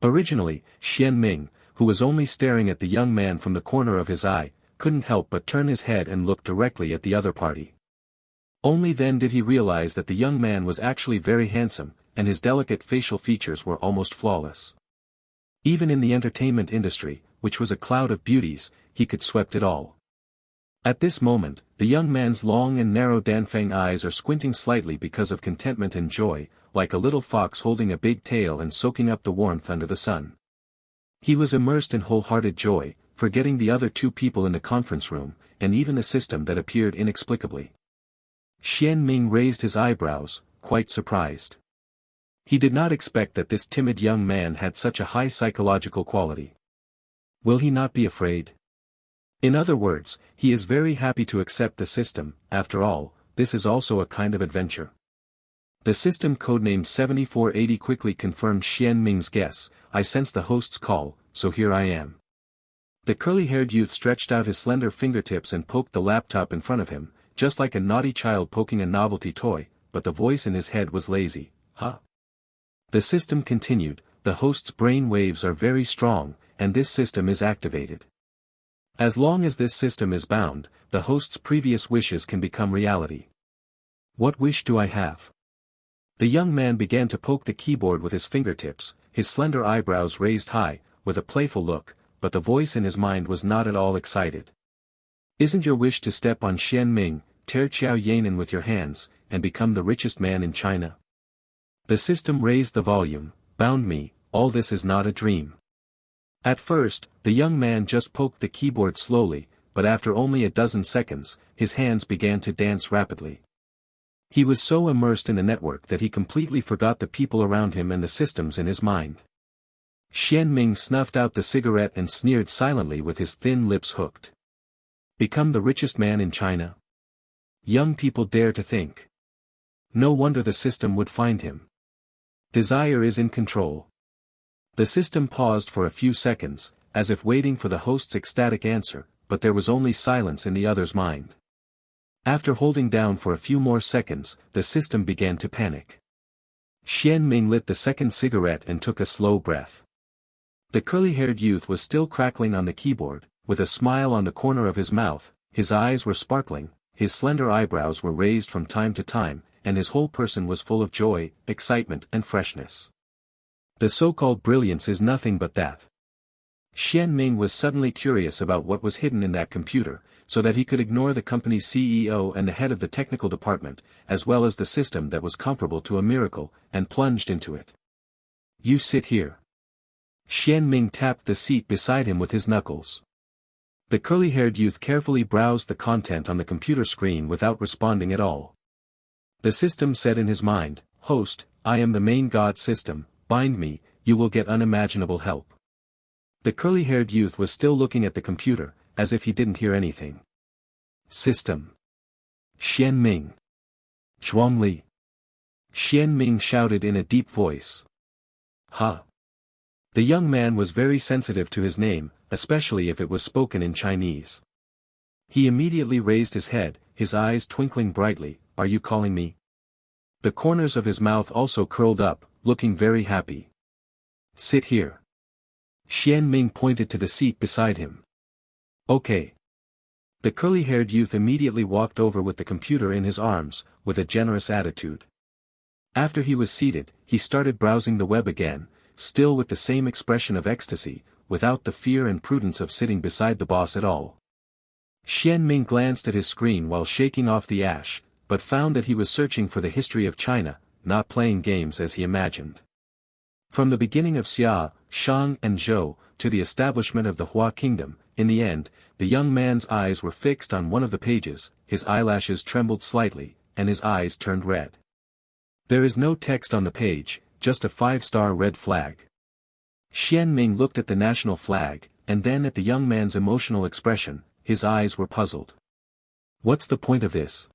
[SPEAKER 1] Originally, Xian Ming, who was only staring at the young man from the corner of his eye, couldn't help but turn his head and look directly at the other party. Only then did he realize that the young man was actually very handsome, and his delicate facial features were almost flawless. Even in the entertainment industry, which was a cloud of beauties, he could swept it all. At this moment, the young man's long and narrow Danfang eyes are squinting slightly because of contentment and joy, like a little fox holding a big tail and soaking up the warmth under the sun. He was immersed in wholehearted joy, forgetting the other two people in the conference room, and even the system that appeared inexplicably. Xian Ming raised his eyebrows, quite surprised. He did not expect that this timid young man had such a high psychological quality. Will he not be afraid? In other words, he is very happy to accept the system. After all, this is also a kind of adventure. The system codenamed 7480 quickly confirmed Xian Ming's guess. I sense the host's call, so here I am. The curly-haired youth stretched out his slender fingertips and poked the laptop in front of him, just like a naughty child poking a novelty toy, but the voice in his head was lazy. Huh? The system continued, the host's brain waves are very strong, and this system is activated. As long as this system is bound, the host's previous wishes can become reality. What wish do I have? The young man began to poke the keyboard with his fingertips, his slender eyebrows raised high, with a playful look, but the voice in his mind was not at all excited. Isn't your wish to step on Xian Ming, tear Qiao Yanan with your hands, and become the richest man in China? The system raised the volume. Bound me, all this is not a dream. At first, the young man just poked the keyboard slowly, but after only a dozen seconds, his hands began to dance rapidly. He was so immersed in the network that he completely forgot the people around him and the systems in his mind. Xian Ming snuffed out the cigarette and sneered silently with his thin lips hooked. Become the richest man in China? Young people dare to think. No wonder the system would find him. Desire is in control. The system paused for a few seconds, as if waiting for the host's ecstatic answer, but there was only silence in the other's mind. After holding down for a few more seconds, the system began to panic. Xian Ming lit the second cigarette and took a slow breath. The curly-haired youth was still crackling on the keyboard, with a smile on the corner of his mouth, his eyes were sparkling, his slender eyebrows were raised from time to time, and his whole person was full of joy, excitement and freshness. The so-called brilliance is nothing but that. Xian Ming was suddenly curious about what was hidden in that computer, so that he could ignore the company's CEO and the head of the technical department, as well as the system that was comparable to a miracle, and plunged into it. You sit here. Xian Ming tapped the seat beside him with his knuckles. The curly-haired youth carefully browsed the content on the computer screen without responding at all. The system said in his mind, Host, I am the main god system, bind me, you will get unimaginable help. The curly-haired youth was still looking at the computer, as if he didn't hear anything. System. Xian Ming. Zhuangli. Xian Ming shouted in a deep voice. Ha! The young man was very sensitive to his name, especially if it was spoken in Chinese. He immediately raised his head, his eyes twinkling brightly, Are you calling me? The corners of his mouth also curled up, looking very happy. Sit here. Xian Ming pointed to the seat beside him. Okay. The curly-haired youth immediately walked over with the computer in his arms, with a generous attitude. After he was seated, he started browsing the web again, still with the same expression of ecstasy, without the fear and prudence of sitting beside the boss at all. Xian Ming glanced at his screen while shaking off the ash, but found that he was searching for the history of China, not playing games as he imagined. From the beginning of Xia, Shang and Zhou, to the establishment of the Hua kingdom, in the end, the young man's eyes were fixed on one of the pages, his eyelashes trembled slightly, and his eyes turned red. There is no text on the page, just a 5-star red flag. Xian Ming looked at the national flag, and then at the young man's emotional expression. His eyes were puzzled. What's the point of this?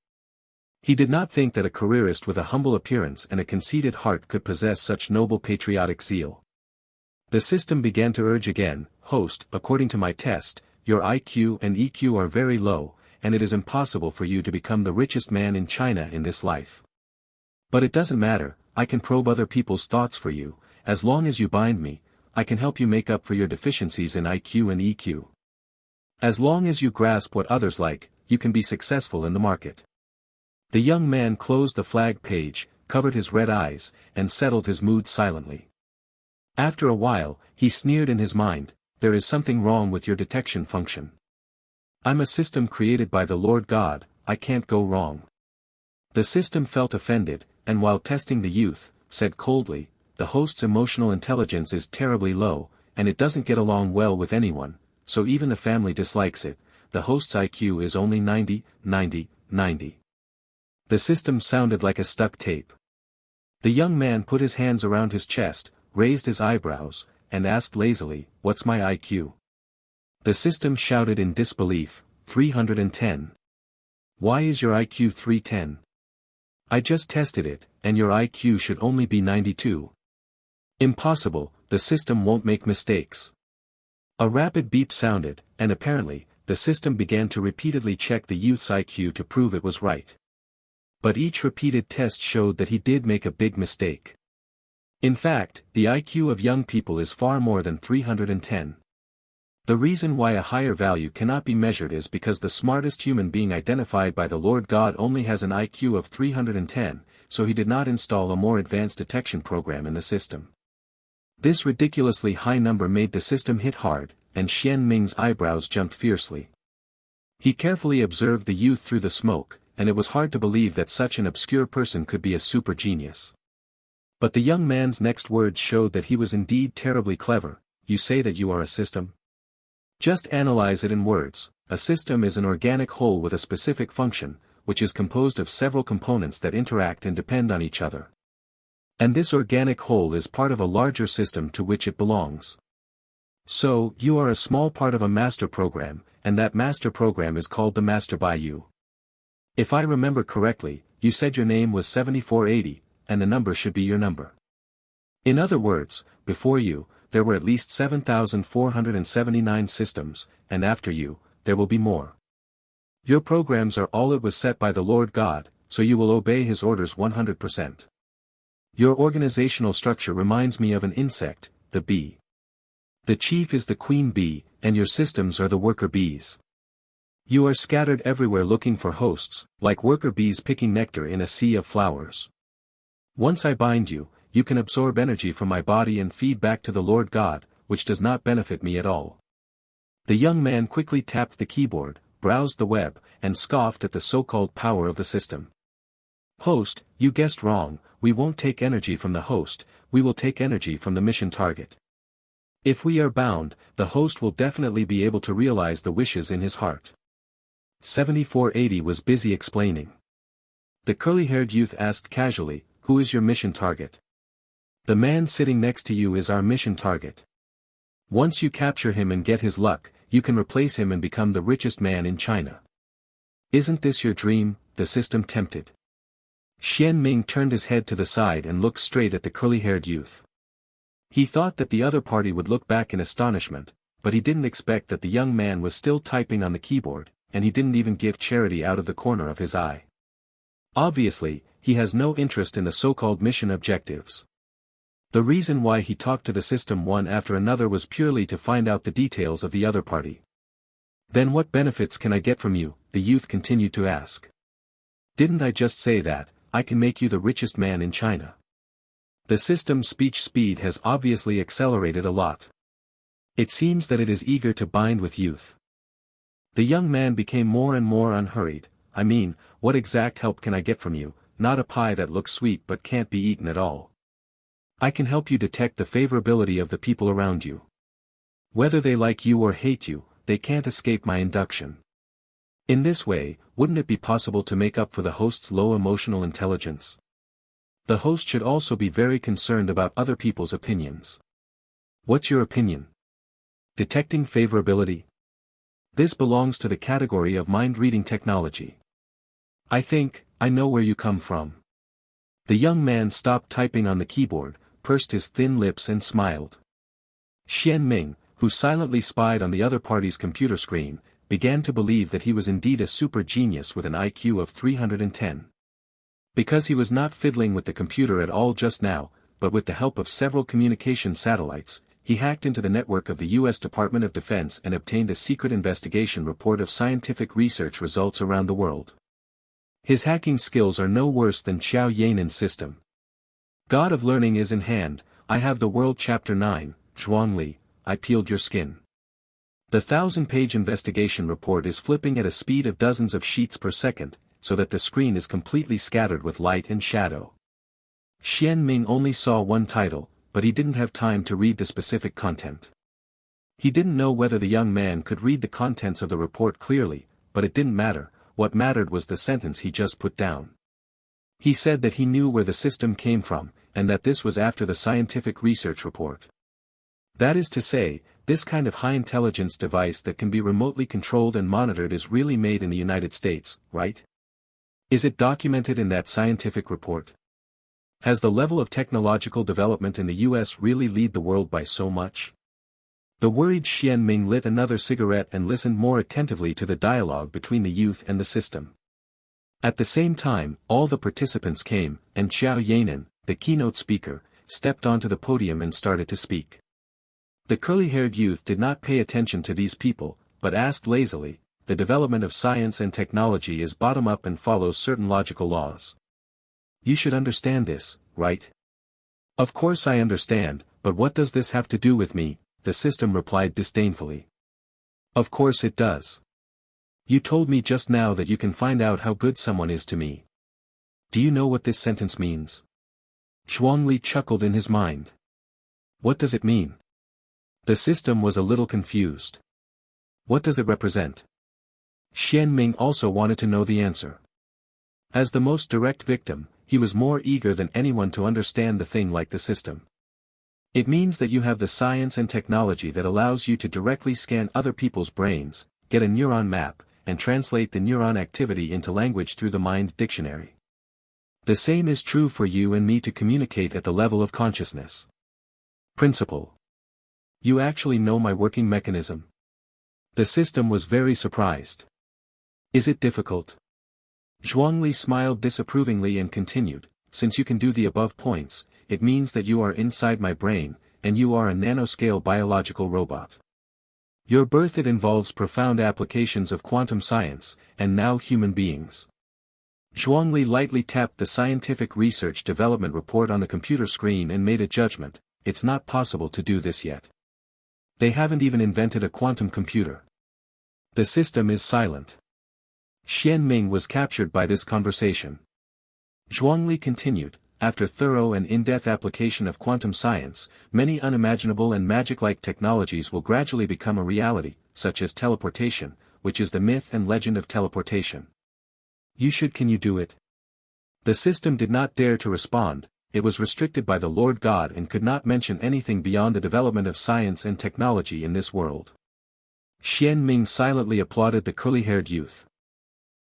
[SPEAKER 1] He did not think that a careerist with a humble appearance and a conceited heart could possess such noble patriotic zeal. The system began to urge again, "Host, according to my test, your IQ and EQ are very low, and it is impossible for you to become the richest man in China in this life. But it doesn't matter, I can probe other people's thoughts for you. As long as you bind me, I can help you make up for your deficiencies in IQ and EQ. As long as you grasp what others like, you can be successful in the market." The young man closed the flag page, covered his red eyes, and settled his mood silently. After a while, he sneered in his mind, "There is something wrong with your detection function. I'm a system created by the Lord God, I can't go wrong." The system felt offended, and while testing the youth, said coldly, "The host's emotional intelligence is terribly low, and it doesn't get along well with anyone, so even the family dislikes it. The host's IQ is only 90, 90, 90. The system sounded like a stuck tape. The young man put his hands around his chest, raised his eyebrows, and asked lazily, "What's my IQ?" The system shouted in disbelief, 310. "Why is your IQ 310? I just tested it, and your IQ should only be 92. Impossible, the system won't make mistakes." A rapid beep sounded, and apparently, the system began to repeatedly check the youth's IQ to prove it was right. But each repeated test showed that he did make a big mistake. In fact, the IQ of young people is far more than 310. The reason why a higher value cannot be measured is because the smartest human being identified by the Lord God only has an IQ of 310, so he did not install a more advanced detection program in the system. This ridiculously high number made the system hit hard, and Xian Ming's eyebrows jumped fiercely. He carefully observed the youth through the smoke, and it was hard to believe that such an obscure person could be a super genius. But the young man's next words showed that he was indeed terribly clever. "You say that you are a system? Just analyze it in words. A system is an organic whole with a specific function, which is composed of several components that interact and depend on each other. And this organic whole is part of a larger system to which it belongs. So, you are a small part of a master program, and that master program is called the Master by You. If I remember correctly, you said your name was 7480, and the number should be your number. In other words, before you, there were at least 7,479 systems, and after you, there will be more. Your programs are all it was set by the Lord God, so you will obey His orders 100%. Your organizational structure reminds me of an insect, the bee. The chief is the queen bee, and your systems are the worker bees. You are scattered everywhere looking for hosts, like worker bees picking nectar in a sea of flowers. Once I bind you, you can absorb energy from my body and feed back to the Lord God, which does not benefit me at all." The young man quickly tapped the keyboard, browsed the web, and scoffed at the so-called power of the system. "Host, you guessed wrong, we won't take energy from the host, we will take energy from the mission target. If we are bound, the host will definitely be able to realize the wishes in his heart." 7480 was busy explaining. The curly-haired youth asked casually, "Who is your mission target?" "The man sitting next to you is our mission target. Once you capture him and get his luck, you can replace him and become the richest man in China. Isn't this your dream?" the system tempted. Xian Ming turned his head to the side and looked straight at the curly-haired youth. He thought that the other party would look back in astonishment, but he didn't expect that the young man was still typing on the keyboard, and he didn't even give charity out of the corner of his eye. Obviously, he has no interest in the so-called mission objectives. The reason why he talked to the system one after another was purely to find out the details of the other party. "Then what benefits can I get from you?" the youth continued to ask. "Didn't I just say that, I can make you the richest man in China?" The system's speech speed has obviously accelerated a lot. It seems that it is eager to bind with youth. The young man became more and more unhurried. "I mean, what exact help can I get from you? Not a pie that looks sweet but can't be eaten at all. I can help you detect the favorability of the people around you. Whether they like you or hate you, they can't escape my induction. In this way, wouldn't it be possible to make up for the host's low emotional intelligence? The host should also be very concerned about other people's opinions. What's your opinion? Detecting favorability? This belongs to the category of mind-reading technology. I think, I know where you come from. The young man stopped typing on the keyboard, pursed his thin lips and smiled. Xian Ming, who silently spied on the other party's computer screen, began to believe that he was indeed a super genius with an IQ of 310. Because he was not fiddling with the computer at all just now, but with the help of several communication satellites, he hacked into the network of the U.S. Department of Defense and obtained a secret investigation report of scientific research results around the world. His hacking skills are no worse than Xiao Yanin's system. God of Learning is in hand, I have the world. Chapter 9, Zhuangli, I peeled your skin. The 1,000-page investigation report is flipping at a speed of dozens of sheets per second, so that the screen is completely scattered with light and shadow. Xian Ming only saw one title, but he didn't have time to read the specific content. He didn't know whether the young man could read the contents of the report clearly, but it didn't matter, what mattered was the sentence he just put down. He said that he knew where the system came from, and that this was after the scientific research report. That is to say, this kind of high-intelligence device that can be remotely controlled and monitored is really made in the United States, right? Is it documented in that scientific report? Has the level of technological development in the US really lead the world by so much? The worried Xian Ming lit another cigarette and listened more attentively to the dialogue between the youth and the system. At the same time, all the participants came, and Xiao Yanin, the keynote speaker, stepped onto the podium and started to speak. The curly-haired youth did not pay attention to these people, but asked lazily, the development of science and technology is bottom-up and follows certain logical laws. You should understand this, right? Of course I understand, but what does this have to do with me? The system replied disdainfully. Of course it does. You told me just now that you can find out how good someone is to me. Do you know what this sentence means? Zhuangli chuckled in his mind. What does it mean? The system was a little confused. What does it represent? Xian Ming also wanted to know the answer. As the most direct victim, he was more eager than anyone to understand the thing like the system. It means that you have the science and technology that allows you to directly scan other people's brains, get a neuron map, and translate the neuron activity into language through the mind dictionary. The same is true for you and me to communicate at the level of consciousness. Principle. You actually know my working mechanism? The system was very surprised. Is it difficult? Zhuangli smiled disapprovingly and continued, since you can do the above points, it means that you are inside my brain, and you are a nanoscale biological robot. Your birth it involves profound applications of quantum science, and now human beings. Zhuangli lightly tapped the scientific research development report on the computer screen and made a judgment, it's not possible to do this yet. They haven't even invented a quantum computer. The system is silent. Xian Ming was captured by this conversation. Zhuangli continued, after thorough and in-depth application of quantum science, many unimaginable and magic-like technologies will gradually become a reality, such as teleportation, which is the myth and legend of teleportation. Can you do it? The system did not dare to respond, it was restricted by the Lord God and could not mention anything beyond the development of science and technology in this world. Xian Ming silently applauded the curly-haired youth.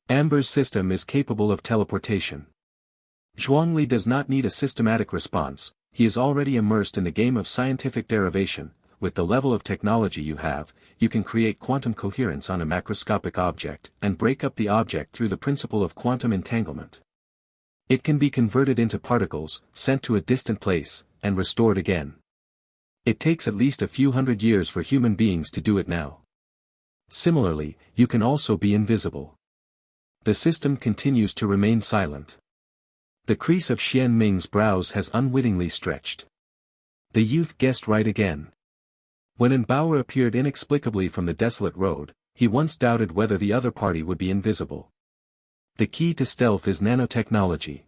[SPEAKER 1] Amber's system is capable of teleportation. Zhuangli does not need a systematic response, he is already immersed in the game of scientific derivation. With the level of technology you have, you can create quantum coherence on a macroscopic object and break up the object through the principle of quantum entanglement. It can be converted into particles, sent to a distant place, and restored again. It takes at least a few hundred years for human beings to do it now. Similarly, you can also be invisible. The system continues to remain silent. The crease of Xian Ming's brows has unwittingly stretched. The youth guessed right again. When an Bauer appeared inexplicably from the desolate road, he once doubted whether the other party would be invisible. The key to stealth is nanotechnology.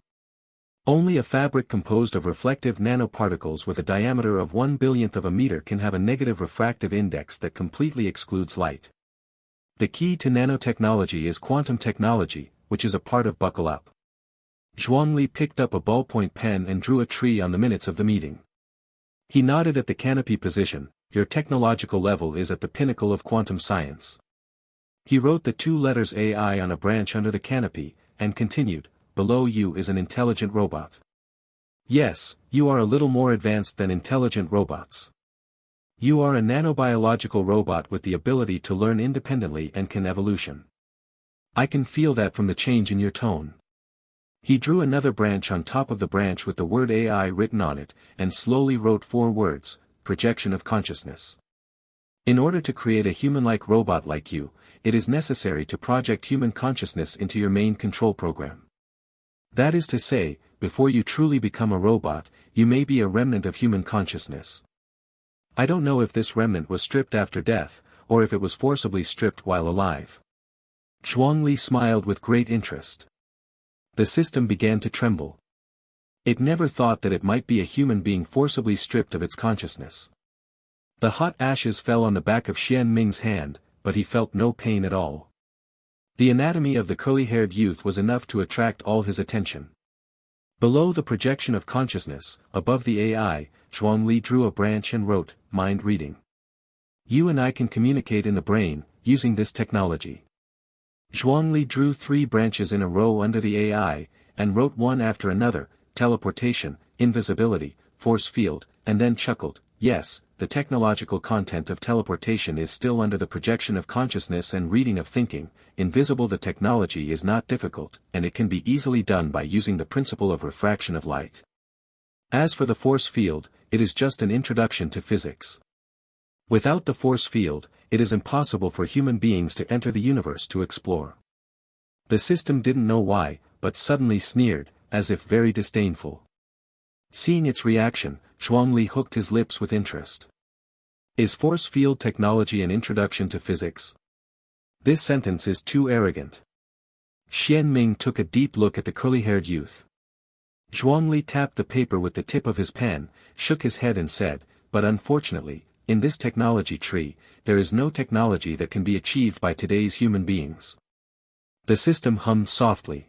[SPEAKER 1] Only a fabric composed of reflective nanoparticles with a diameter of 1/1000th of a meter can have a negative refractive index that completely excludes light. The key to nanotechnology is quantum technology, which is a part of Buckle Up. Zhuangli picked up a ballpoint pen and drew a tree on the minutes of the meeting. He nodded at the canopy position. Your technological level is at the pinnacle of quantum science. He wrote the 2 letters AI on a branch under the canopy, and continued, below you is an intelligent robot. Yes, you are a little more advanced than intelligent robots. You are a nanobiological robot with the ability to learn independently and can evolution. I can feel that from the change in your tone. He drew another branch on top of the branch with the word AI written on it, and slowly wrote 4 words, projection of consciousness. In order to create a human-like robot like you, it is necessary to project human consciousness into your main control program. That is to say, before you truly become a robot, you may be a remnant of human consciousness. I don't know if this remnant was stripped after death, or if it was forcibly stripped while alive. Zhuangli smiled with great interest. The system began to tremble. It never thought that it might be a human being forcibly stripped of its consciousness. The hot ashes fell on the back of Xian Ming's hand, but he felt no pain at all. The anatomy of the curly-haired youth was enough to attract all his attention. Below the projection of consciousness, above the AI, Zhuangli drew a branch and wrote, mind reading. You and I can communicate in the brain, using this technology. Zhuangli drew 3 branches in a row under the AI, and wrote one after another, teleportation, invisibility, force field, and then chuckled, yes, the technological content of teleportation is still under the projection of consciousness and reading of thinking. Invisible. The technology is not difficult, and it can be easily done by using the principle of refraction of light. As for the force field, it is just an introduction to physics. Without the force field, it is impossible for human beings to enter the universe to explore. The system didn't know why, but suddenly sneered, as if very disdainful. Seeing its reaction, Zhuangli hooked his lips with interest. Is force field technology an introduction to physics? This sentence is too arrogant. Xian Ming took a deep look at the curly-haired youth. Zhuangli tapped the paper with the tip of his pen, shook his head and said, but unfortunately, in this technology tree, there is no technology that can be achieved by today's human beings. The system hummed softly.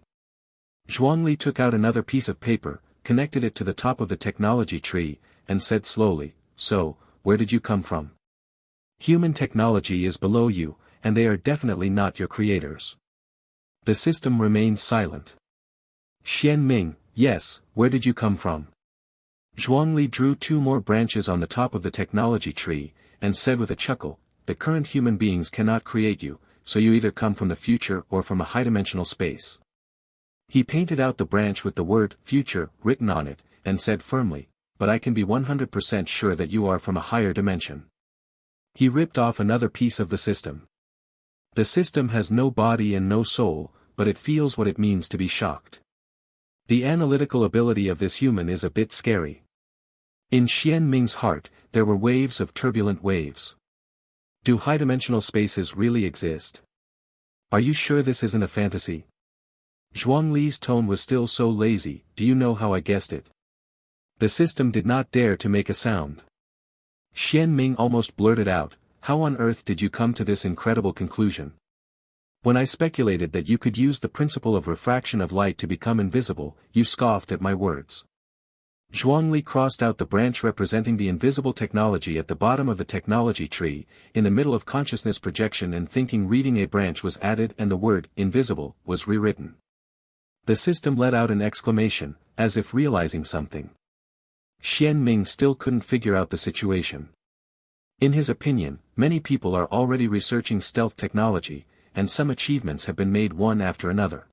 [SPEAKER 1] Zhuangli took out another piece of paper, connected it to the top of the technology tree, and said slowly, so, where did you come from? Human technology is below you, and they are definitely not your creators. The system remained silent. Xian Ming, yes, where did you come from? Zhuangli drew 2 more branches on the top of the technology tree, and said with a chuckle, the current human beings cannot create you, so you either come from the future or from a high-dimensional space. He painted out the branch with the word future written on it, and said firmly, but I can be 100% sure that you are from a higher dimension. He ripped off another piece of the system. The system has no body and no soul, but it feels what it means to be shocked. The analytical ability of this human is a bit scary. In Xian Ming's heart, there were waves of turbulent waves. Do high-dimensional spaces really exist? Are you sure this isn't a fantasy? Zhuangli's tone was still so lazy, do you know how I guessed it? The system did not dare to make a sound. Xian Ming almost blurted out, how on earth did you come to this incredible conclusion? When I speculated that you could use the principle of refraction of light to become invisible, you scoffed at my words. Zhuangli crossed out the branch representing the invisible technology at the bottom of the technology tree. In the middle of consciousness projection and thinking reading, a branch was added and the word invisible was rewritten. The system let out an exclamation, as if realizing something. Xian Ming still couldn't figure out the situation. In his opinion, many people are already researching stealth technology, and some achievements have been made one after another.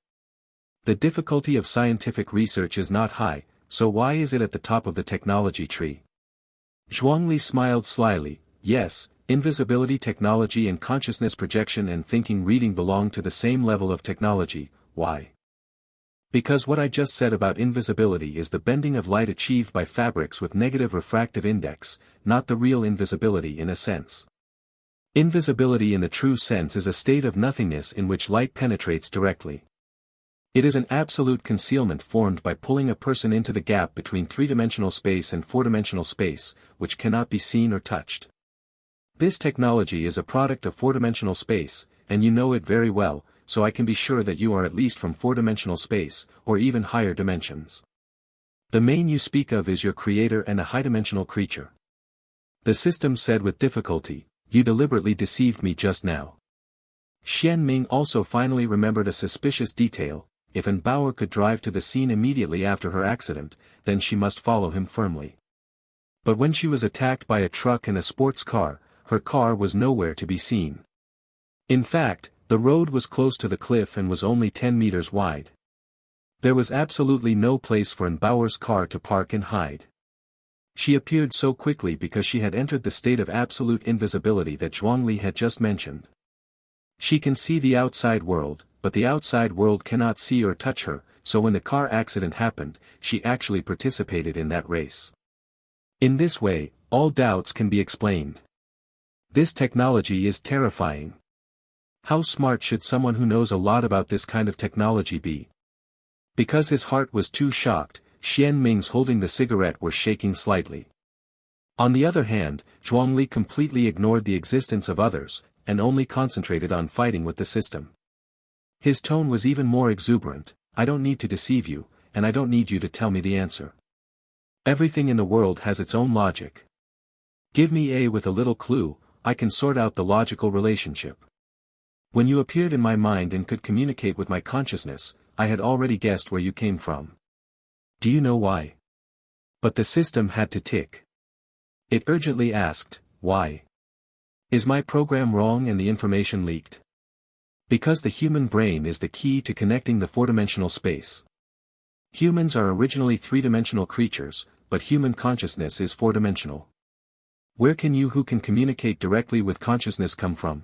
[SPEAKER 1] The difficulty of scientific research is not high, so why is it at the top of the technology tree? Zhuangli smiled slyly, yes, invisibility technology and consciousness projection and thinking reading belong to the same level of technology. Why? Because what I just said about invisibility is the bending of light achieved by fabrics with negative refractive index, not the real invisibility in a sense. Invisibility in the true sense is a state of nothingness in which light penetrates directly. It is an absolute concealment formed by pulling a person into the gap between 3-dimensional space and 4-dimensional space, which cannot be seen or touched. This technology is a product of 4-dimensional space, and you know it very well, so I can be sure that you are at least from four-dimensional space, or even higher dimensions. The main you speak of is your creator and a high-dimensional creature. The system said with difficulty, you deliberately deceived me just now. Xian Ming also finally remembered a suspicious detail: if An Bao could drive to the scene immediately after her accident, then she must follow him firmly. But when she was attacked by a truck and a sports car, her car was nowhere to be seen. In fact, the road was close to the cliff and was only 10 meters wide. There was absolutely no place for An Bao's car to park and hide. She appeared so quickly because she had entered the state of absolute invisibility that Zhuangli had just mentioned. She can see the outside world, but the outside world cannot see or touch her, so when the car accident happened, she actually participated in that race. In this way, all doubts can be explained. This technology is terrifying. How smart should someone who knows a lot about this kind of technology be? Because his heart was too shocked, Xian Ming's holding the cigarette were shaking slightly. On the other hand, Zhuangli completely ignored the existence of others, and only concentrated on fighting with the system. His tone was even more exuberant: I don't need to deceive you, and I don't need you to tell me the answer. Everything in the world has its own logic. Give me A with a little clue, I can sort out the logical relationship. When you appeared in my mind and could communicate with my consciousness, I had already guessed where you came from. Do you know why? But the system had to tick. It urgently asked, why? Is my program wrong and the information leaked? Because the human brain is the key to connecting the four-dimensional space. Humans are originally three-dimensional creatures, but human consciousness is four-dimensional. Where can you who can communicate directly with consciousness come from?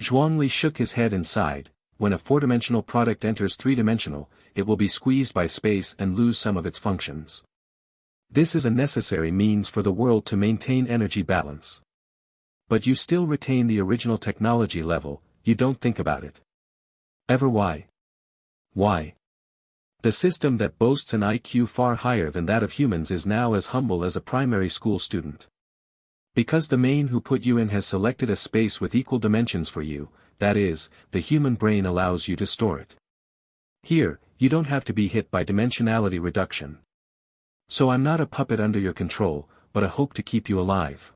[SPEAKER 1] Zhuangli shook his head and sighed. When a four-dimensional product enters three-dimensional, it will be squeezed by space and lose some of its functions. This is a necessary means for the world to maintain energy balance. But you still retain the original technology level, you don't think about it. Ever why? Why? The system that boasts an IQ far higher than that of humans is now as humble as a primary school student. Because the main who put you in has selected a space with equal dimensions for you, that is, the human brain allows you to store it. Here, you don't have to be hit by dimensionality reduction. So I'm not a puppet under your control, but a hope to keep you alive.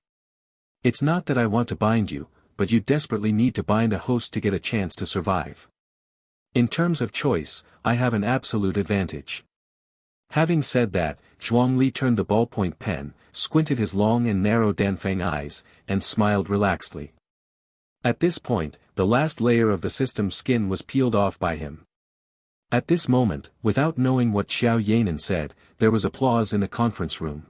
[SPEAKER 1] It's not that I want to bind you, but you desperately need to bind a host to get a chance to survive. In terms of choice, I have an absolute advantage. Having said that, Zhuangli turned the ballpoint pen, squinted his long and narrow Danfeng eyes, and smiled relaxedly. At this point, the last layer of the system's skin was peeled off by him. At this moment, without knowing what Xiao Yanan said, there was applause in the conference room.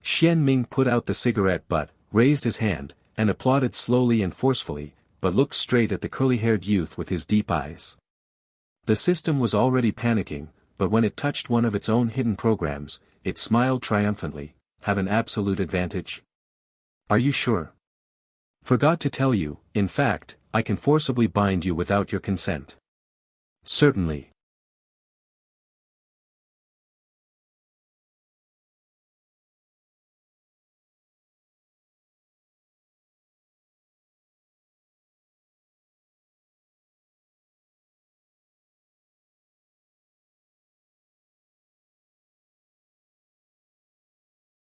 [SPEAKER 1] Xian Ming put out the cigarette butt, raised his hand, and applauded slowly and forcefully, but looked straight at the curly-haired youth with his deep eyes. The system was already panicking, but when it touched one of its own hidden programs, it smiled triumphantly. Have an absolute advantage? Are you sure? Forgot to tell you, in fact, I can forcibly bind you without your consent. Certainly.